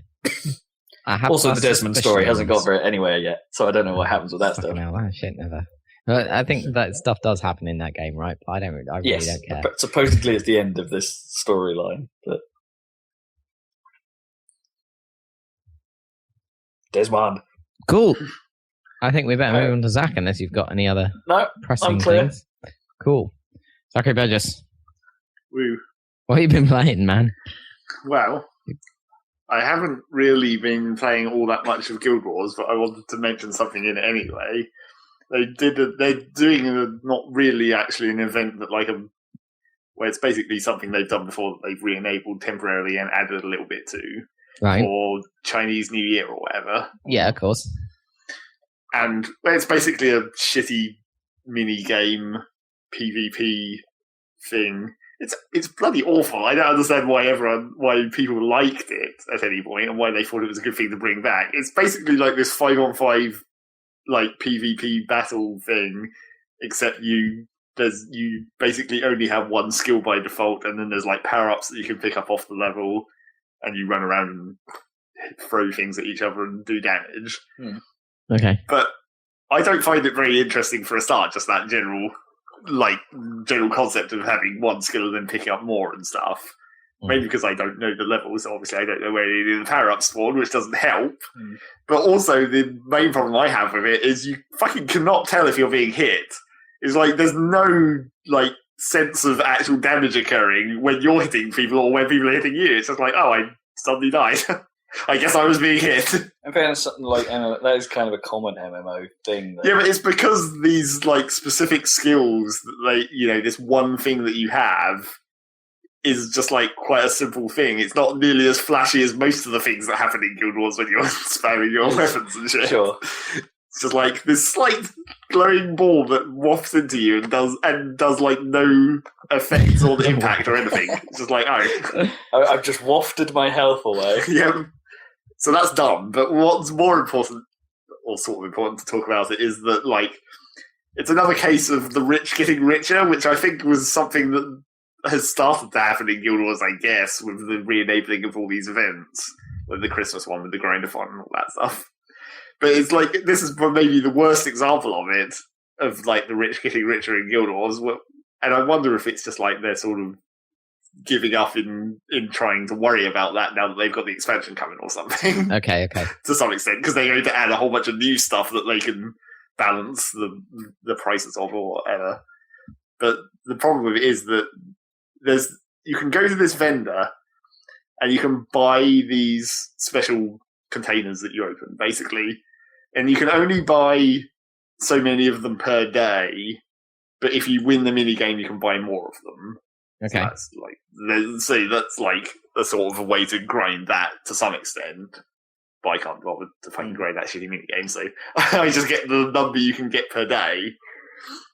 I have Also, the Desmond story hasn't got suspicions. very anywhere yet, so I don't know what happens with that stuff. Fucking hell, that shit never. But I think that stuff does happen in that game, right? But I really don't care. But supposedly it's the end of this storyline. But Desmond. Cool. I think we better move on to Zach unless you've got any other pressing things. Cool. Zachary Burgess. Woo. What have you been playing, man? Well, I haven't really been playing all that much of Guild Wars, but I wanted to mention something in it anyway. They're doing not really actually an event that where it's basically something they've done before that they've re-enabled temporarily and added a little bit to for Chinese New Year or whatever. Yeah, of course. And it's basically a shitty mini game PvP thing. It's bloody awful. I don't understand why people liked it at any point and why they thought it was a good thing to bring back. It's basically like this 5-on-5 PvP battle thing, except you basically only have one skill by default, and then there's power-ups that you can pick up off the level, and you run around and throw things at each other and do damage. Okay. But I don't find it very interesting for a start, just that general concept of having one skill and then picking up more and stuff. Maybe because I don't know the levels, obviously I don't know where any of the power-ups spawn, which doesn't help. But also, the main problem I have with it is you fucking cannot tell if you're being hit. It's there's no, sense of actual damage occurring when you're hitting people or when people are hitting you. It's just I suddenly died. I guess I was being hit. In fairness, that is kind of a common MMO thing. Yeah, but it's because these specific skills that this one thing that you have is just quite a simple thing. It's not nearly as flashy as most of the things that happen in Guild Wars when you're spamming your weapons and shit. Sure. It's just this slight glowing ball that wafts into you and does no effects or impact or anything. It's just I've just wafted my health away. Yeah. So that's dumb. But what's more important, or sort of important to talk about it, is that it's another case of the rich getting richer, which I think was something that has started to happen in Guild Wars, I guess, with the re-enabling of all these events, like the Christmas one with the Grindathon and all that stuff. But it's this is maybe the worst example of it, of the rich getting richer in Guild Wars. And I wonder if it's just they're sort of giving up in trying to worry about that now that they've got the expansion coming or something. Okay. To some extent, because they're going to add a whole bunch of new stuff that they can balance the prices of or whatever. But the problem with it is that you can go to this vendor and you can buy these special containers that you open, basically, and you can only buy so many of them per day, but if you win the mini game you can buy more of them. Okay. So that's a sort of a way to grind that to some extent, but I can't bother to fucking grind that shitty mini game, so I just get the number you can get per day.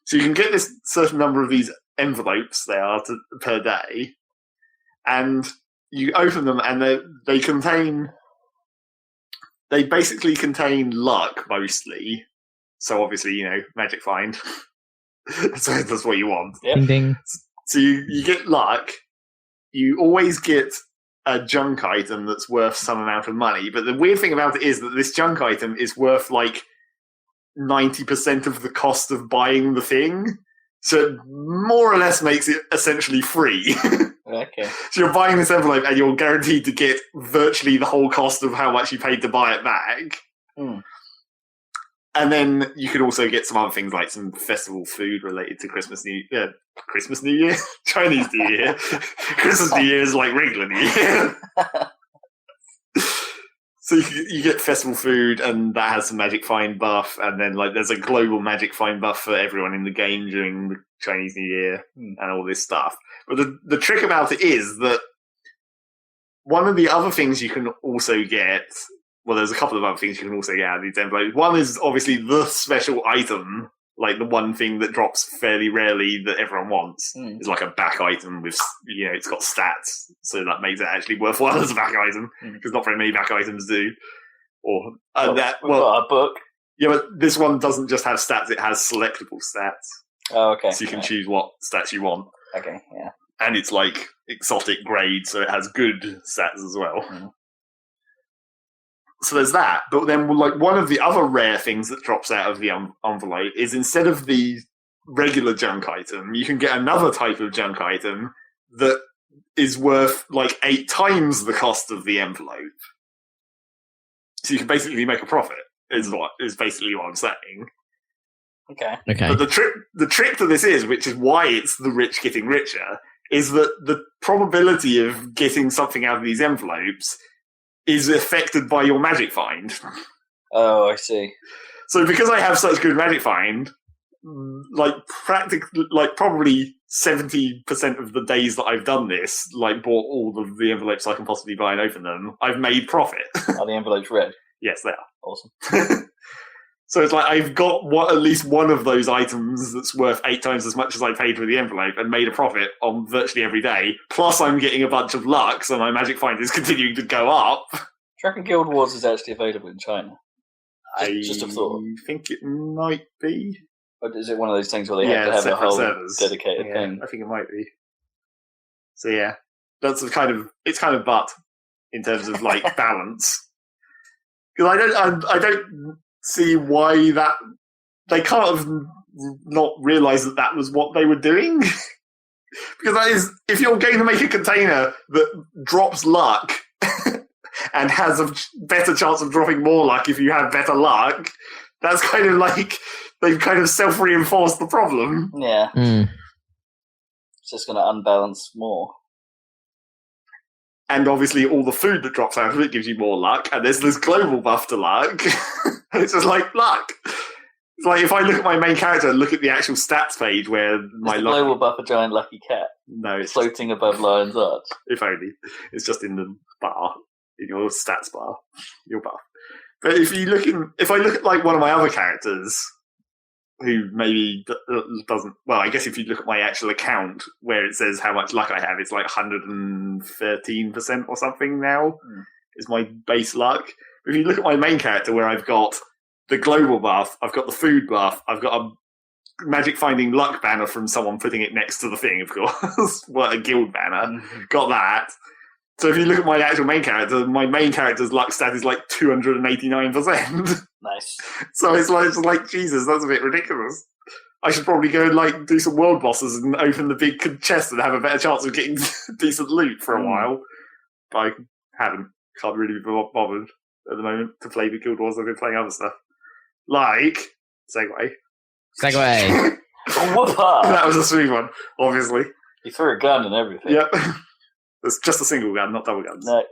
So you can get this certain number of these envelopes per day, and you open them and they basically contain luck mostly. So obviously, magic find. So that's what you want. Yep. Ding ding. So you get luck. You always get a junk item that's worth some amount of money. But the weird thing about it is that this junk item is worth 90% of the cost of buying the thing. So it more or less makes it essentially free. Okay. So you're buying this envelope and you're guaranteed to get virtually the whole cost of how much you paid to buy it back. And then you can also get some other things like some festival food related to Christmas New Year, Chinese New Year. Christmas New Year is regular New Year. So you get festival food, and that has some magic find buff, and then there's a global magic find buff for everyone in the game during the Chinese New Year and all this stuff. But the trick about it is that one of the other things you can also get, well, there's a couple of other things you can also get out of these envelopes. One is obviously the special item, the one thing that drops fairly rarely that everyone wants. Is a back item with, it's got stats, so that makes it actually worthwhile as a back item, because not very many back items do. Or we've got a book. Yeah, but this one doesn't just have stats; it has selectable stats. Oh, okay. So you can choose what stats you want. Okay, yeah. And it's exotic grade, so it has good stats as well. So there's that. But then, like, one of the other rare things that drops out of the envelope is instead of the regular junk item, you can get another type of junk item that is worth like 8 times the cost of the envelope. So you can basically make a profit. Is basically what I'm saying. Okay. But the trick to this is, which is why it's the rich getting richer, is that the probability of getting something out of these envelopes is affected by your magic find. Oh, I see. So because I have such good magic find, like probably 70% of the days that I've done this, like bought all of the envelopes I can possibly buy and open them, I've made profit. Are the envelopes red? Yes, they are. Awesome. So it's like I've got at least one of those items that's worth 8 times as much as I paid for the envelope and made a profit on virtually every day. Plus I'm getting a bunch of luck, so my magic find is continuing to go up. Do you reckon Guild Wars is actually available in China? Just a thought. I think it might be. Or is it one of those things where they have to have a whole servers. dedicated thing? I think it might be. So yeah, that's it's kind of butt in terms of like balance. Because I don't see why that they can't have not realised that was what they were doing. Because that is, if you're going to make a container that drops luck and has a better chance of dropping more luck if you have better luck, that's kind of like they've kind of self-reinforced the problem. Yeah. It's just going to unbalance more. And obviously all the food that drops out of it gives you more luck, and there's this global buff to luck. It's just like luck. It's like if I look at my main character and look at the actual stats page where my luck... global buff a giant lucky cat? No, it's floating above Lion's Arch. If only. It's just in the bar, in your stats bar, your buff. But if I look at like one of my other characters, who maybe doesn't... Well, I guess if you look at my actual account where it says how much luck I have, it's like 113% or something now is my base luck. But if you look at my main character where I've got the global buff, I've got the food buff, I've got a magic finding luck banner from someone putting it next to the thing, of course. What, a guild banner. Got that. So if you look at my actual main character, my main character's luck stat is like 289%. Nice. So it's like, Jesus, that's a bit ridiculous. I should probably go and like do some world bosses and open the big chest and have a better chance of getting decent loot for a while. But I haven't. Can't really be bothered at the moment to play the Guild Wars. I've been playing other stuff. Like, Segway. Whoopah! That was a sweet one, obviously. You threw a gun and everything. Yep. It's just a single gun, not double guns. No.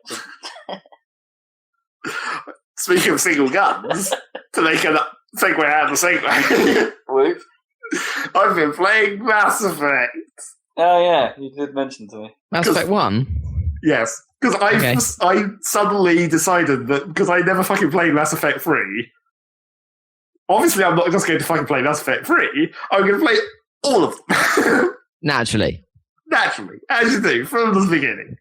Speaking of single guns, to make a segue out of the segue, Whoop. I've been playing Mass Effect. Oh yeah, you did mention to me. Mass Effect 1? Yes, because I suddenly decided that, because I never fucking played Mass Effect 3, obviously I'm not just going to fucking play Mass Effect 3, I'm going to play all of them. Naturally, as you do, from the beginning.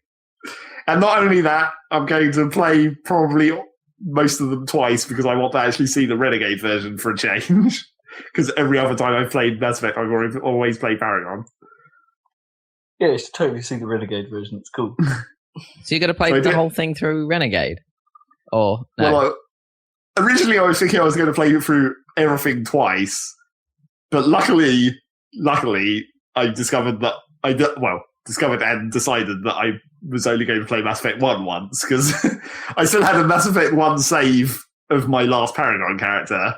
And not only that, I'm going to play probably most of them twice because I want to actually see the Renegade version for a change. Because every other time I've played Mass Effect, I've always played Paragon. Yeah, you should totally see the Renegade version. It's cool. So you're going to play the whole thing through Renegade? Or no? Well, originally I was thinking I was going to play it through everything twice. But luckily, I discovered that discovered and decided that I was only going to play Mass Effect 1 once, because I still had a Mass Effect 1 save of my last Paragon character.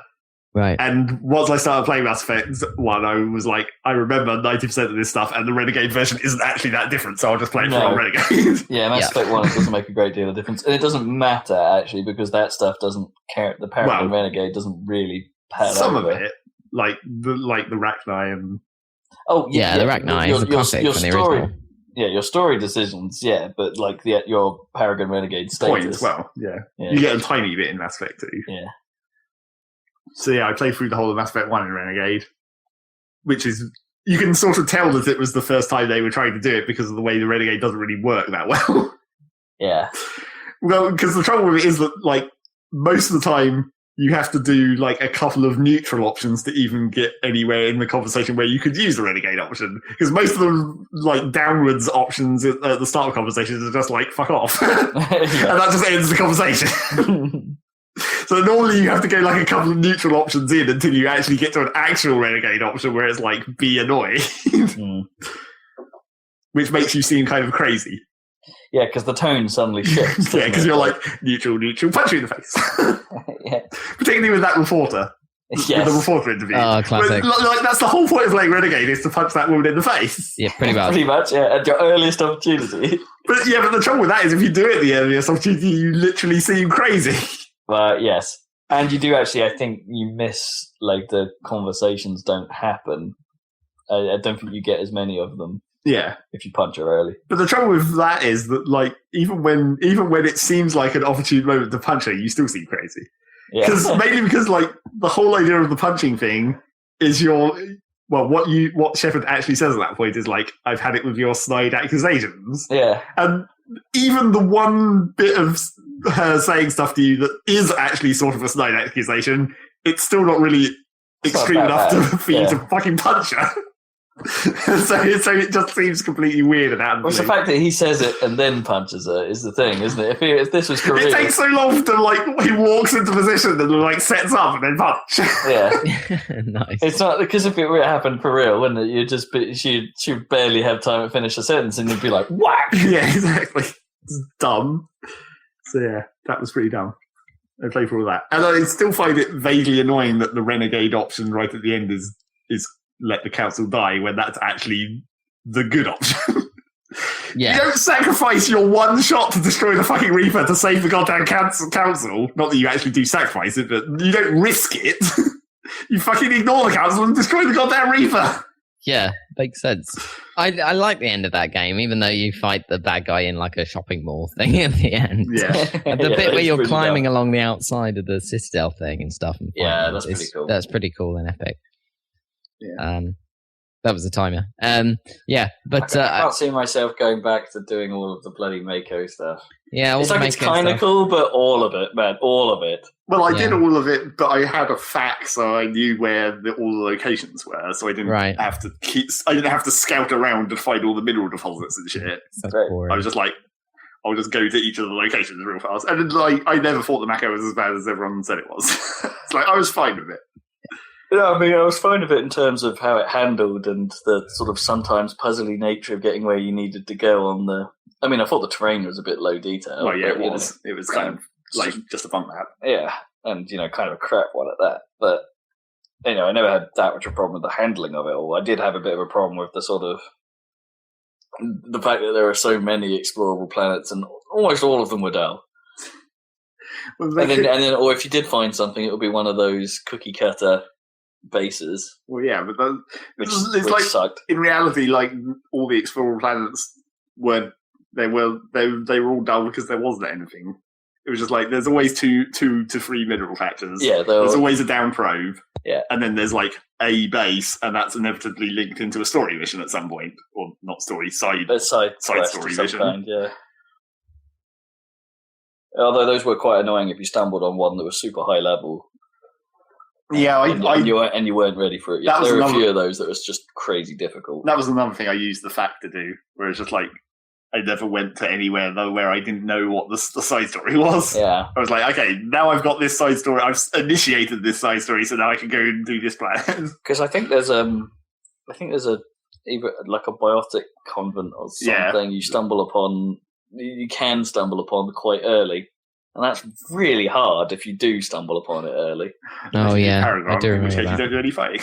Right. And once I started playing Mass Effect 1, I was like, I remember 90% of this stuff, and the Renegade version isn't actually that different, so I'll just play it from Renegade. Yeah, Mass Effect 1 doesn't make a great deal of difference. And it doesn't matter, actually, because that stuff doesn't care. The Paragon Renegade doesn't really pad some over. of it, like the Rachni and... Oh, yeah, the Rachni is the classic from the original. Yeah, your story decisions, but like your Paragon Renegade status. Points, you get a tiny bit in Mass Effect 2. Yeah. So I played through the whole of Mass Effect 1 in Renegade, which is, you can sort of tell that it was the first time they were trying to do it because of the way the Renegade doesn't really work that well. Yeah. Well, because the trouble with it is that, like, most of the time you have to do, like, a couple of neutral options to even get anywhere in the conversation where you could use the Renegade option. Because most of the, like, downwards options at the start of conversations are just like, fuck off. And that just ends the conversation. So normally you have to go like a couple of neutral options in until you actually get to an actual renegade option where it's like be annoying, which makes you seem kind of crazy. Yeah, because the tone suddenly shifts. Yeah, because you're like neutral, punch you in the face. Yeah. Particularly with that reporter. Yes. With the reporter interview. Oh, classic. Like, that's the whole point of playing Renegade is to punch that woman in the face. Yeah, pretty much. Pretty much, yeah, at your earliest opportunity. But the trouble with that is if you do it at the earliest opportunity, you literally seem crazy. Yes. And you do actually, I think you miss, like, the conversations don't happen. I don't think you get as many of them. Yeah. If you punch her early. But the trouble with that is that, like, even when it seems like an opportune moment to punch her, you still seem crazy. Yeah. Mainly because, like, the whole idea of the punching thing is what Shepard actually says at that point is, like, I've had it with your snide accusations. Yeah. And even the one bit of her saying stuff to you that is actually sort of a snide accusation, it's still not really extreme enough for you to fucking punch her. so it just seems completely weird and out. Well, it's the fact that he says it and then punches her is the thing, isn't it? If this was Korea, it takes so long to like he walks into position and like sets up and then punch. Yeah, nice. It's not because if it happened for real, wouldn't it? You'd just be she'd barely have time to finish a sentence and you'd be like whack. Yeah, exactly. It's dumb. So yeah, that was pretty dumb. I play for all that, and I still find it vaguely annoying that the renegade option right at the end is let the council die when that's actually the good option. Yeah. You don't sacrifice your one shot to destroy the fucking Reaper to save the goddamn council. Not that you actually do sacrifice it, but you don't risk it. You fucking ignore the council and destroy the goddamn Reaper. Yeah, makes sense. I like the end of that game, even though you fight the bad guy in like a shopping mall thing at the end. Yeah. The bit where you're climbing along the outside of the Citadel thing and stuff. And that's pretty cool. That's pretty cool and epic. Yeah. That was the timer. But I can't see myself going back to doing all of the bloody Mako stuff. Yeah, it's like it's kind of cool, but all of it, man, all of it. Well, I did all of it, but I had a fact, so I knew where all the locations were, so I didn't have to I didn't have to scout around to find all the mineral deposits and shit. I was just like, I'll just go to each of the locations real fast, and then, I never thought the Mako was as bad as everyone said it was. It's like I was fine with it. Yeah, I mean, I was fine with it in terms of how it handled and the sort of sometimes puzzly nature of getting where you needed to go on the... I mean, I thought the terrain was a bit low detail. Well, yeah, it was. It was kind of like just a bump map. Yeah, and, kind of a crap one at that. But, I never had that much of a problem with the handling of it all. I did have a bit of a problem with the sort of... the fact that there are so many explorable planets and almost all of them were dull. Well, and then, or if you did find something, it would be one of those cookie cutter bases. Well, yeah, but which like sucked. In reality, like all the explorable planets were all dull because there wasn't anything. It was just like there's always two to three mineral patches. Yeah, there's always a down probe. Yeah, and then there's like a base, and that's inevitably linked into a story mission at some point, or not story side story mission. Kind, yeah. Although those were quite annoying if you stumbled on one that was super high level. Yeah, and you weren't ready for it yet. There were a few of those that was just crazy difficult. That was another thing I used the fact to do, where it's just like I never went to anywhere though where I didn't know what the side story was. Yeah, I was like, okay, now I've got this side story. I've initiated this side story, so now I can go and do this plan. Because I think there's either like a biotic convent or something you stumble upon. You can stumble upon quite early. And that's really hard if you do stumble upon it early. Oh, yeah. I do remember that. You don't do any fighting.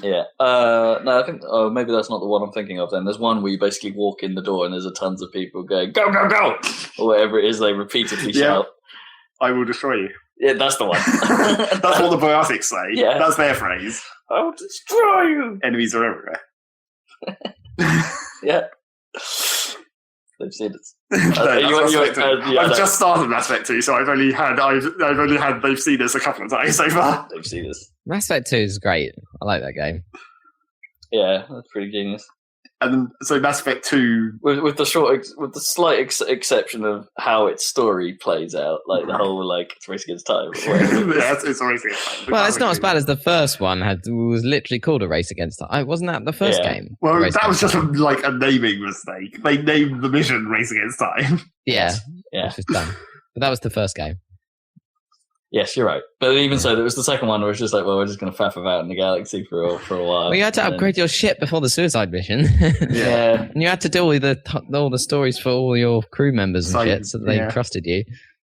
Yeah. No, I think maybe that's not the one I'm thinking of then. There's one where you basically walk in the door and there's a tons of people going, go, go, go! Or whatever it is they repeatedly shout. I will destroy you. Yeah, that's the one. That's what the biotics say. Yeah. That's their phrase. I will destroy you! Enemies are everywhere. Yeah. They've seen it. I've just started Mass Effect 2, so I've only had they've seen this a couple of times so far. They've seen this. Mass Effect 2 is great. I like that game. Yeah, that's pretty genius. And then, so Mass Effect 2, with the slight exception of how its story plays out, like the whole it's race against time. Yeah, it's a race against time. Well, it's not as bad as the first one was literally called a race against time. Wasn't that the first game? Well, that was just a naming mistake. They named the mission Race Against Time. Yeah, yeah, which is dumb. But that was the first game. Yes, you're right. But even so, there was the second one where it's just like, well, we're just going to faff about in the galaxy for a while. Well, you had to upgrade your ship before the suicide mission. Yeah. And you had to do all the stories for all your crew members and shit, so they trusted you.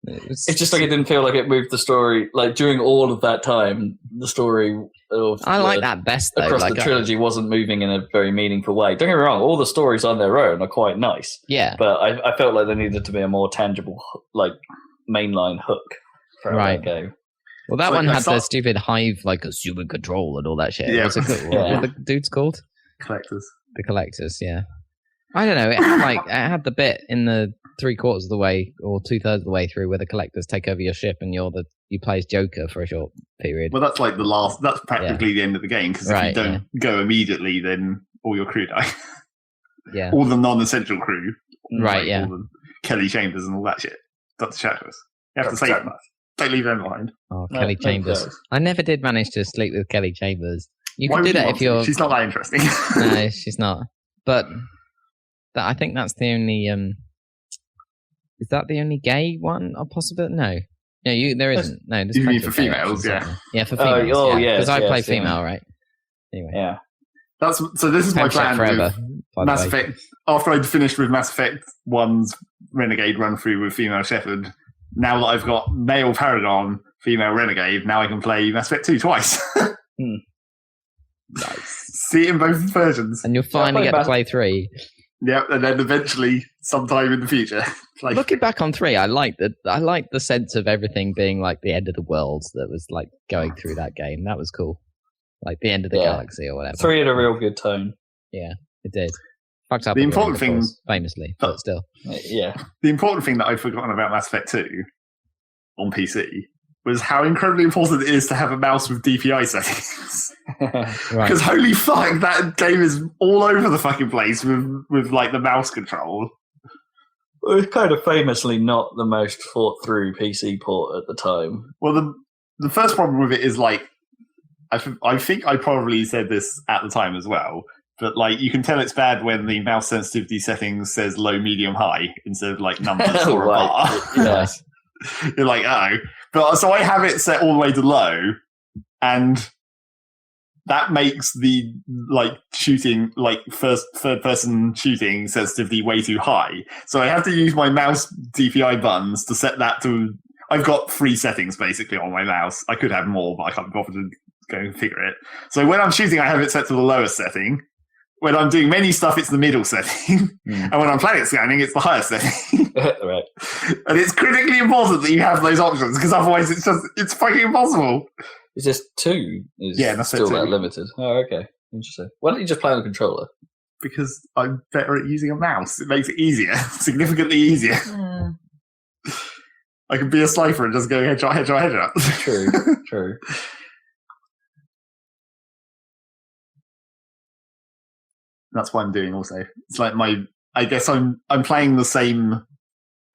It's just like it didn't feel like it moved the story. Like during all of that time, the story of I like that best though. Across like, the trilogy wasn't moving in a very meaningful way. Don't get me wrong, all the stories on their own are quite nice. Yeah. But I felt like there needed to be a more tangible, like, mainline hook for that game. Well, that one had the stupid hive, like a super control and all that shit. Yeah. What's it called? What are the dudes called? Collectors. The collectors, yeah. I don't know. It had the bit in the 3/4 of the way or 2/3 of the way through where the collectors take over your ship and you play as Joker for a short period. Well, that's like that's practically the end of the game, because if you don't go immediately, then all your crew die. Yeah. All the non-essential crew. Right, yeah. All the Kelly Chambers and all that shit. Dr. Shadows. You have to save them. Don't leave them behind. Oh, Kelly Chambers. I never did manage to sleep with Kelly Chambers. You can do that if you're... She's not that interesting. No, she's not. But I think that's the only... Is that the only gay one or possible? No. No, there isn't. No, there's you mean for females, yeah. Yeah, for females. Oh, yeah. Because I play female, right? Anyway. Yeah. So this is my plan forever, with Mass Effect. After I'd finished with Mass Effect 1's Renegade run-through with female Shepard, now that I've got male Paragon, female Renegade, now I can play Mass Effect 2 twice. Nice. See it in both versions. And you'll finally get to play 3. Yep, and then eventually, sometime in the future. Looking back on 3, I like the sense of everything being like the end of the world that was like going through that game. That was cool. Like the end of the galaxy or whatever. 3 had a real good tone. Yeah, it did. Fucked up the important thing, course, famously, but still. Yeah. The important thing that I'd forgotten about Mass Effect 2 on PC was how incredibly important it is to have a mouse with DPI settings. Because holy fuck, that game is all over the fucking place with like the mouse control. Well, it's kind of famously not the most thought through PC port at the time. Well, the first problem with it is like, I think I probably said this at the time as well, but like you can tell it's bad when the mouse sensitivity settings says low, medium, high instead of like numbers or a bar. Yes. You're like, oh. But so I have it set all the way to low, and that makes the like shooting, like third person shooting sensitivity way too high. So I have to use my mouse DPI buttons to set that to. I've got 3 settings basically on my mouse. I could have more, but I can't bother to go and figure it. So when I'm shooting, I have it set to the lowest setting. When I'm doing many stuff, it's the middle setting. And when I'm planet scanning, it's the highest setting. Right. And it's critically important that you have those options, because otherwise it's fucking impossible. It's just 2 is that's still it, that limited. Oh, okay. Interesting. Why don't you just play on a controller? Because I'm better at using a mouse. It makes it easier. Significantly easier. I can be a sniper and just go headshot. True. That's what I'm doing also. It's like I guess I'm playing the same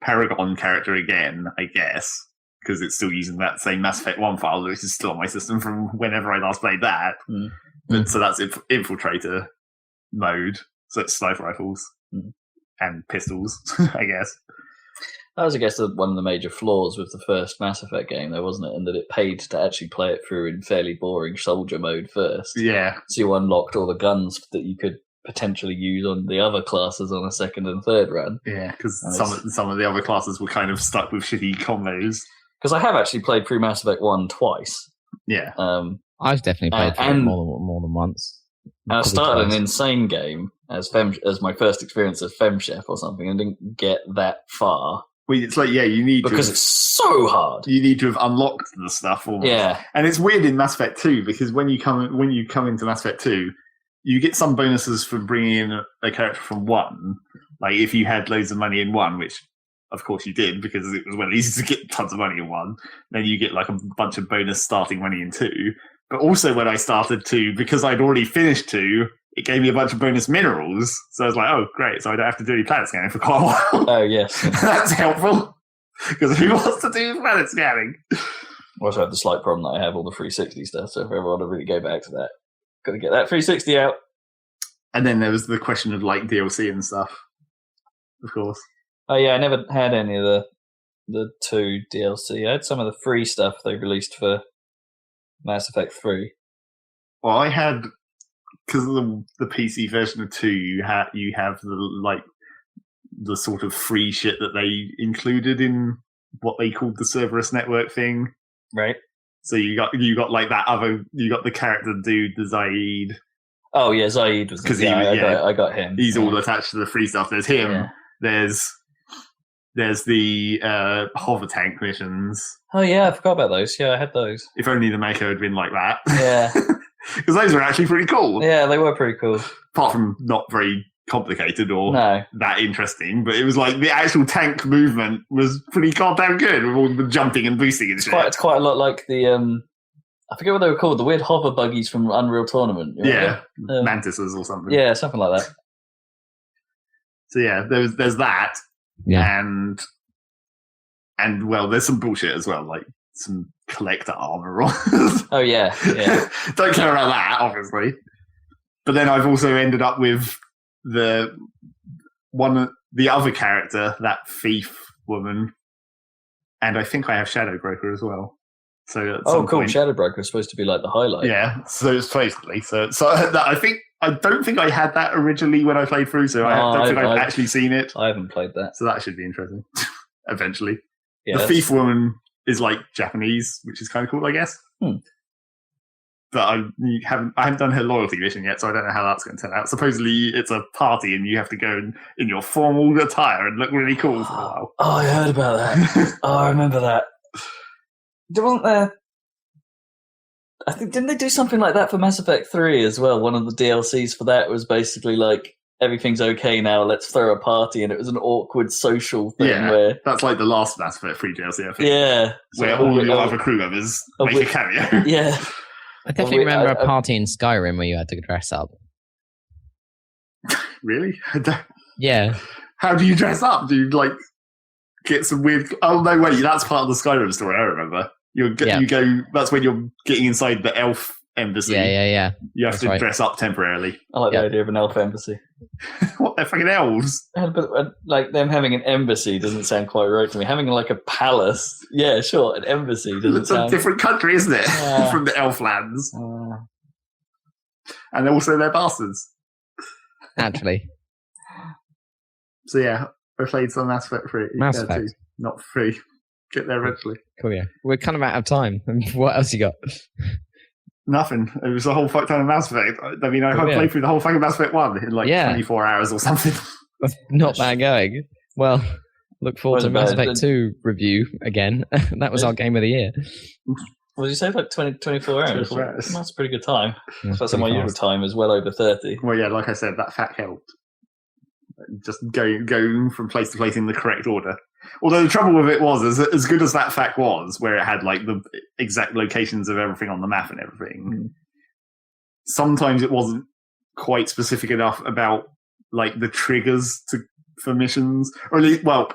Paragon character again, I guess, because it's still using that same Mass Effect 1 file, which is still on my system from whenever I last played that. But so that's infiltrator mode. So it's sniper rifles and pistols, I guess. That was, I guess, one of the major flaws with the first Mass Effect game, though, wasn't it? And that it paid to actually play it through in fairly boring soldier mode first. Yeah. So you unlocked all the guns that you could potentially use on the other classes on a second and third run. Yeah, because some of the other classes were kind of stuck with shitty combos. Because I have actually played through Mass Effect 1 twice. Yeah. I've definitely played through it more than once. I started an insane game as my first experience as Fem Chef or something, and didn't get that far. Well, it's like, you need because it's so hard. You need to have unlocked the stuff almost. Yeah. And it's weird in Mass Effect 2, because when you come into Mass Effect 2, you get some bonuses for bringing in a character from 1. Like if you had loads of money in 1, which of course you did, because it was well easy to get tons of money in 1, then you get like a bunch of bonus starting money in 2. But also when I started 2, because I'd already finished 2, it gave me a bunch of bonus minerals. So I was like, oh, great. So I don't have to do any planet scanning for quite a while. Oh, yes. That's helpful. Because who wants to do planet scanning? I also have the slight problem that I have all the 360 stuff. So if I ever want to really go back to that, got to get that 360 out. And then there was the question of like DLC and stuff, of course. Oh, yeah. I never had any of the the 2 DLC. I had some of the free stuff they released for Mass Effect 3. Well, I had, because of the PC version of 2, you have the sort of free shit that they included in what they called the Cerberus network thing. Right. So you got like that other, you got the character dude, the Zaid. Oh yeah, Zaid was because I got him. He's all attached to the free stuff. There's him. Yeah. There's the hover tank missions. Oh yeah, I forgot about those. Yeah, I had those. If only the Mako had been like that. Yeah. Because those were actually pretty cool. Yeah, they were pretty cool. Apart from not very complicated or that interesting, but it was like the actual tank movement was pretty goddamn good with all the jumping and boosting and shit. It's quite a lot like the I forget what they were called, the weird hover buggies from Unreal Tournament. Yeah, Mantises or something. Yeah, something like that. So yeah, there's that, and well, there's some bullshit as well, like some collector armor. Oh yeah. Don't care about that, obviously. But then I've also ended up with the other character, that thief woman, and I think I have Shadow Broker as well. So cool! Point, Shadow Broker is supposed to be like the highlight. Yeah, so it's basically so that I don't think I had that originally when I played through, so I don't think I've actually seen it. I haven't played that, so that should be interesting. Eventually, yeah, the thief woman is like Japanese, which is kind of cool, I guess. But I haven't done her loyalty mission yet, so I don't know how that's going to turn out. Supposedly, it's a party, and you have to go in your formal attire and look really cool for a while. Oh, I heard about that. I remember that. Wasn't there? I think didn't they do something like that for Mass Effect 3 as well? One of the DLCs for that was basically like everything's okay now, let's throw a party, and it was an awkward social thing. Yeah, where that's like the last Mass Effect 3 DLC, I think. Yeah, where all your other crew members make a cameo. Yeah. I definitely remember a party in Skyrim where you had to dress up. Really? Yeah. How do you dress up? Do you like get some weird? Oh no, wait, that's part of the Skyrim story. I remember. You go. That's when you're getting inside the elf embassy. Yeah. You have to dress up temporarily. I like the idea of an elf embassy. What? They're fucking elves. But like them having an embassy doesn't sound quite right to me. Having like a palace, yeah, sure, an embassy doesn't sound. It's a different country, isn't it? From the elf lands, and also they're bastards. Actually. So yeah, I played some Mass Effect 3. Mass Effect, not free. Get there eventually. Cool. Yeah, we're kind of out of time. What else you got? Nothing. It was a whole fuck ton of Mass Effect. I mean, I played through the whole fucking Mass Effect 1 in like 24 hours or something. That's not bad going. Well, look forward to Mass Effect 2 review again. That was our game of the year. What did you say? Like 24 hours? 24 hours. That's a pretty good time. Especially my usual time is well over 30. Well, yeah, like I said, that fact helped. Just going from place to place in the correct order. Although the trouble with it was, as good as that fact was, where it had like the exact locations of everything on the map and everything, sometimes it wasn't quite specific enough about like the triggers for missions. Or at least, well,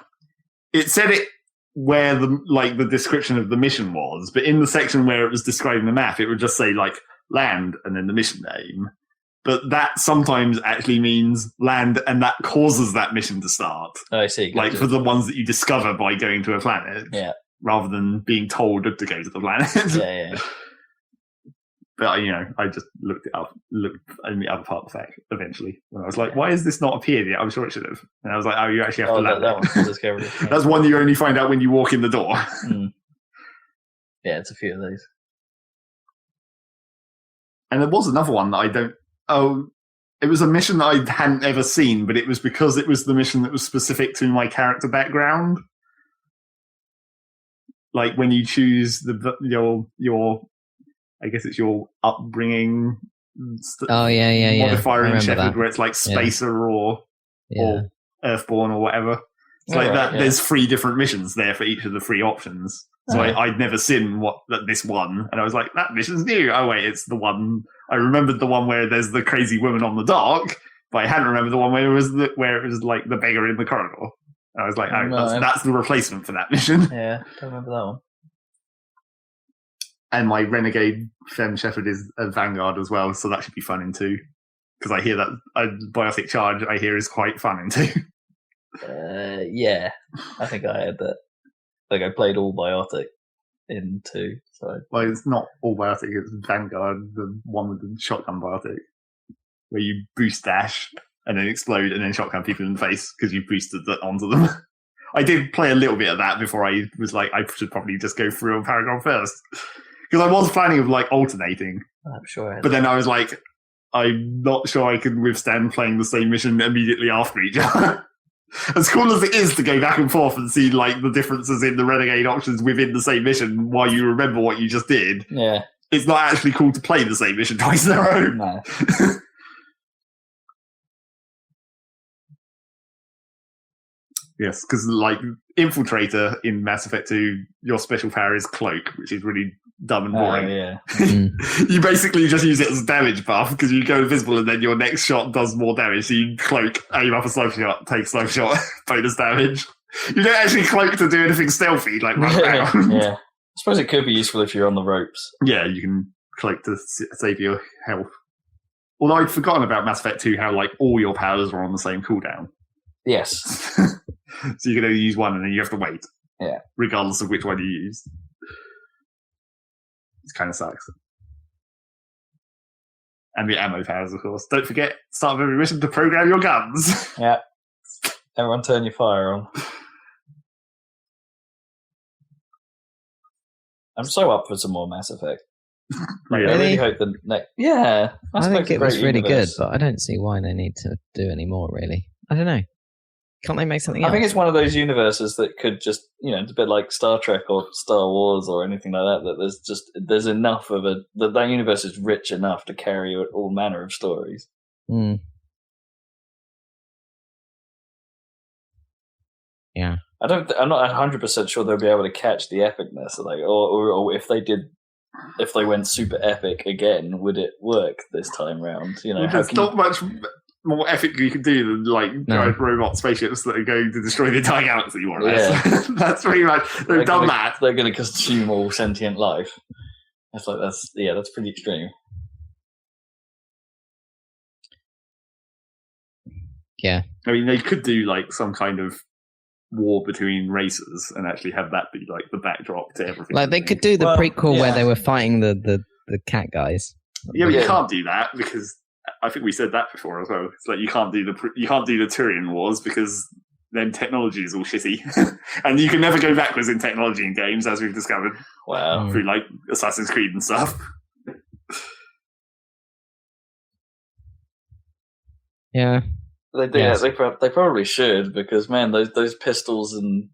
it said it where the description of the mission was, but in the section where it was describing the map, it would just say like land and then the mission name. But that sometimes actually means land, and that causes that mission to start. Oh, I see. Like for the ones that you discover by going to a planet, rather than being told to go to the planet. Yeah. But I just looked it up, looked in the other part of the fact eventually, when I was like, "Why has this not appeared yet?" I'm sure it should have. And I was like, "Oh, you actually have to land." That one's discovery. That's one you only find out when you walk in the door. Yeah, it's a few of those. And there was another one that I don't. Oh, it was a mission that I hadn't ever seen, but it was because it was the mission that was specific to my character background. Like when you choose your I guess it's your upbringing. Modifier in Shepard, where it's like Spacer or Earthborn or whatever. It's like that. There's 3 different missions there for each of the 3 options. So I'd never seen this one, and I was like, that mission's new. Oh wait, it's the one. I remembered the one where there's the crazy woman on the dock, but I hadn't remembered the one where it was like the beggar in the corridor. And I was like, that's the replacement for that mission. Yeah, don't remember that one. And my Renegade Femme Shepherd is a Vanguard as well, so that should be fun in 2. Because I hear that Biotic Charge is quite fun in 2. Yeah, I think I had that. Like I played all biotic in 2. So well, it's not all biotic. It's Vanguard, the one with the shotgun biotic, where you boost dash and then explode and then shotgun people in the face because you boosted onto them. I did play a little bit of that before I was like, I should probably just go through on Paragon first. Because I was planning of like alternating. I'm sure. But then I was like, I'm not sure I can withstand playing the same mission immediately after each other. As cool as it is to go back and forth and see like the differences in the renegade options within the same mission while you remember what you just did. Yeah. It's not actually cool to play the same mission twice in a row. No. Yes, because like Infiltrator in Mass Effect 2, your special power is Cloak, which is really dumb and boring. Yeah. You basically just use it as a damage buff because you go invisible and then your next shot does more damage. So you cloak, aim up a sniper shot, take sniper shot, bonus damage. You don't actually cloak to do anything stealthy, like run around. Yeah. I suppose it could be useful if you're on the ropes. Yeah, you can cloak to save your health. Although I'd forgotten about Mass Effect 2, how like all your powers are on the same cooldown. Yes. So you can only use one and then you have to wait. Yeah. Regardless of which one you use. It kind of sucks. And the ammo powers, of course. Don't forget, start of every mission to program your guns. Yeah. Everyone turn your fire on. I'm so up for some more Mass Effect. Like, Really? I really hope the next... Yeah. I think it was really universe. good, but I don't see why they need to do any more, really. I don't know. Can't they make something else? I think it's one of those universes that could just, it's a bit like Star Trek or Star Wars or anything like that, that there's enough of that universe is rich enough to carry all manner of stories. Mm. Yeah. I'm not 100% sure they'll be able to catch the epicness, like, or if they went super epic again, would it work this time round? There's not much more epic you can do than like giant robot spaceships that are going to destroy the entire galaxy, more or less. Yeah. That's pretty much they've done that. They're going to consume all sentient life. That's pretty extreme. Yeah, I mean, they could do like some kind of war between races and actually have that be like the backdrop to everything. Like they could do the prequel where they were fighting the cat guys. Yeah, but you can't do that because I think we said that before as well. It's like you can't do the Turian Wars because then technology is all shitty, and you can never go backwards in technology in games, as we've discovered. Wow, through like Assassin's Creed and stuff. Yeah, they probably should because man, those pistols and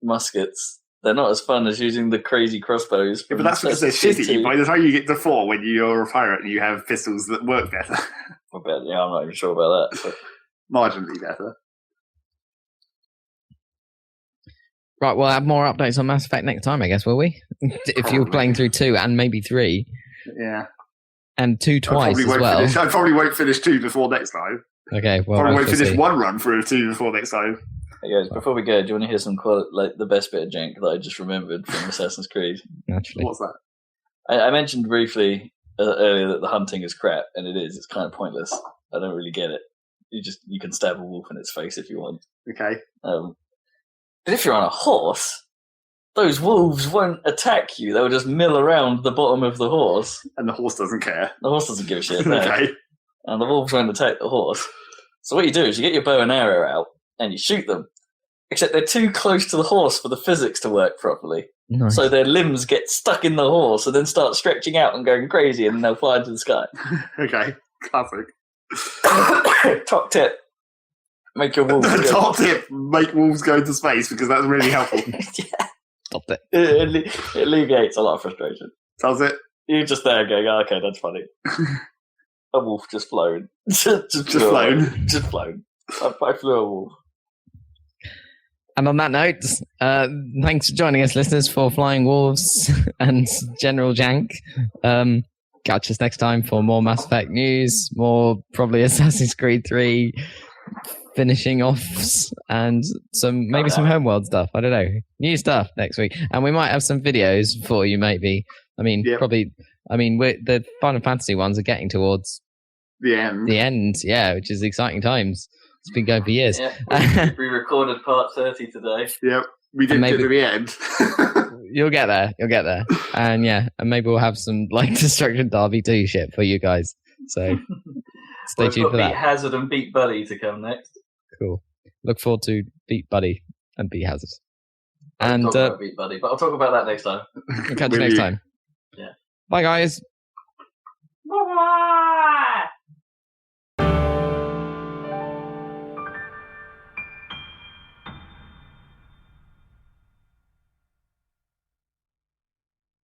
muskets. They're not as fun as using the crazy crossbows. Yeah, but that's because they're shitty. By the time you get to 4, when you're a pirate, you have pistols that work better. I bet, I'm not even sure about that. But. Marginally better. Right, we'll have more updates on Mass Effect next time, I guess, will we? If you're playing through 2 and maybe 3. Yeah. And 2 twice as well. I probably won't finish 2 before next time. Okay, well, probably won't finish one run through 2 before next time. Hey guys, before we go, do you want to hear some the best bit of jank that I just remembered from Assassin's Creed? Naturally. What's that? I mentioned briefly earlier that the hunting is crap, and it is. It's kind of pointless. I don't really get it. You can stab a wolf in its face if you want. Okay. But if you're on a horse, those wolves won't attack you. They'll just mill around the bottom of the horse. And the horse doesn't care. The horse doesn't give a shit. Okay. And the wolves won't attack the horse. So what you do is you get your bow and arrow out, and you shoot them. Except they're too close to the horse for the physics to work properly. Nice. So their limbs get stuck in the horse and then start stretching out and going crazy, and then they'll fly into the sky. Okay, classic. Top tip. Make your wolves Top tip, make wolves go into space, because that's really helpful. Yeah. Top tip. It alleviates a lot of frustration. Does it? You're just there going, oh, okay, that's funny. A wolf just flown. just flown. Just flown. I flew a wolf. And on that note, thanks for joining us, listeners, for Flying Wolves and General Jank. Catch us next time for more Mass Effect news, more probably Assassin's Creed 3 finishing offs, and some Homeworld stuff. I don't know. New stuff next week. And we might have some videos for you, maybe. I mean, probably. I mean, the Final Fantasy ones are getting towards the end. Yeah, which is exciting times. It's been going for years. Yeah, we recorded part 30 today. Yep. We didn't get to the end. You'll get there. And and maybe we'll have some like Destruction Derby 2 shit for you guys. So stay tuned for that. Beat Hazard and Beat Buddy to come next. Cool. Look forward to Beat Buddy and Beat Hazard. I'll talk about Beat Buddy, but I'll talk about that next time. We'll catch you next time. Yeah. Bye, guys. Bye.